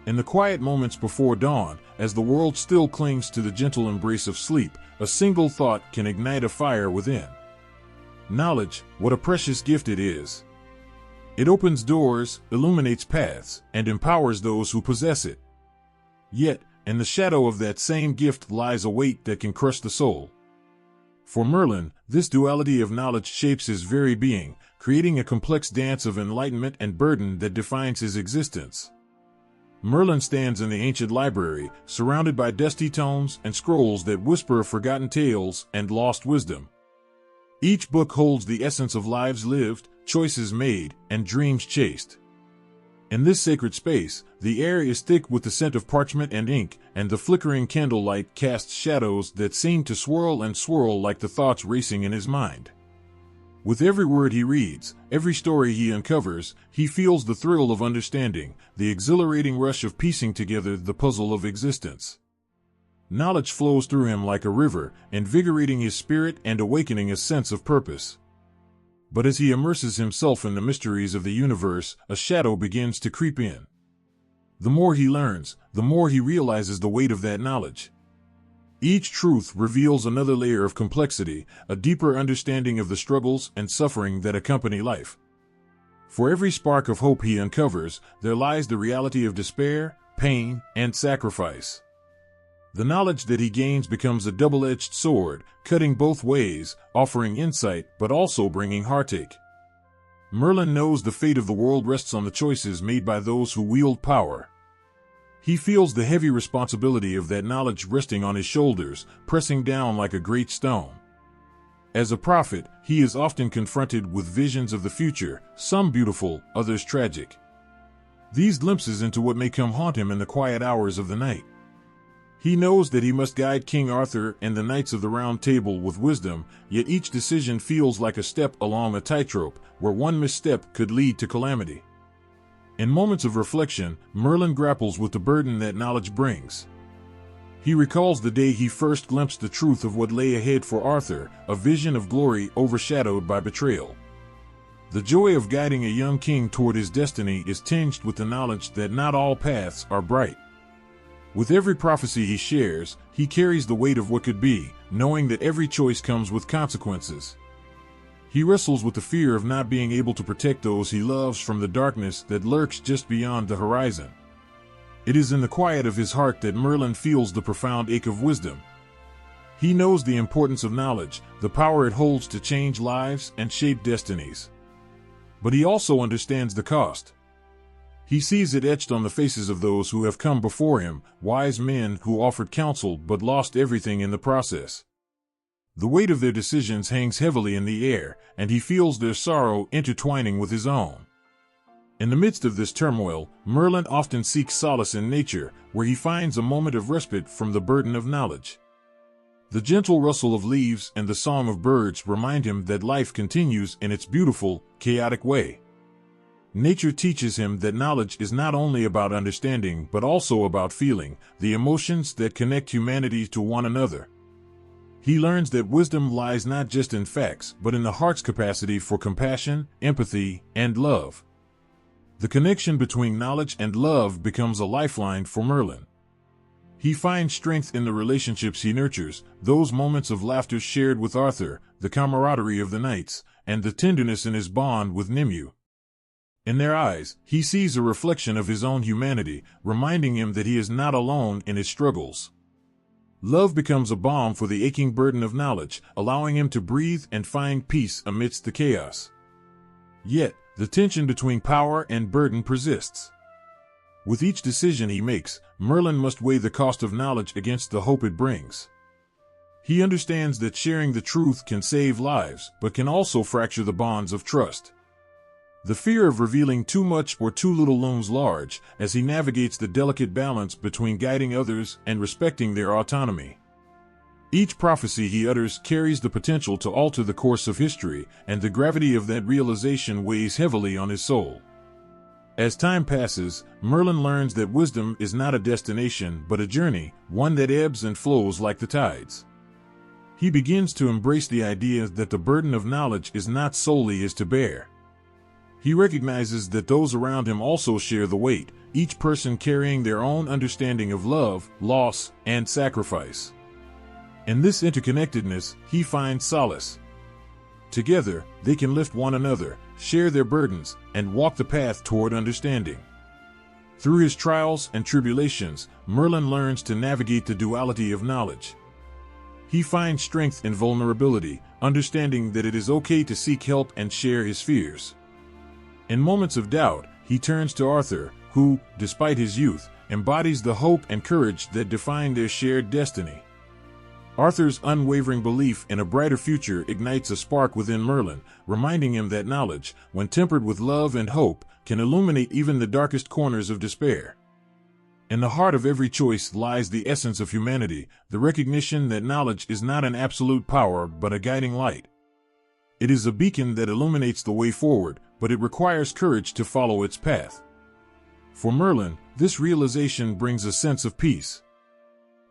In the quiet moments before dawn, as the world still clings to the gentle embrace of sleep, a single thought can ignite a fire within. Knowledge, what a precious gift it is. It opens doors, illuminates paths, and empowers those who possess it. Yet, in the shadow of that same gift lies a weight that can crush the soul. For Merlin, this duality of knowledge shapes his very being, creating a complex dance of enlightenment and burden that defines his existence. Merlin stands in the ancient library, surrounded by dusty tomes and scrolls that whisper of forgotten tales and lost wisdom. Each book holds the essence of lives lived, choices made, and dreams chased. In this sacred space, the air is thick with the scent of parchment and ink, and the flickering candlelight casts shadows that seem to swirl and swirl like the thoughts racing in his mind. With every word he reads, every story he uncovers, he feels the thrill of understanding, the exhilarating rush of piecing together the puzzle of existence. Knowledge flows through him like a river, invigorating his spirit and awakening a sense of purpose. But as he immerses himself in the mysteries of the universe, a shadow begins to creep in. The more he learns, the more he realizes the weight of that knowledge. Each truth reveals another layer of complexity, a deeper understanding of the struggles and suffering that accompany life. For every spark of hope he uncovers, there lies the reality of despair, pain, and sacrifice. The knowledge that he gains becomes a double-edged sword, cutting both ways, offering insight but also bringing heartache. Merlin knows the fate of the world rests on the choices made by those who wield power. He feels the heavy responsibility of that knowledge resting on his shoulders, pressing down like a great stone. As a prophet, he is often confronted with visions of the future, some beautiful, others tragic. These glimpses into what may come haunt him in the quiet hours of the night. He knows that he must guide King Arthur and the Knights of the Round Table with wisdom, yet each decision feels like a step along a tightrope, where one misstep could lead to calamity. In moments of reflection, Merlin grapples with the burden that knowledge brings. He recalls the day he first glimpsed the truth of what lay ahead for Arthur, a vision of glory overshadowed by betrayal. The joy of guiding a young king toward his destiny is tinged with the knowledge that not all paths are bright. With every prophecy he shares, he carries the weight of what could be, knowing that every choice comes with consequences. He wrestles with the fear of not being able to protect those he loves from the darkness that lurks just beyond the horizon. It is in the quiet of his heart that Merlin feels the profound ache of wisdom. He knows the importance of knowledge, the power it holds to change lives and shape destinies. But he also understands the cost. He sees it etched on the faces of those who have come before him, wise men who offered counsel but lost everything in the process. The weight of their decisions hangs heavily in the air, and he feels their sorrow intertwining with his own. In the midst of this turmoil, Merlin often seeks solace in nature, where he finds a moment of respite from the burden of knowledge. The gentle rustle of leaves and the song of birds remind him that life continues in its beautiful, chaotic way. Nature teaches him that knowledge is not only about understanding but also about feeling, the emotions that connect humanity to one another. He learns that wisdom lies not just in facts but in the heart's capacity for compassion, empathy, and love. The connection between knowledge and love becomes a lifeline for Merlin. He finds strength in the relationships he nurtures, those moments of laughter shared with Arthur, the camaraderie of the knights, and the tenderness in his bond with Nimue. In their eyes, he sees a reflection of his own humanity, reminding him that he is not alone in his struggles. Love becomes a balm for the aching burden of knowledge, allowing him to breathe and find peace amidst the chaos. Yet, the tension between power and burden persists. With each decision he makes, Merlin must weigh the cost of knowledge against the hope it brings. He understands that sharing the truth can save lives, but can also fracture the bonds of trust. The fear of revealing too much or too little looms large as he navigates the delicate balance between guiding others and respecting their autonomy. Each prophecy he utters carries the potential to alter the course of history, and the gravity of that realization weighs heavily on his soul. As time passes, Merlin learns that wisdom is not a destination but a journey, one that ebbs and flows like the tides. He begins to embrace the idea that the burden of knowledge is not solely his to bear. He recognizes that those around him also share the weight, each person carrying their own understanding of love, loss, and sacrifice. In this interconnectedness, he finds solace. Together, they can lift one another, share their burdens, and walk the path toward understanding. Through his trials and tribulations, Merlin learns to navigate the duality of knowledge. He finds strength in vulnerability, understanding that it is okay to seek help and share his fears. In moments of doubt, he turns to Arthur, who, despite his youth, embodies the hope and courage that define their shared destiny. Arthur's unwavering belief in a brighter future ignites a spark within Merlin, reminding him that knowledge, when tempered with love and hope, can illuminate even the darkest corners of despair. In the heart of every choice lies the essence of humanity, the recognition that knowledge is not an absolute power but a guiding light. It is a beacon that illuminates the way forward, but it requires courage to follow its path. For Merlin, this realization brings a sense of peace.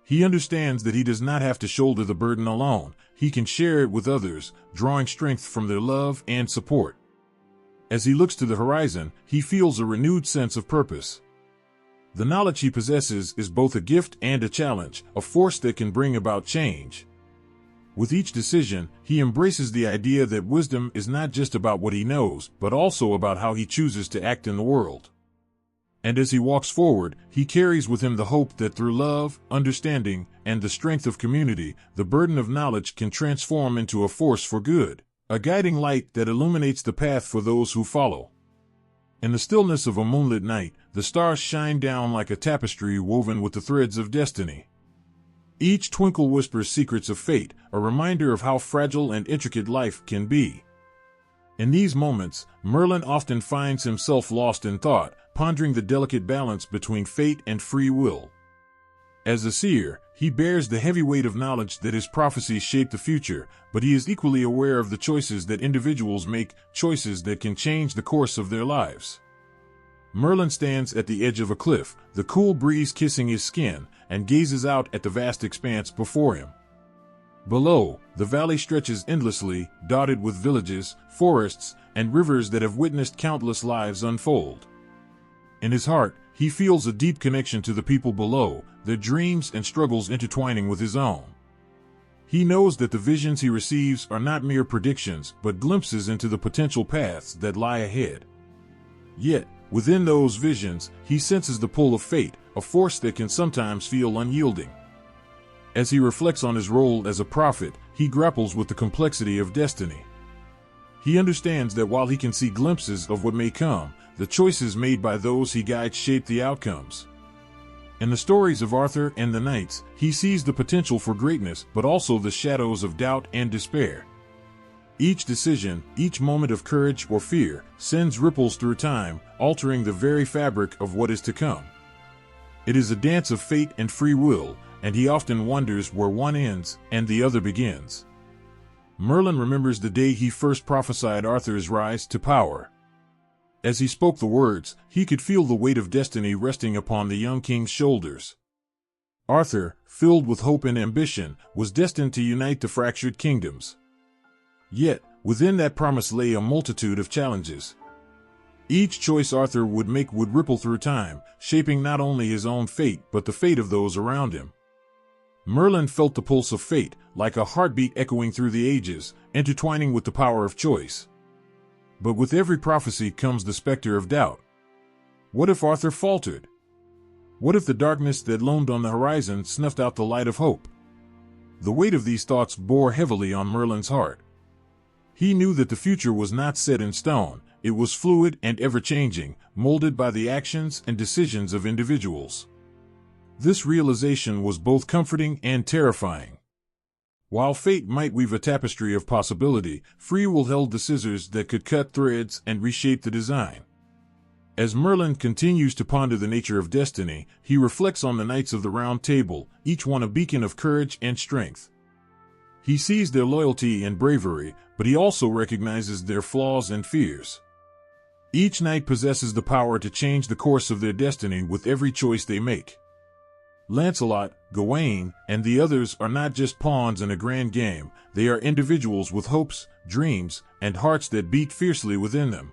He understands that he does not have to shoulder the burden alone. He can share it with others, drawing strength from their love and support. As he looks to the horizon, he feels a renewed sense of purpose. The knowledge he possesses is both a gift and a challenge, a force that can bring about change. With each decision, he embraces the idea that wisdom is not just about what he knows, but also about how he chooses to act in the world. And as he walks forward, he carries with him the hope that through love, understanding, and the strength of community, the burden of knowledge can transform into a force for good, a guiding light that illuminates the path for those who follow. In the stillness of a moonlit night, the stars shine down like a tapestry woven with the threads of destiny. Each twinkle whispers secrets of fate, a reminder of how fragile and intricate life can be. In these moments, Merlin often finds himself lost in thought, pondering the delicate balance between fate and free will. As a seer, he bears the heavy weight of knowledge that his prophecies shape the future, but he is equally aware of the choices that individuals make, choices that can change the course of their lives. Merlin stands at the edge of a cliff, the cool breeze kissing his skin, and gazes out at the vast expanse before him. Below, the valley stretches endlessly, dotted with villages, forests, and rivers that have witnessed countless lives unfold. In his heart, he feels a deep connection to the people below, their dreams and struggles intertwining with his own. He knows that the visions he receives are not mere predictions, but glimpses into the potential paths that lie ahead. Yet, within those visions, he senses the pull of fate, a force that can sometimes feel unyielding. As he reflects on his role as a prophet, he grapples with the complexity of destiny. He understands that while he can see glimpses of what may come, the choices made by those he guides shape the outcomes. In the stories of Arthur and the knights, he sees the potential for greatness, but also the shadows of doubt and despair. Each decision, each moment of courage or fear, sends ripples through time, altering the very fabric of what is to come. It is a dance of fate and free will, and he often wonders where one ends and the other begins. Merlin remembers the day he first prophesied Arthur's rise to power. As he spoke the words, he could feel the weight of destiny resting upon the young king's shoulders. Arthur, filled with hope and ambition, was destined to unite the fractured kingdoms. Yet, within that promise lay a multitude of challenges. Each choice Arthur would make would ripple through time, shaping not only his own fate but the fate of those around him. Merlin felt the pulse of fate, like a heartbeat echoing through the ages, intertwining with the power of choice. But with every prophecy comes the specter of doubt. What if Arthur faltered? What if the darkness that loomed on the horizon snuffed out the light of hope? The weight of these thoughts bore heavily on Merlin's heart. He knew that the future was not set in stone. It was fluid and ever-changing, molded by the actions and decisions of individuals. This realization was both comforting and terrifying. While fate might weave a tapestry of possibility, free will held the scissors that could cut threads and reshape the design. As Merlin continues to ponder the nature of destiny, he reflects on the Knights of the Round Table, each one a beacon of courage and strength. He sees their loyalty and bravery, but he also recognizes their flaws and fears. Each knight possesses the power to change the course of their destiny with every choice they make. Lancelot, Gawain, and the others are not just pawns in a grand game, they are individuals with hopes, dreams, and hearts that beat fiercely within them.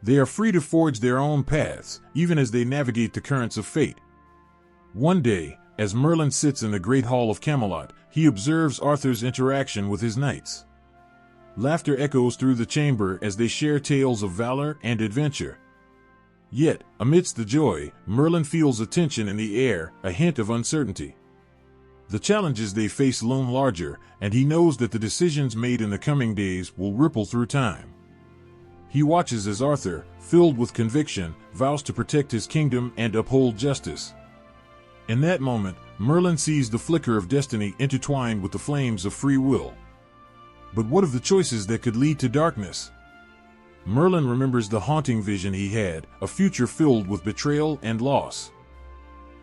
They are free to forge their own paths, even as they navigate the currents of fate. One day, as Merlin sits in the great hall of Camelot, he observes Arthur's interaction with his knights. Laughter echoes through the chamber as they share tales of valor and adventure. Yet, amidst the joy, Merlin feels a tension in the air, a hint of uncertainty. The challenges they face loom larger, and he knows that the decisions made in the coming days will ripple through time. He watches as Arthur, filled with conviction, vows to protect his kingdom and uphold justice. In that moment, Merlin sees the flicker of destiny intertwined with the flames of free will. But what of the choices that could lead to darkness? Merlin remembers the haunting vision he had, a future filled with betrayal and loss.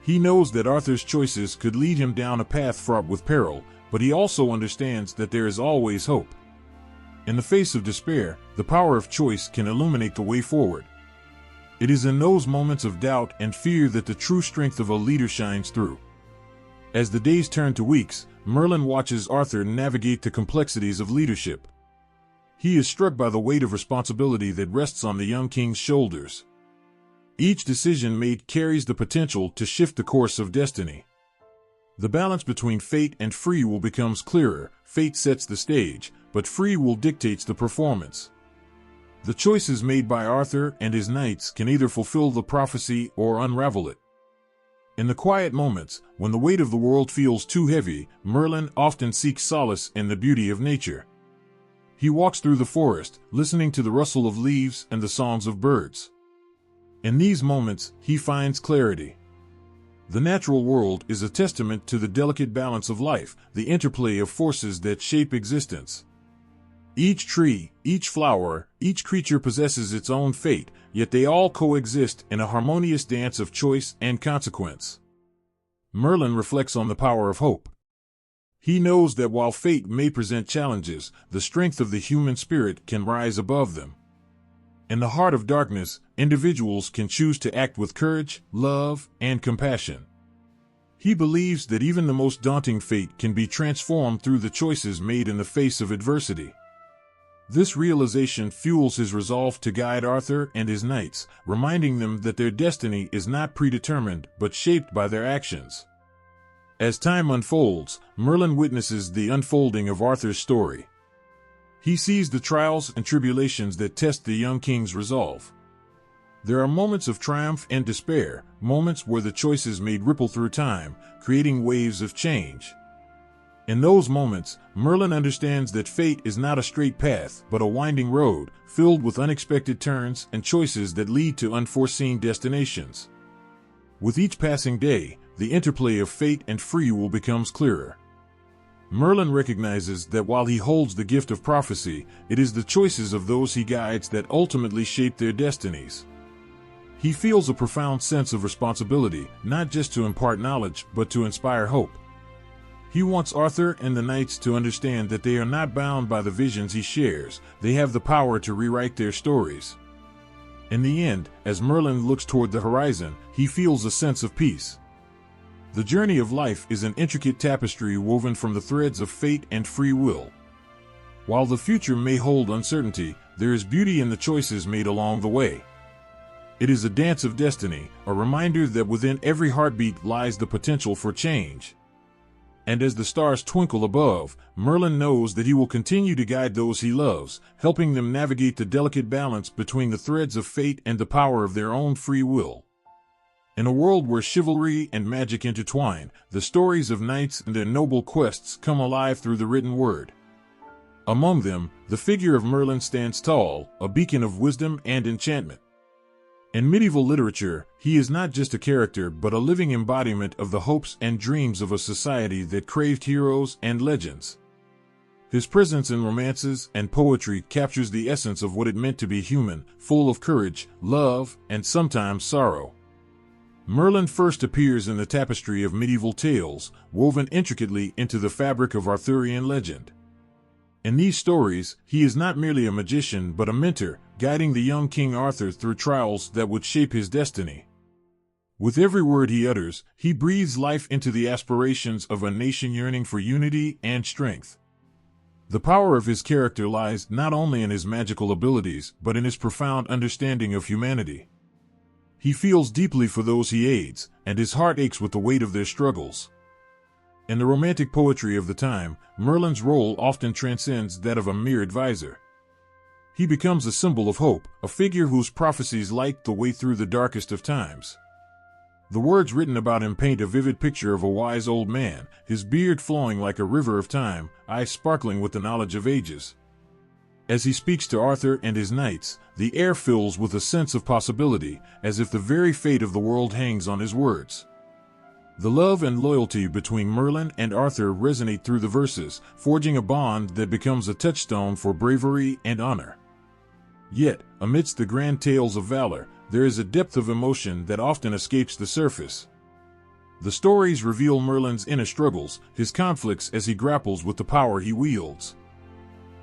He knows that Arthur's choices could lead him down a path fraught with peril, but he also understands that there is always hope. In the face of despair, the power of choice can illuminate the way forward. It is in those moments of doubt and fear that the true strength of a leader shines through. As the days turn to weeks, Merlin watches Arthur navigate the complexities of leadership. He is struck by the weight of responsibility that rests on the young king's shoulders. Each decision made carries the potential to shift the course of destiny. The balance between fate and free will becomes clearer. Fate sets the stage, but free will dictates the performance. The choices made by Arthur and his knights can either fulfill the prophecy or unravel it. In the quiet moments, when the weight of the world feels too heavy, Merlin often seeks solace in the beauty of nature. He walks through the forest, listening to the rustle of leaves and the songs of birds. In these moments, he finds clarity. The natural world is a testament to the delicate balance of life, the interplay of forces that shape existence. Each tree, each flower, each creature possesses its own fate, yet they all coexist in a harmonious dance of choice and consequence. Merlin reflects on the power of hope. He knows that while fate may present challenges, the strength of the human spirit can rise above them. In the heart of darkness, individuals can choose to act with courage, love, and compassion. He believes that even the most daunting fate can be transformed through the choices made in the face of adversity. This realization fuels his resolve to guide Arthur and his knights, reminding them that their destiny is not predetermined but shaped by their actions. As time unfolds, Merlin witnesses the unfolding of Arthur's story. He sees the trials and tribulations that test the young king's resolve. There are moments of triumph and despair, moments where the choices made ripple through time, creating waves of change. In those moments, Merlin understands that fate is not a straight path, but a winding road, filled with unexpected turns and choices that lead to unforeseen destinations. With each passing day, the interplay of fate and free will becomes clearer. Merlin recognizes that while he holds the gift of prophecy, it is the choices of those he guides that ultimately shape their destinies. He feels a profound sense of responsibility, not just to impart knowledge, but to inspire hope. He wants Arthur and the knights to understand that they are not bound by the visions he shares, they have the power to rewrite their stories. In the end, as Merlin looks toward the horizon, he feels a sense of peace. The journey of life is an intricate tapestry woven from the threads of fate and free will. While the future may hold uncertainty, there is beauty in the choices made along the way. It is a dance of destiny, a reminder that within every heartbeat lies the potential for change. And as the stars twinkle above, Merlin knows that he will continue to guide those he loves, helping them navigate the delicate balance between the threads of fate and the power of their own free will. In a world where chivalry and magic intertwine, the stories of knights and their noble quests come alive through the written word. Among them, the figure of Merlin stands tall, a beacon of wisdom and enchantment. In medieval literature, he is not just a character but a living embodiment of the hopes and dreams of a society that craved heroes and legends. His presence in romances and poetry captures the essence of what it meant to be human, full of courage, love, and sometimes sorrow. Merlin first appears in the tapestry of medieval tales, woven intricately into the fabric of Arthurian legend. In these stories, he is not merely a magician but a mentor, guiding the young King Arthur through trials that would shape his destiny. With every word he utters, he breathes life into the aspirations of a nation yearning for unity and strength. The power of his character lies not only in his magical abilities but in his profound understanding of humanity. He feels deeply for those he aids, and his heart aches with the weight of their struggles. In the romantic poetry of the time, Merlin's role often transcends that of a mere advisor. He becomes a symbol of hope, a figure whose prophecies light the way through the darkest of times. The words written about him paint a vivid picture of a wise old man, his beard flowing like a river of time, eyes sparkling with the knowledge of ages. As he speaks to Arthur and his knights, the air fills with a sense of possibility, as if the very fate of the world hangs on his words. The love and loyalty between Merlin and Arthur resonate through the verses, forging a bond that becomes a touchstone for bravery and honor. Yet, amidst the grand tales of valor, there is a depth of emotion that often escapes the surface. The stories reveal Merlin's inner struggles, his conflicts as he grapples with the power he wields.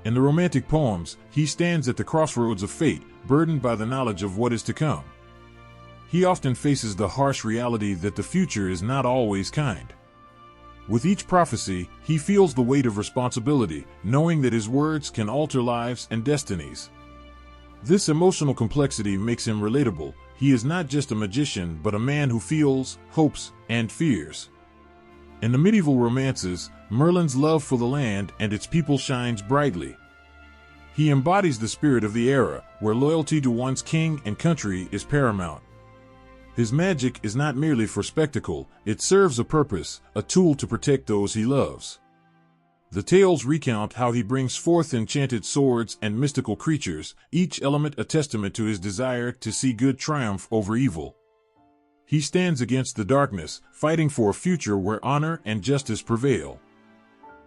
In the romantic poems, he stands at the crossroads of fate, burdened by the knowledge of what is to come. He often faces the harsh reality that the future is not always kind. With each prophecy, he feels the weight of responsibility, knowing that his words can alter lives and destinies. This emotional complexity makes him relatable. He is not just a magician but a man who feels, hopes, and fears. In the medieval romances, Merlin's love for the land and its people shines brightly. He embodies the spirit of the era, where loyalty to one's king and country is paramount. His magic is not merely for spectacle, it serves a purpose, a tool to protect those he loves. The tales recount how he brings forth enchanted swords and mystical creatures, each element a testament to his desire to see good triumph over evil. He stands against the darkness, fighting for a future where honor and justice prevail.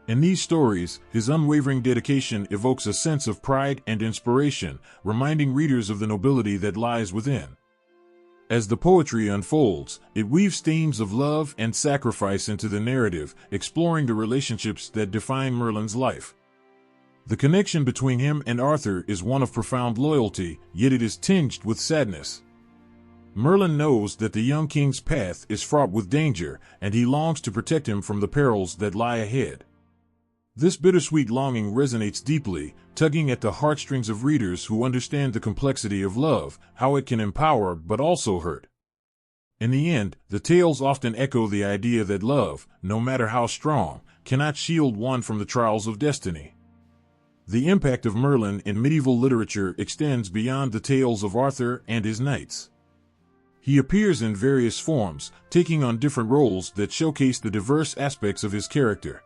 In these stories, his unwavering dedication evokes a sense of pride and inspiration, reminding readers of the nobility that lies within. As the poetry unfolds, it weaves themes of love and sacrifice into the narrative, exploring the relationships that define Merlin's life. The connection between him and Arthur is one of profound loyalty, yet it is tinged with sadness. Merlin knows that the young king's path is fraught with danger, and he longs to protect him from the perils that lie ahead. This bittersweet longing resonates deeply, tugging at the heartstrings of readers who understand the complexity of love, how it can empower but also hurt. In the end, the tales often echo the idea that love, no matter how strong, cannot shield one from the trials of destiny. The impact of Merlin in medieval literature extends beyond the tales of Arthur and his knights. He appears in various forms, taking on different roles that showcase the diverse aspects of his character.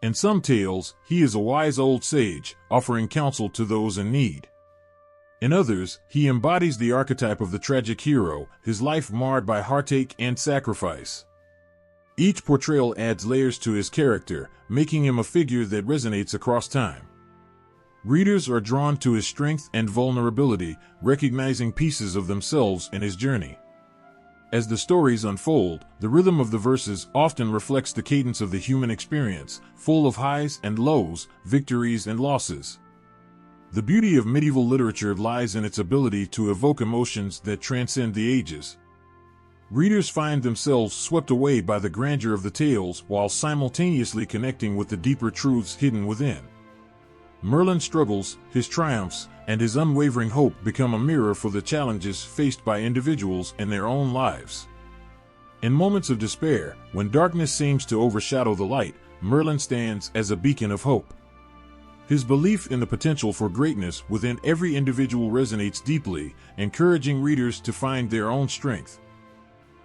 In some tales, he is a wise old sage, offering counsel to those in need. In others, he embodies the archetype of the tragic hero, his life marred by heartache and sacrifice. Each portrayal adds layers to his character, making him a figure that resonates across time. Readers are drawn to his strength and vulnerability, recognizing pieces of themselves in his journey. As the stories unfold, the rhythm of the verses often reflects the cadence of the human experience, full of highs and lows, victories and losses. The beauty of medieval literature lies in its ability to evoke emotions that transcend the ages. Readers find themselves swept away by the grandeur of the tales while simultaneously connecting with the deeper truths hidden within. Merlin's struggles, his triumphs, and his unwavering hope become a mirror for the challenges faced by individuals in their own lives. In moments of despair, when darkness seems to overshadow the light, Merlin stands as a beacon of hope. His belief in the potential for greatness within every individual resonates deeply, encouraging readers to find their own strength.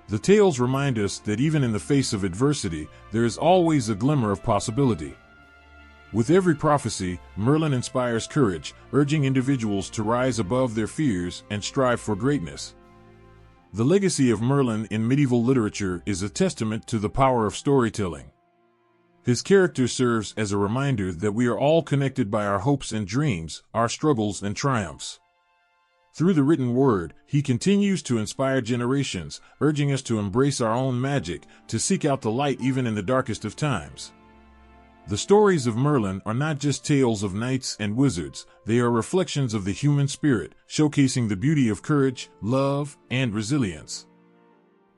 The tales remind us that even in the face of adversity, there is always a glimmer of possibility. With every prophecy, Merlin inspires courage, urging individuals to rise above their fears and strive for greatness. The legacy of Merlin in medieval literature is a testament to the power of storytelling. His character serves as a reminder that we are all connected by our hopes and dreams, our struggles and triumphs. Through the written word, he continues to inspire generations, urging us to embrace our own magic, to seek out the light even in the darkest of times. The stories of Merlin are not just tales of knights and wizards, they are reflections of the human spirit, showcasing the beauty of courage, love, and resilience.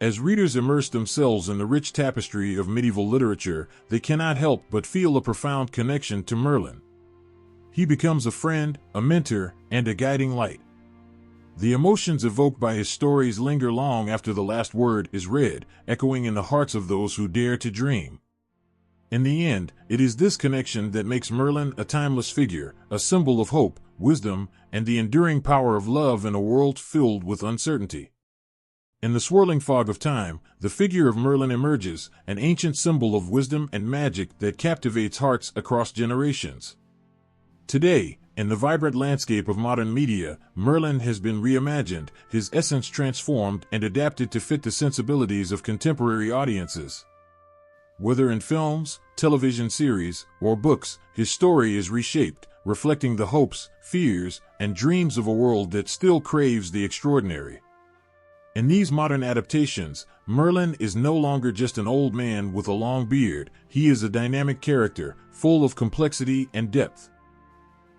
As readers immerse themselves in the rich tapestry of medieval literature, they cannot help but feel a profound connection to Merlin. He becomes a friend, a mentor, and a guiding light. The emotions evoked by his stories linger long after the last word is read, echoing in the hearts of those who dare to dream. In the end, it is this connection that makes Merlin a timeless figure, a symbol of hope, wisdom, and the enduring power of love in a world filled with uncertainty. In the swirling fog of time, the figure of Merlin emerges, an ancient symbol of wisdom and magic that captivates hearts across generations. Today, in the vibrant landscape of modern media, Merlin has been reimagined, his essence transformed and adapted to fit the sensibilities of contemporary audiences. Whether in films, television series, or books, his story is reshaped, reflecting the hopes, fears, and dreams of a world that still craves the extraordinary. In these modern adaptations, Merlin is no longer just an old man with a long beard, he is a dynamic character, full of complexity and depth.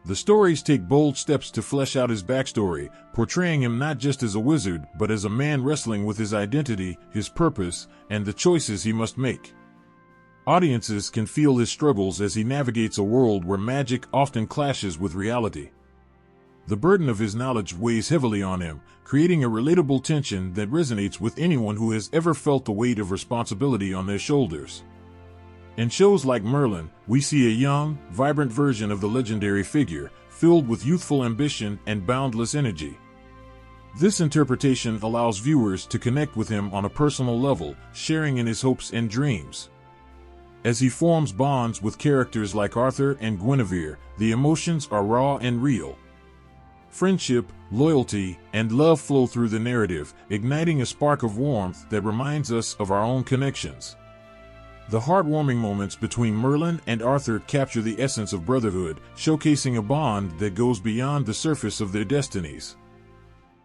The stories take bold steps to flesh out his backstory, portraying him not just as a wizard but as a man wrestling with his identity, his purpose, and the choices he must make. Audiences can feel his struggles as he navigates a world where magic often clashes with reality. The burden of his knowledge weighs heavily on him, creating a relatable tension that resonates with anyone who has ever felt the weight of responsibility on their shoulders. In shows like Merlin, we see a young, vibrant version of the legendary figure, filled with youthful ambition and boundless energy. This interpretation allows viewers to connect with him on a personal level, sharing in his hopes and dreams. As he forms bonds with characters like Arthur and Guinevere, the emotions are raw and real. Friendship, loyalty, and love flow through the narrative, igniting a spark of warmth that reminds us of our own connections. The heartwarming moments between Merlin and Arthur capture the essence of brotherhood, showcasing a bond that goes beyond the surface of their destinies.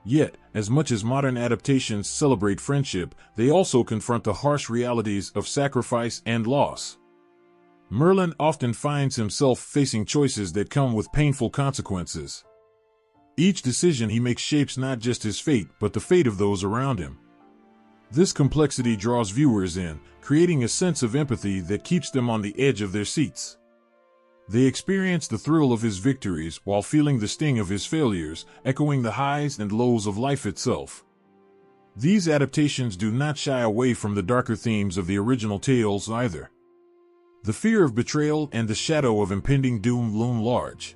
Yet, as much as modern adaptations celebrate friendship, they also confront the harsh realities of sacrifice and loss. Merlin often finds himself facing choices that come with painful consequences. Each decision he makes shapes not just his fate, but the fate of those around him. This complexity draws viewers in, creating a sense of empathy that keeps them on the edge of their seats. They experience the thrill of his victories while feeling the sting of his failures, echoing the highs and lows of life itself. These adaptations do not shy away from the darker themes of the original tales either. The fear of betrayal and the shadow of impending doom loom large.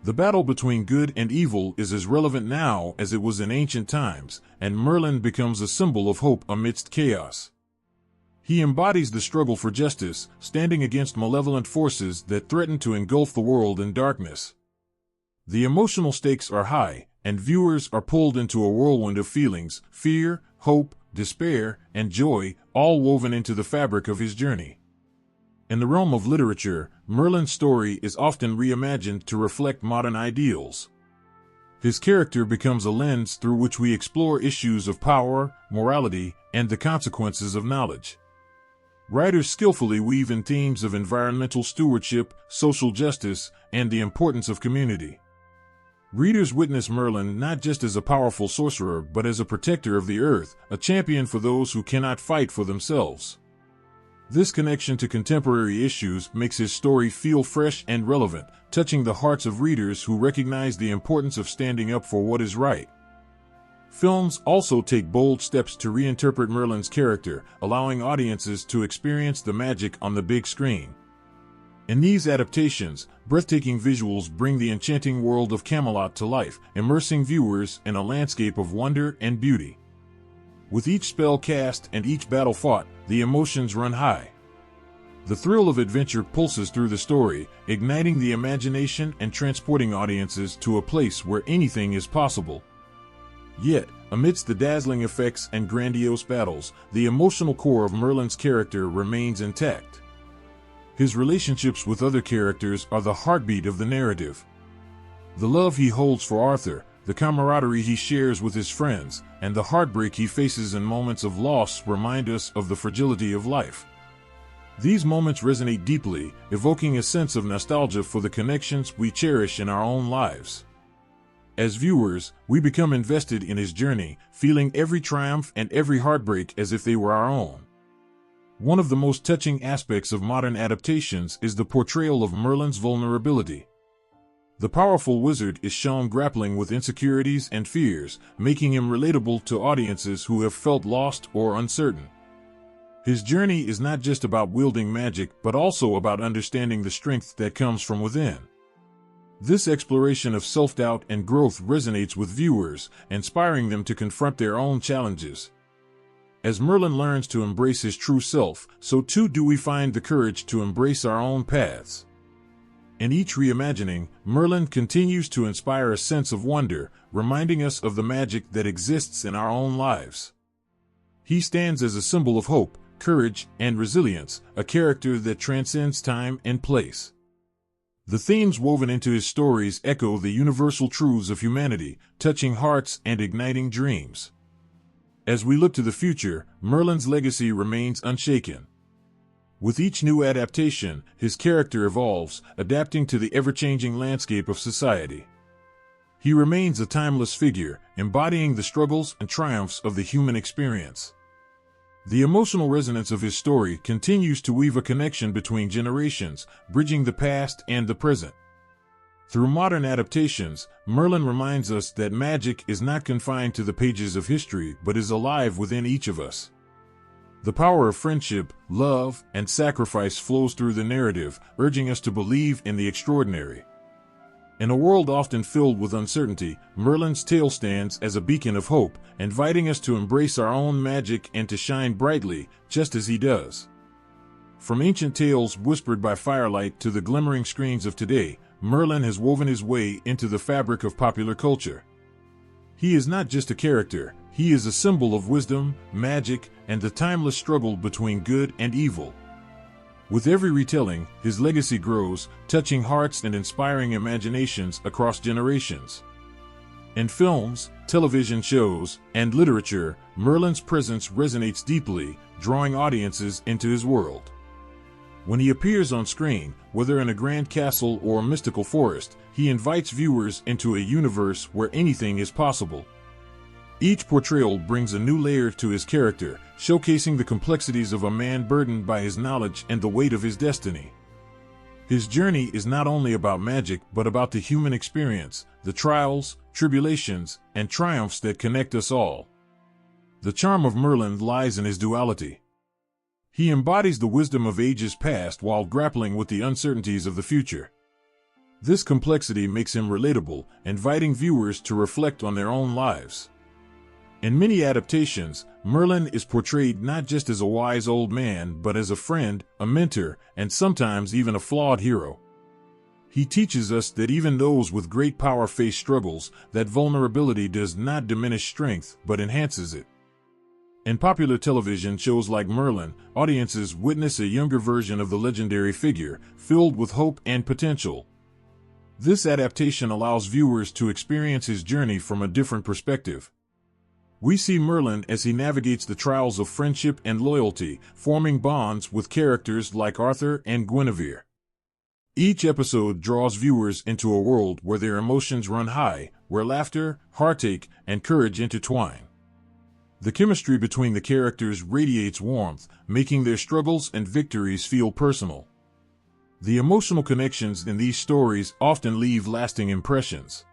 The battle between good and evil is as relevant now as it was in ancient times, and Merlin becomes a symbol of hope amidst chaos. He embodies the struggle for justice, standing against malevolent forces that threaten to engulf the world in darkness. The emotional stakes are high, and viewers are pulled into a whirlwind of feelings: fear, hope, despair, and joy, all woven into the fabric of his journey. In the realm of literature, Merlin's story is often reimagined to reflect modern ideals. His character becomes a lens through which we explore issues of power, morality, and the consequences of knowledge. Writers skillfully weave in themes of environmental stewardship, social justice, and the importance of community. Readers witness Merlin not just as a powerful sorcerer but as a protector of the earth, a champion for those who cannot fight for themselves. This connection to contemporary issues makes his story feel fresh and relevant, touching the hearts of readers who recognize the importance of standing up for what is right. Films also take bold steps to reinterpret Merlin's character, allowing audiences to experience the magic on the big screen. In these adaptations, breathtaking visuals bring the enchanting world of Camelot to life, immersing viewers in a landscape of wonder and beauty. With each spell cast and each battle fought, the emotions run high. The thrill of adventure pulses through the story, igniting the imagination and transporting audiences to a place where anything is possible. Yet, amidst the dazzling effects and grandiose battles, the emotional core of Merlin's character remains intact. His relationships with other characters are the heartbeat of the narrative. The love he holds for Arthur, the camaraderie he shares with his friends, and the heartbreak he faces in moments of loss remind us of the fragility of life. These moments resonate deeply, evoking a sense of nostalgia for the connections we cherish in our own lives. As viewers, we become invested in his journey, feeling every triumph and every heartbreak as if they were our own. One of the most touching aspects of modern adaptations is the portrayal of Merlin's vulnerability. The powerful wizard is shown grappling with insecurities and fears, making him relatable to audiences who have felt lost or uncertain. His journey is not just about wielding magic, but also about understanding the strength that comes from within. This exploration of self-doubt and growth resonates with viewers, inspiring them to confront their own challenges. As Merlin learns to embrace his true self, so too do we find the courage to embrace our own paths. In each reimagining, Merlin continues to inspire a sense of wonder, reminding us of the magic that exists in our own lives. He stands as a symbol of hope, courage, and resilience, a character that transcends time and place. The themes woven into his stories echo the universal truths of humanity, touching hearts and igniting dreams. As we look to the future, Merlin's legacy remains unshaken. With each new adaptation, his character evolves, adapting to the ever-changing landscape of society. He remains a timeless figure, embodying the struggles and triumphs of the human experience. The emotional resonance of his story continues to weave a connection between generations, bridging the past and the present. Through modern adaptations, Merlin reminds us that magic is not confined to the pages of history but is alive within each of us. The power of friendship, love, and sacrifice flows through the narrative, urging us to believe in the extraordinary. In a world often filled with uncertainty, Merlin's tale stands as a beacon of hope, inviting us to embrace our own magic and to shine brightly, just as he does. From ancient tales whispered by firelight to the glimmering screens of today, Merlin has woven his way into the fabric of popular culture. He is not just a character, he is a symbol of wisdom, magic, and the timeless struggle between good and evil. With every retelling, his legacy grows, touching hearts and inspiring imaginations across generations. In films, television shows, and literature, Merlin's presence resonates deeply, drawing audiences into his world. When he appears on screen, whether in a grand castle or a mystical forest, he invites viewers into a universe where anything is possible. Each portrayal brings a new layer to his character, showcasing the complexities of a man burdened by his knowledge and the weight of his destiny. His journey is not only about magic but about the human experience, the trials, tribulations, and triumphs that connect us all. The charm of Merlin lies in his duality. He embodies the wisdom of ages past while grappling with the uncertainties of the future. This complexity makes him relatable, inviting viewers to reflect on their own lives. In many adaptations, Merlin is portrayed not just as a wise old man but as a friend, a mentor, and sometimes even a flawed hero. He teaches us that even those with great power face struggles, that vulnerability does not diminish strength but enhances it. In popular television shows like Merlin, audiences witness a younger version of the legendary figure, filled with hope and potential. This adaptation allows viewers to experience his journey from a different perspective. We see Merlin as he navigates the trials of friendship and loyalty, forming bonds with characters like Arthur and Guinevere. Each episode draws viewers into a world where their emotions run high, where laughter, heartache, and courage intertwine. The chemistry between the characters radiates warmth, making their struggles and victories feel personal. The emotional connections in these stories often leave lasting impressions.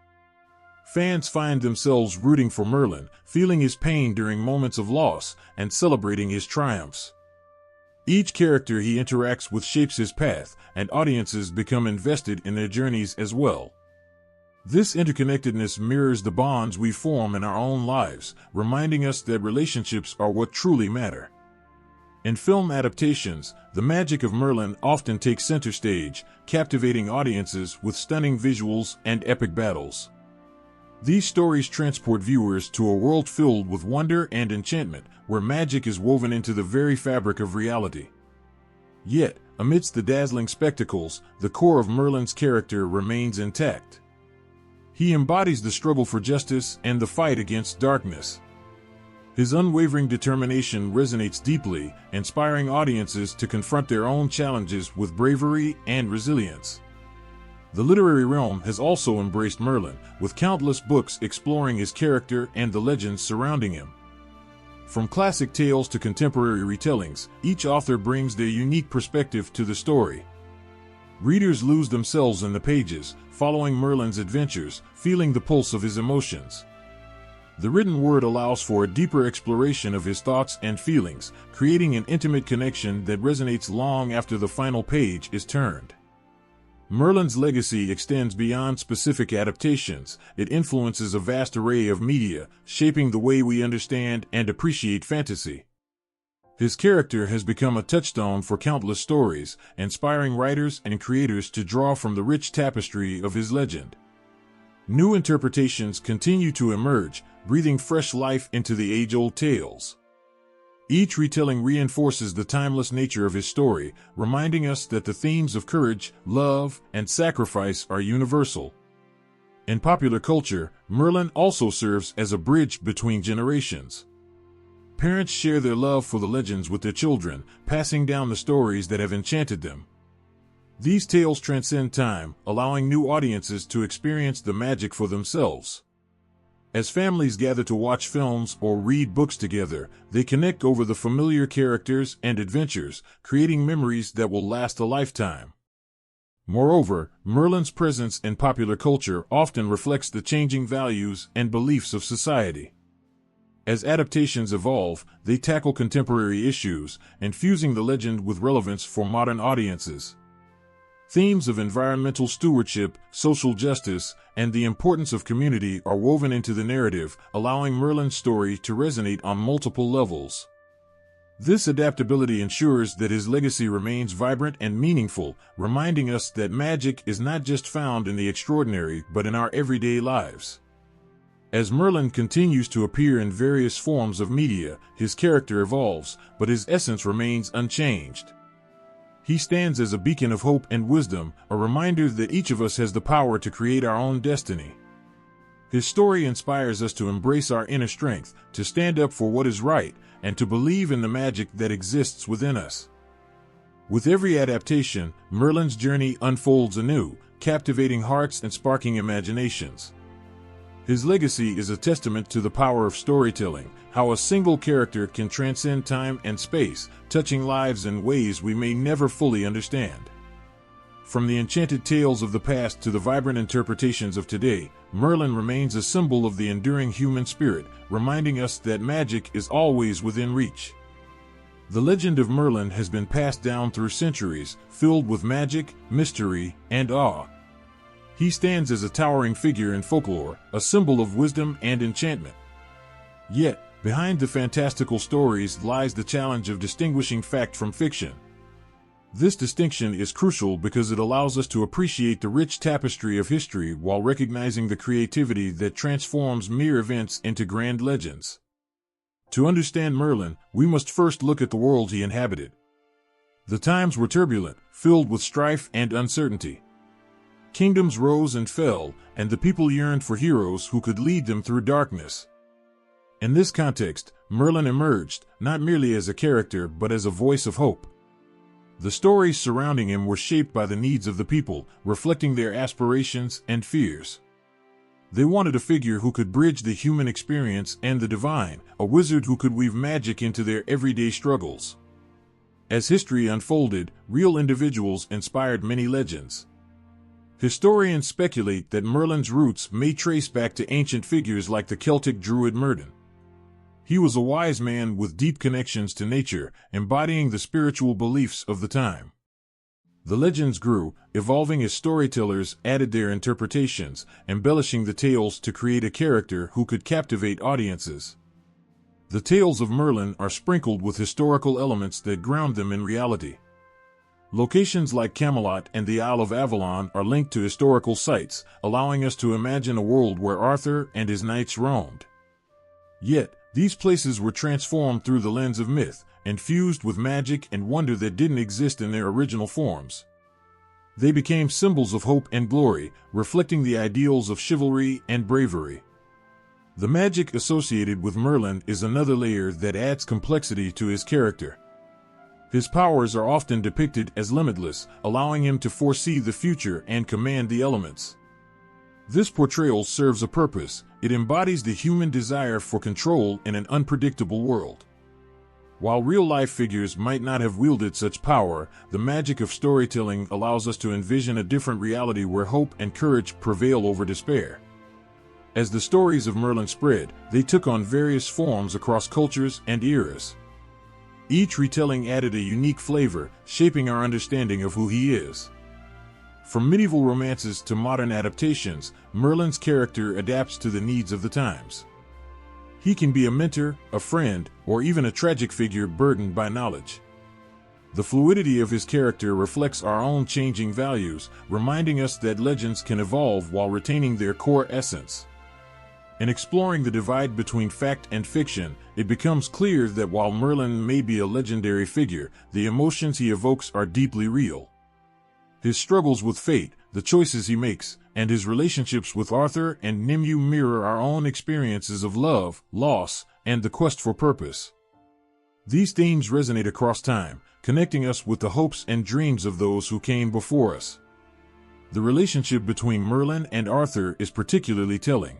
Fans find themselves rooting for Merlin, feeling his pain during moments of loss, and celebrating his triumphs. Each character he interacts with shapes his path, and audiences become invested in their journeys as well. This interconnectedness mirrors the bonds we form in our own lives, reminding us that relationships are what truly matter. In film adaptations, the magic of Merlin often takes center stage, captivating audiences with stunning visuals and epic battles. These stories transport viewers to a world filled with wonder and enchantment, where magic is woven into the very fabric of reality. Yet, amidst the dazzling spectacles, the core of Merlin's character remains intact. He embodies the struggle for justice and the fight against darkness. His unwavering determination resonates deeply, inspiring audiences to confront their own challenges with bravery and resilience. The literary realm has also embraced Merlin, with countless books exploring his character and the legends surrounding him. From classic tales to contemporary retellings, each author brings their unique perspective to the story. Readers lose themselves in the pages, following Merlin's adventures, feeling the pulse of his emotions. The written word allows for a deeper exploration of his thoughts and feelings, creating an intimate connection that resonates long after the final page is turned. Merlin's legacy extends beyond specific adaptations. It influences a vast array of media, shaping the way we understand and appreciate fantasy. His character has become a touchstone for countless stories, inspiring writers and creators to draw from the rich tapestry of his legend. New interpretations continue to emerge, breathing fresh life into the age-old tales. Each retelling reinforces the timeless nature of his story, reminding us that the themes of courage, love, and sacrifice are universal. In popular culture, Merlin also serves as a bridge between generations. Parents share their love for the legends with their children, passing down the stories that have enchanted them. These tales transcend time, allowing new audiences to experience the magic for themselves. As families gather to watch films or read books together, they connect over the familiar characters and adventures, creating memories that will last a lifetime. Moreover, Merlin's presence in popular culture often reflects the changing values and beliefs of society. As adaptations evolve, they tackle contemporary issues, infusing the legend with relevance for modern audiences. Themes of environmental stewardship, social justice, and the importance of community are woven into the narrative, allowing Merlin's story to resonate on multiple levels. This adaptability ensures that his legacy remains vibrant and meaningful, reminding us that magic is not just found in the extraordinary but in our everyday lives. As Merlin continues to appear in various forms of media, his character evolves, but his essence remains unchanged. He stands as a beacon of hope and wisdom, a reminder that each of us has the power to create our own destiny. His story inspires us to embrace our inner strength, to stand up for what is right, and to believe in the magic that exists within us. With every adaptation, Merlin's journey unfolds anew, captivating hearts and sparking imaginations. His legacy is a testament to the power of storytelling, how a single character can transcend time and space, touching lives in ways we may never fully understand. From the enchanted tales of the past to the vibrant interpretations of today, Merlin remains a symbol of the enduring human spirit, reminding us that magic is always within reach. The legend of Merlin has been passed down through centuries, filled with magic, mystery, and awe. He stands as a towering figure in folklore, a symbol of wisdom and enchantment. Yet, behind the fantastical stories lies the challenge of distinguishing fact from fiction. This distinction is crucial because it allows us to appreciate the rich tapestry of history while recognizing the creativity that transforms mere events into grand legends. To understand Merlin, we must first look at the world he inhabited. The times were turbulent, filled with strife and uncertainty. Kingdoms rose and fell, and the people yearned for heroes who could lead them through darkness. In this context, Merlin emerged, not merely as a character but as a voice of hope. The stories surrounding him were shaped by the needs of the people, reflecting their aspirations and fears. They wanted a figure who could bridge the human experience and the divine, a wizard who could weave magic into their everyday struggles. As history unfolded, real individuals inspired many legends. Historians speculate that Merlin's roots may trace back to ancient figures like the Celtic druid Merlin. He was a wise man with deep connections to nature, embodying the spiritual beliefs of the time. The legends grew, evolving as storytellers added their interpretations, embellishing the tales to create a character who could captivate audiences. The tales of Merlin are sprinkled with historical elements that ground them in reality. Locations like Camelot and the Isle of Avalon are linked to historical sites, allowing us to imagine a world where Arthur and his knights roamed. Yet, these places were transformed through the lens of myth, infused with magic and wonder that didn't exist in their original forms. They became symbols of hope and glory, reflecting the ideals of chivalry and bravery. The magic associated with Merlin is another layer that adds complexity to his character. His powers are often depicted as limitless, allowing him to foresee the future and command the elements. This portrayal serves a purpose. It embodies the human desire for control in an unpredictable world. While real-life figures might not have wielded such power, the magic of storytelling allows us to envision a different reality where hope and courage prevail over despair. As the stories of Merlin spread, they took on various forms across cultures and eras. Each retelling added a unique flavor, shaping our understanding of who he is. From medieval romances to modern adaptations, Merlin's character adapts to the needs of the times. He can be a mentor, a friend, or even a tragic figure burdened by knowledge. The fluidity of his character reflects our own changing values, reminding us that legends can evolve while retaining their core essence. In exploring the divide between fact and fiction, it becomes clear that while Merlin may be a legendary figure, the emotions he evokes are deeply real. His struggles with fate, the choices he makes, and his relationships with Arthur and Nimue mirror our own experiences of love, loss, and the quest for purpose. These themes resonate across time, connecting us with the hopes and dreams of those who came before us. The relationship between Merlin and Arthur is particularly telling.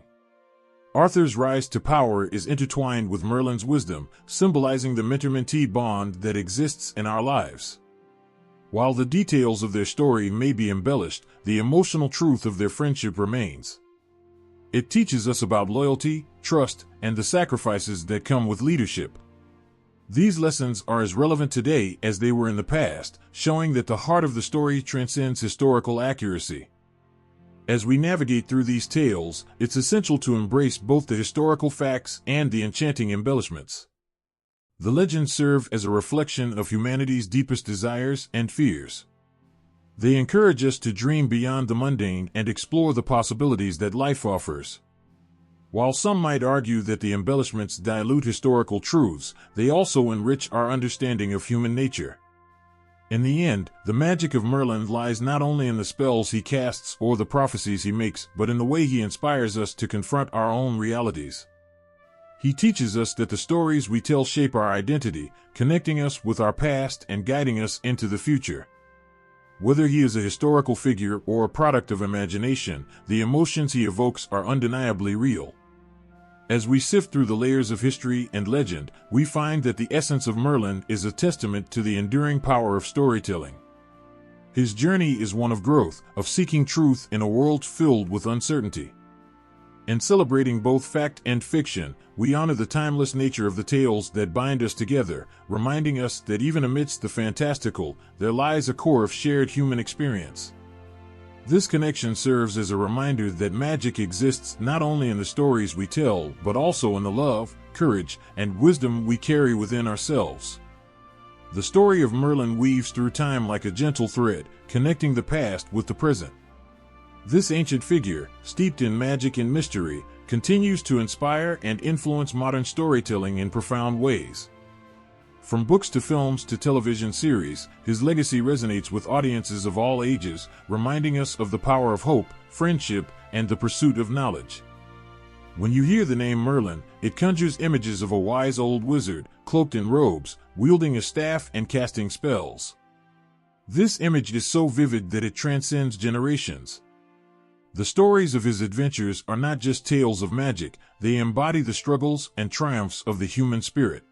Arthur's rise to power is intertwined with Merlin's wisdom, symbolizing the mentor-mentee bond that exists in our lives. While the details of their story may be embellished, the emotional truth of their friendship remains. It teaches us about loyalty, trust, and the sacrifices that come with leadership. These lessons are as relevant today as they were in the past, showing that the heart of the story transcends historical accuracy. As we navigate through these tales, it's essential to embrace both the historical facts and the enchanting embellishments. The legends serve as a reflection of humanity's deepest desires and fears. They encourage us to dream beyond the mundane and explore the possibilities that life offers. While some might argue that the embellishments dilute historical truths, they also enrich our understanding of human nature. In the end, the magic of Merlin lies not only in the spells he casts or the prophecies he makes, but in the way he inspires us to confront our own realities. He teaches us that the stories we tell shape our identity, connecting us with our past and guiding us into the future. Whether he is a historical figure or a product of imagination, the emotions he evokes are undeniably real. As we sift through the layers of history and legend, we find that the essence of Merlin is a testament to the enduring power of storytelling. His journey is one of growth, of seeking truth in a world filled with uncertainty. In celebrating both fact and fiction, we honor the timeless nature of the tales that bind us together, reminding us that even amidst the fantastical, there lies a core of shared human experience. This connection serves as a reminder that magic exists not only in the stories we tell, but also in the love, courage, and wisdom we carry within ourselves. The story of Merlin weaves through time like a gentle thread, connecting the past with the present. This ancient figure, steeped in magic and mystery, continues to inspire and influence modern storytelling in profound ways. From books to films to television series, his legacy resonates with audiences of all ages, reminding us of the power of hope, friendship, and the pursuit of knowledge. When you hear the name Merlin, it conjures images of a wise old wizard, cloaked in robes, wielding a staff and casting spells. This image is so vivid that it transcends generations. The stories of his adventures are not just tales of magic, they embody the struggles and triumphs of the human spirit.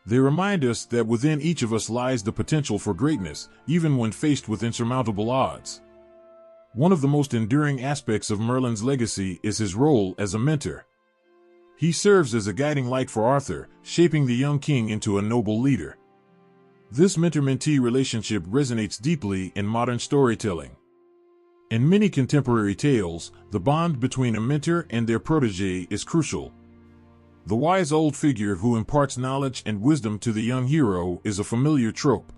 They remind us that within each of us lies the potential for greatness, even when faced with insurmountable odds. One of the most enduring aspects of Merlin's legacy is his role as a mentor. He serves as a guiding light for Arthur, shaping the young king into a noble leader. This mentor-mentee relationship resonates deeply in modern storytelling. In many contemporary tales, the bond between a mentor and their protege is crucial. The wise old figure who imparts knowledge and wisdom to the young hero is a familiar trope.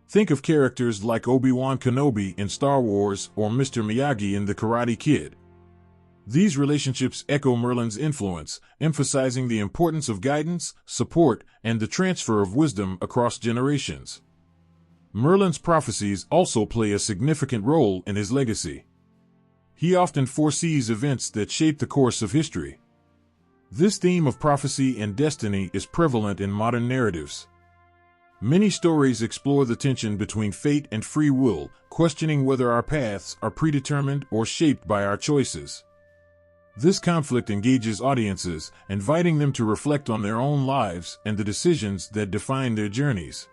Think of characters like Obi-Wan Kenobi in Star Wars or Mr. Miyagi in The Karate Kid. These relationships echo Merlin's influence, emphasizing the importance of guidance, support, and the transfer of wisdom across generations. Merlin's prophecies also play a significant role in his legacy. He often foresees events that shape the course of history. This theme of prophecy and destiny is prevalent in modern narratives. Many stories explore the tension between fate and free will, questioning whether our paths are predetermined or shaped by our choices. This conflict engages audiences, inviting them to reflect on their own lives and the decisions that define their journeys.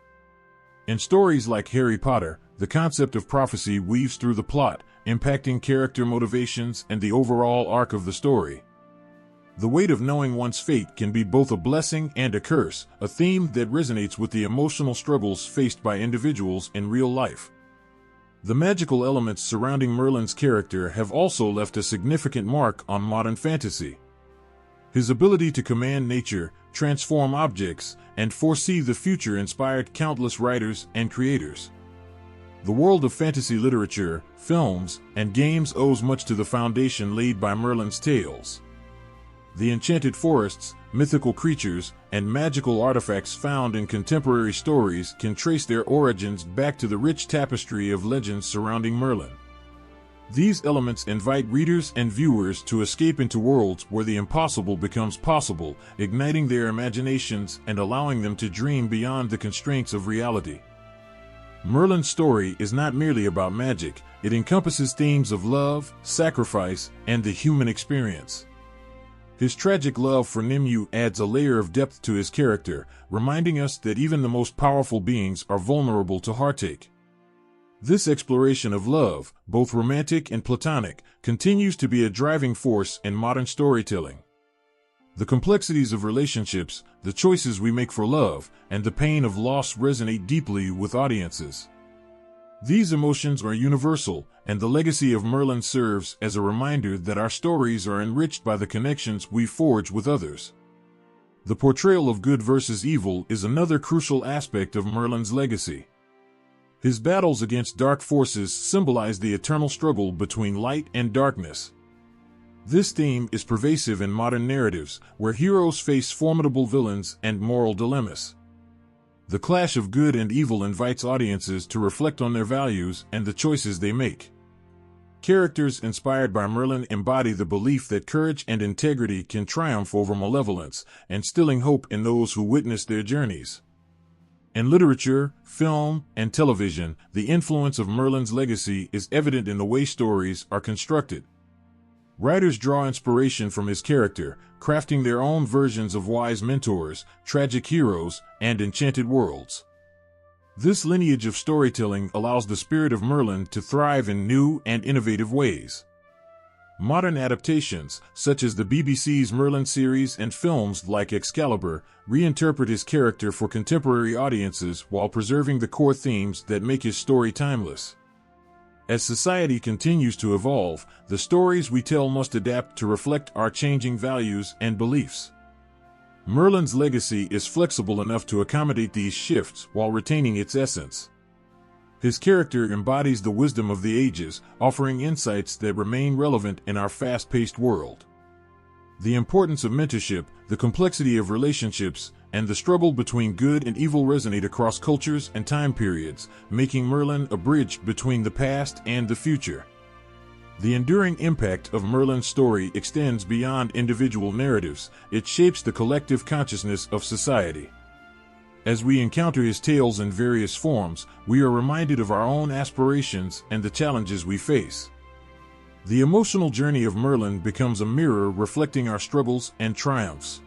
In stories like Harry Potter, the concept of prophecy weaves through the plot, impacting character motivations and the overall arc of the story. The weight of knowing one's fate can be both a blessing and a curse, a theme that resonates with the emotional struggles faced by individuals in real life. The magical elements surrounding Merlin's character have also left a significant mark on modern fantasy. His ability to command nature, transform objects, and foresee the future inspired countless writers and creators. The world of fantasy literature, films, and games owes much to the foundation laid by Merlin's tales. The enchanted forests, mythical creatures, and magical artifacts found in contemporary stories can trace their origins back to the rich tapestry of legends surrounding Merlin. These elements invite readers and viewers to escape into worlds where the impossible becomes possible, igniting their imaginations and allowing them to dream beyond the constraints of reality. Merlin's story is not merely about magic, it encompasses themes of love, sacrifice, and the human experience. His tragic love for Nimue adds a layer of depth to his character, reminding us that even the most powerful beings are vulnerable to heartache. This exploration of love, both romantic and platonic, continues to be a driving force in modern storytelling. The complexities of relationships, the choices we make for love, and the pain of loss resonate deeply with audiences. These emotions are universal, and the legacy of Merlin serves as a reminder that our stories are enriched by the connections we forge with others. The portrayal of good versus evil is another crucial aspect of Merlin's legacy. His battles against dark forces symbolize the eternal struggle between light and darkness. This theme is pervasive in modern narratives, where heroes face formidable villains and moral dilemmas. The clash of good and evil invites audiences to reflect on their values and the choices they make. Characters inspired by Merlin embody the belief that courage and integrity can triumph over malevolence, instilling hope in those who witness their journeys. In literature, film, and television, the influence of Merlin's legacy is evident in the way stories are constructed. Writers draw inspiration from his character, crafting their own versions of wise mentors, tragic heroes, and enchanted worlds. This lineage of storytelling allows the spirit of Merlin to thrive in new and innovative ways. Modern adaptations, such as the BBC's Merlin series and films like Excalibur, reinterpret his character for contemporary audiences while preserving the core themes that make his story timeless. As society continues to evolve, the stories we tell must adapt to reflect our changing values and beliefs. Merlin's legacy is flexible enough to accommodate these shifts while retaining its essence. His character embodies the wisdom of the ages, offering insights that remain relevant in our fast-paced world. The importance of mentorship, the complexity of relationships, and the struggle between good and evil resonate across cultures and time periods, making Merlin a bridge between the past and the future. The enduring impact of Merlin's story extends beyond individual narratives. It shapes the collective consciousness of society. As we encounter his tales in various forms, we are reminded of our own aspirations and the challenges we face. The emotional journey of Merlin becomes a mirror reflecting our struggles and triumphs.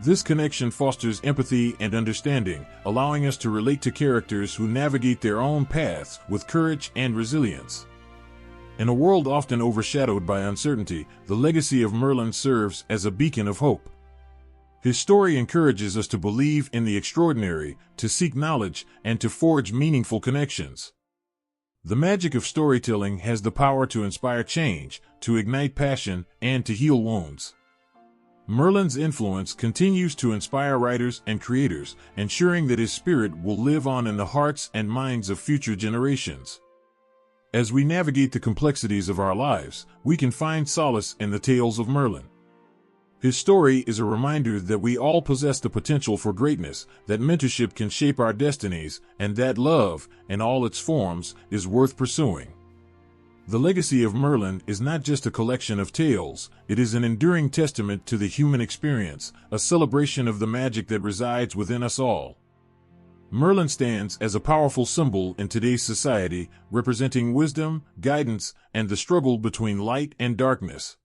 This connection fosters empathy and understanding, allowing us to relate to characters who navigate their own paths with courage and resilience. In a world often overshadowed by uncertainty, the legacy of Merlin serves as a beacon of hope. His story encourages us to believe in the extraordinary, to seek knowledge, and to forge meaningful connections. The magic of storytelling has the power to inspire change, to ignite passion, and to heal wounds. Merlin's influence continues to inspire writers and creators, ensuring that his spirit will live on in the hearts and minds of future generations. As we navigate the complexities of our lives, we can find solace in the tales of Merlin. His story is a reminder that we all possess the potential for greatness, that mentorship can shape our destinies, and that love, in all its forms, is worth pursuing. The legacy of Merlin is not just a collection of tales, it is an enduring testament to the human experience, a celebration of the magic that resides within us all. Merlin stands as a powerful symbol in today's society, representing wisdom, guidance, and the struggle between light and darkness.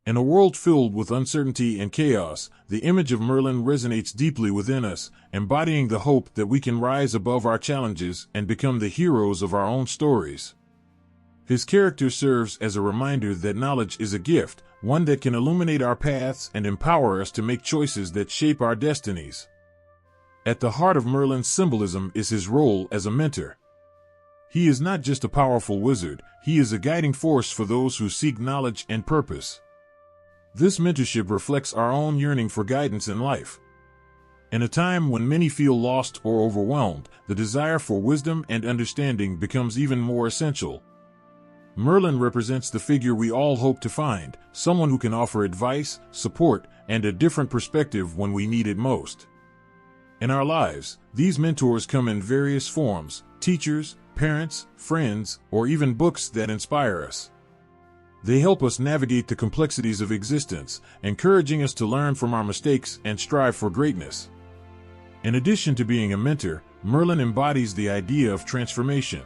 In a world filled with uncertainty and chaos, the image of Merlin resonates deeply within us, embodying the hope that we can rise above our challenges and become the heroes of our own stories. His character serves as a reminder that knowledge is a gift, one that can illuminate our paths and empower us to make choices that shape our destinies. At the heart of Merlin's symbolism is his role as a mentor. He is not just a powerful wizard, he is a guiding force for those who seek knowledge and purpose. This mentorship reflects our own yearning for guidance in life. In a time when many feel lost or overwhelmed, the desire for wisdom and understanding becomes even more essential. Merlin represents the figure we all hope to find, someone who can offer advice, support, and a different perspective when we need it most. In our lives, these mentors come in various forms: teachers, parents, friends, or even books that inspire us. They help us navigate the complexities of existence, encouraging us to learn from our mistakes and strive for greatness. In addition to being a mentor, Merlin embodies the idea of transformation.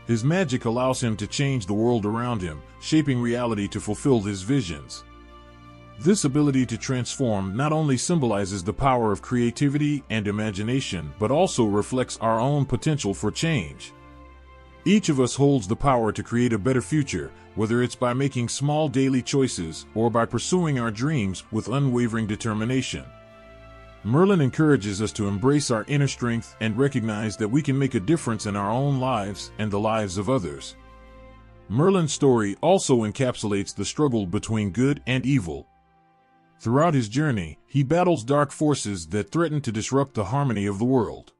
His magic allows him to change the world around him, shaping reality to fulfill his visions. This ability to transform not only symbolizes the power of creativity and imagination, but also reflects our own potential for change. Each of us holds the power to create a better future, whether it's by making small daily choices or by pursuing our dreams with unwavering determination. Merlin encourages us to embrace our inner strength and recognize that we can make a difference in our own lives and the lives of others. Merlin's story also encapsulates the struggle between good and evil. Throughout his journey, he battles dark forces that threaten to disrupt the harmony of the world.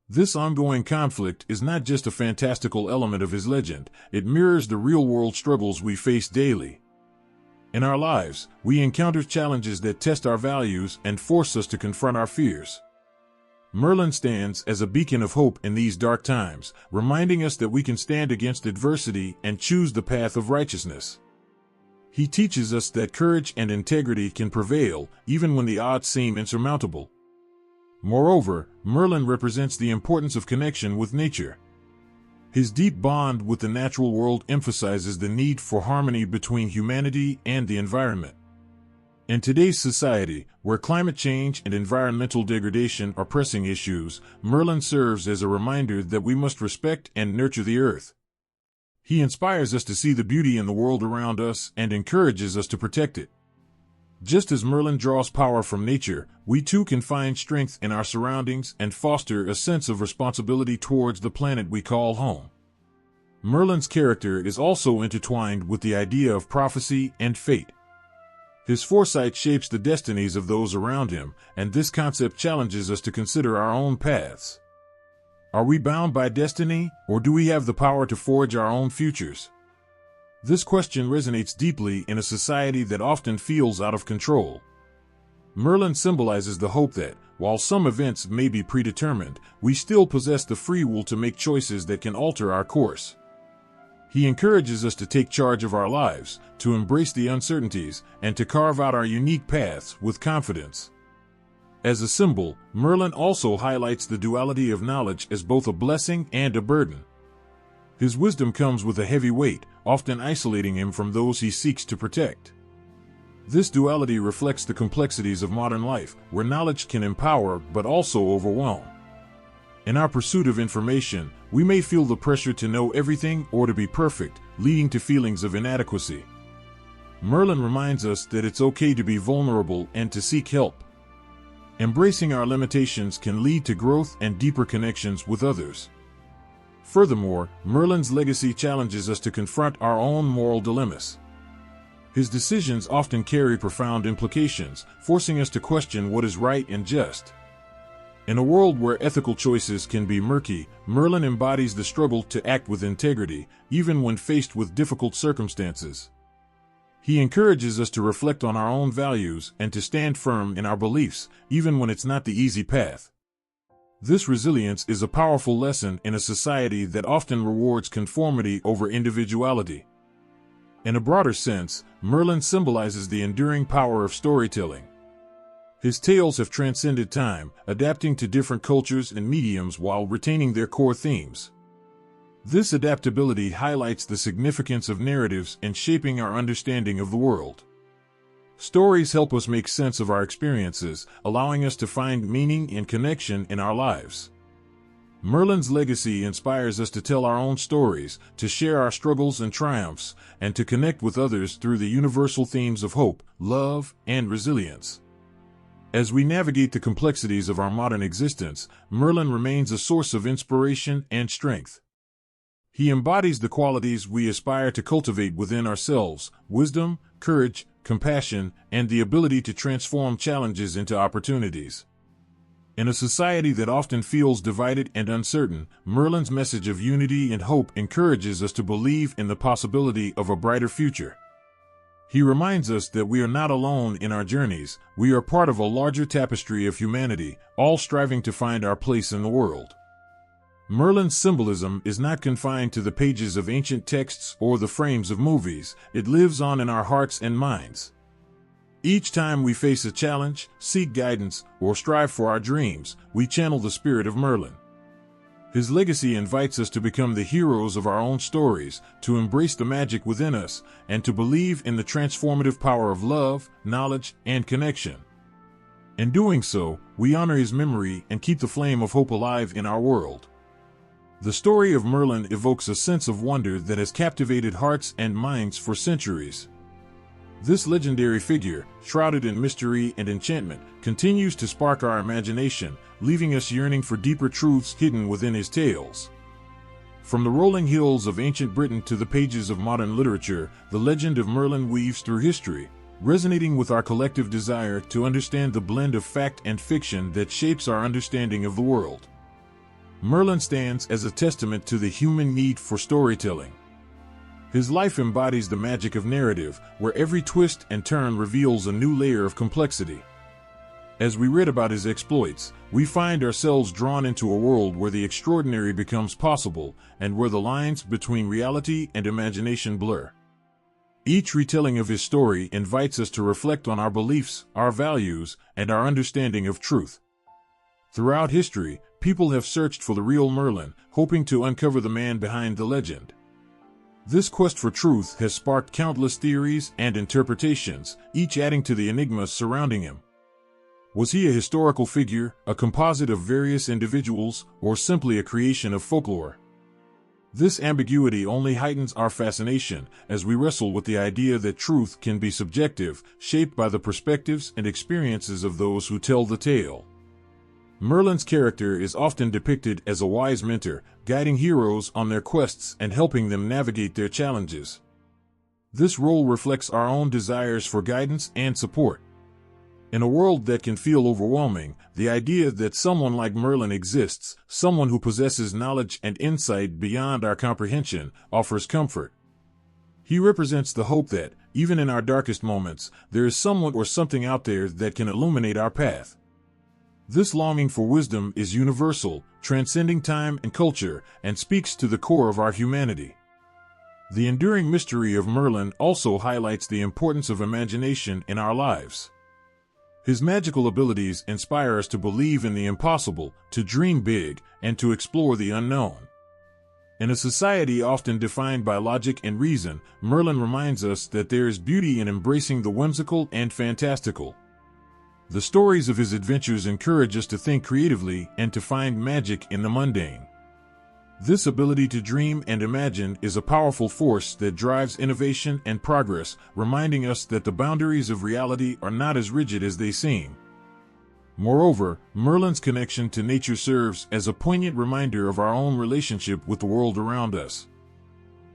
This ongoing conflict is not just a fantastical element of his legend, it mirrors the real-world struggles we face daily. In our lives, we encounter challenges that test our values and force us to confront our fears. Merlin stands as a beacon of hope in these dark times, reminding us that we can stand against adversity and choose the path of righteousness. He teaches us that courage and integrity can prevail, even when the odds seem insurmountable. Moreover, Merlin represents the importance of connection with nature. His deep bond with the natural world emphasizes the need for harmony between humanity and the environment. In today's society, where climate change and environmental degradation are pressing issues, Merlin serves as a reminder that we must respect and nurture the earth. He inspires us to see the beauty in the world around us and encourages us to protect it. Just as Merlin draws power from nature, we too can find strength in our surroundings and foster a sense of responsibility towards the planet we call home. Merlin's character is also intertwined with the idea of prophecy and fate. His foresight shapes the destinies of those around him, and this concept challenges us to consider our own paths. Are we bound by destiny, or do we have the power to forge our own futures? This question resonates deeply in a society that often feels out of control. Merlin symbolizes the hope that, while some events may be predetermined, we still possess the free will to make choices that can alter our course. He encourages us to take charge of our lives, to embrace the uncertainties, and to carve out our unique paths with confidence. As a symbol, Merlin also highlights the duality of knowledge as both a blessing and a burden. His wisdom comes with a heavy weight, often isolating him from those he seeks to protect. This duality reflects the complexities of modern life, where knowledge can empower but also overwhelm. In our pursuit of information, we may feel the pressure to know everything or to be perfect, leading to feelings of inadequacy. Merlin reminds us that it's okay to be vulnerable and to seek help. Embracing our limitations can lead to growth and deeper connections with others. Furthermore, Merlin's legacy challenges us to confront our own moral dilemmas. His decisions often carry profound implications, forcing us to question what is right and just. In a world where ethical choices can be murky, Merlin embodies the struggle to act with integrity, even when faced with difficult circumstances. He encourages us to reflect on our own values and to stand firm in our beliefs, even when it's not the easy path. This resilience is a powerful lesson in a society that often rewards conformity over individuality. In a broader sense, Merlin symbolizes the enduring power of storytelling. His tales have transcended time, adapting to different cultures and mediums while retaining their core themes. This adaptability highlights the significance of narratives in shaping our understanding of the world. Stories help us make sense of our experiences, allowing us to find meaning and connection in our lives. Merlin's legacy inspires us to tell our own stories, to share our struggles and triumphs, and to connect with others through the universal themes of hope, love, and resilience. As we navigate the complexities of our modern existence, Merlin remains a source of inspiration and strength. He embodies the qualities we aspire to cultivate within ourselves: wisdom, courage, compassion, and the ability to transform challenges into opportunities. In a society that often feels divided and uncertain, Merlin's message of unity and hope encourages us to believe in the possibility of a brighter future. He reminds us that we are not alone in our journeys, we are part of a larger tapestry of humanity, all striving to find our place in the world. Merlin's symbolism is not confined to the pages of ancient texts or the frames of movies, it lives on in our hearts and minds. Each time we face a challenge, seek guidance, or strive for our dreams, we channel the spirit of Merlin. His legacy invites us to become the heroes of our own stories, to embrace the magic within us, and to believe in the transformative power of love, knowledge, and connection. In doing so, we honor his memory and keep the flame of hope alive in our world. The story of Merlin evokes a sense of wonder that has captivated hearts and minds for centuries. This legendary figure, shrouded in mystery and enchantment, continues to spark our imagination, leaving us yearning for deeper truths hidden within his tales. From the rolling hills of ancient Britain to the pages of modern literature, the legend of Merlin weaves through history, resonating with our collective desire to understand the blend of fact and fiction that shapes our understanding of the world. Merlin stands as a testament to the human need for storytelling. His life embodies the magic of narrative, where every twist and turn reveals a new layer of complexity. As we read about his exploits, we find ourselves drawn into a world where the extraordinary becomes possible, and where the lines between reality and imagination blur. Each retelling of his story invites us to reflect on our beliefs, our values, and our understanding of truth. Throughout history, people have searched for the real Merlin, hoping to uncover the man behind the legend. This quest for truth has sparked countless theories and interpretations, each adding to the enigma surrounding him. Was he a historical figure, a composite of various individuals, or simply a creation of folklore? This ambiguity only heightens our fascination as we wrestle with the idea that truth can be subjective, shaped by the perspectives and experiences of those who tell the tale. Merlin's character is often depicted as a wise mentor, guiding heroes on their quests and helping them navigate their challenges. This role reflects our own desires for guidance and support. In a world that can feel overwhelming, the idea that someone like Merlin exists, someone who possesses knowledge and insight beyond our comprehension, offers comfort. He represents the hope that, even in our darkest moments, there is someone or something out there that can illuminate our path. This longing for wisdom is universal, transcending time and culture, and speaks to the core of our humanity. The enduring mystery of Merlin also highlights the importance of imagination in our lives. His magical abilities inspire us to believe in the impossible, to dream big, and to explore the unknown. In a society often defined by logic and reason, Merlin reminds us that there is beauty in embracing the whimsical and fantastical. The stories of his adventures encourage us to think creatively and to find magic in the mundane. This ability to dream and imagine is a powerful force that drives innovation and progress, reminding us that the boundaries of reality are not as rigid as they seem. Moreover, Merlin's connection to nature serves as a poignant reminder of our own relationship with the world around us.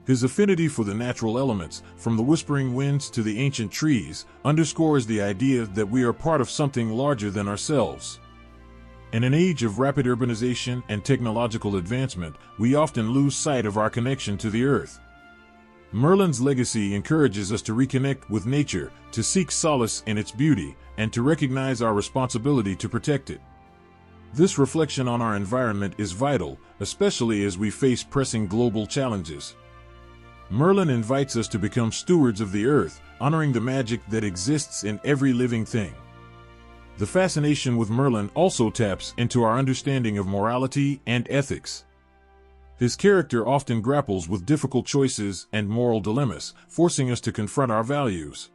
His affinity for the natural elements, from the whispering winds to the ancient trees, underscores the idea that we are part of something larger than ourselves. In an age of rapid urbanization and technological advancement, we often lose sight of our connection to the earth. Merlin's legacy encourages us to reconnect with nature, to seek solace in its beauty, and to recognize our responsibility to protect it. This reflection on our environment is vital, especially as we face pressing global challenges. Merlin invites us to become stewards of the earth, honoring the magic that exists in every living thing. The fascination with Merlin also taps into our understanding of morality and ethics. His character often grapples with difficult choices and moral dilemmas, forcing us to confront our values.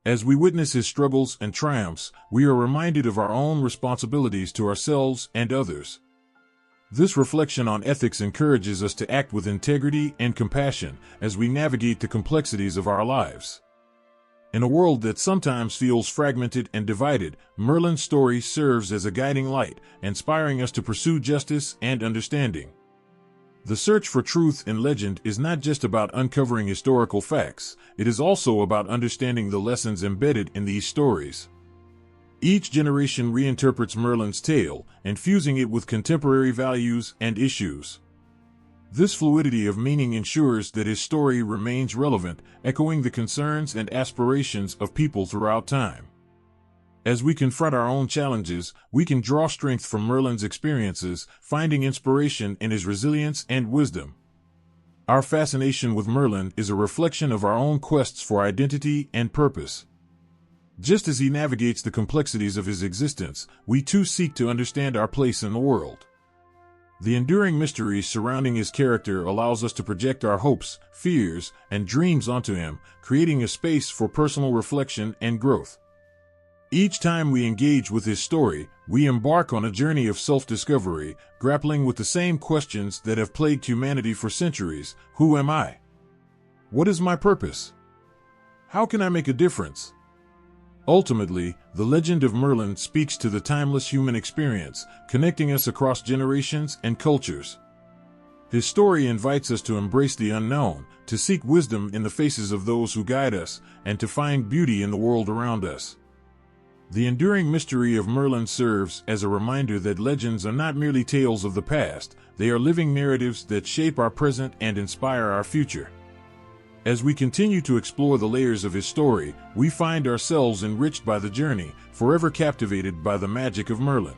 As we witness his struggles and triumphs, we are reminded of our own responsibilities to ourselves and others. This reflection on ethics encourages us to act with integrity and compassion as we navigate the complexities of our lives. In a world that sometimes feels fragmented and divided, Merlin's story serves as a guiding light, inspiring us to pursue justice and understanding. The search for truth in legend is not just about uncovering historical facts, it is also about understanding the lessons embedded in these stories. Each generation reinterprets Merlin's tale, infusing it with contemporary values and issues. This fluidity of meaning ensures that his story remains relevant, echoing the concerns and aspirations of people throughout time. As we confront our own challenges, we can draw strength from Merlin's experiences, finding inspiration in his resilience and wisdom. Our fascination with Merlin is a reflection of our own quests for identity and purpose. Just as he navigates the complexities of his existence, we too seek to understand our place in the world. The enduring mystery surrounding his character allows us to project our hopes, fears, and dreams onto him, creating a space for personal reflection and growth. Each time we engage with his story, we embark on a journey of self-discovery, grappling with the same questions that have plagued humanity for centuries. Who am I? What is my purpose? How can I make a difference? Ultimately, the legend of Merlin speaks to the timeless human experience, connecting us across generations and cultures. Historia invites us to embrace the unknown, to seek wisdom in the faces of those who guide us, and to find beauty in the world around us. The enduring mystery of Merlin serves as a reminder that legends are not merely tales of the past, they are living narratives that shape our present and inspire our future. As we continue to explore the layers of his story, we find ourselves enriched by the journey, forever captivated by the magic of Merlin.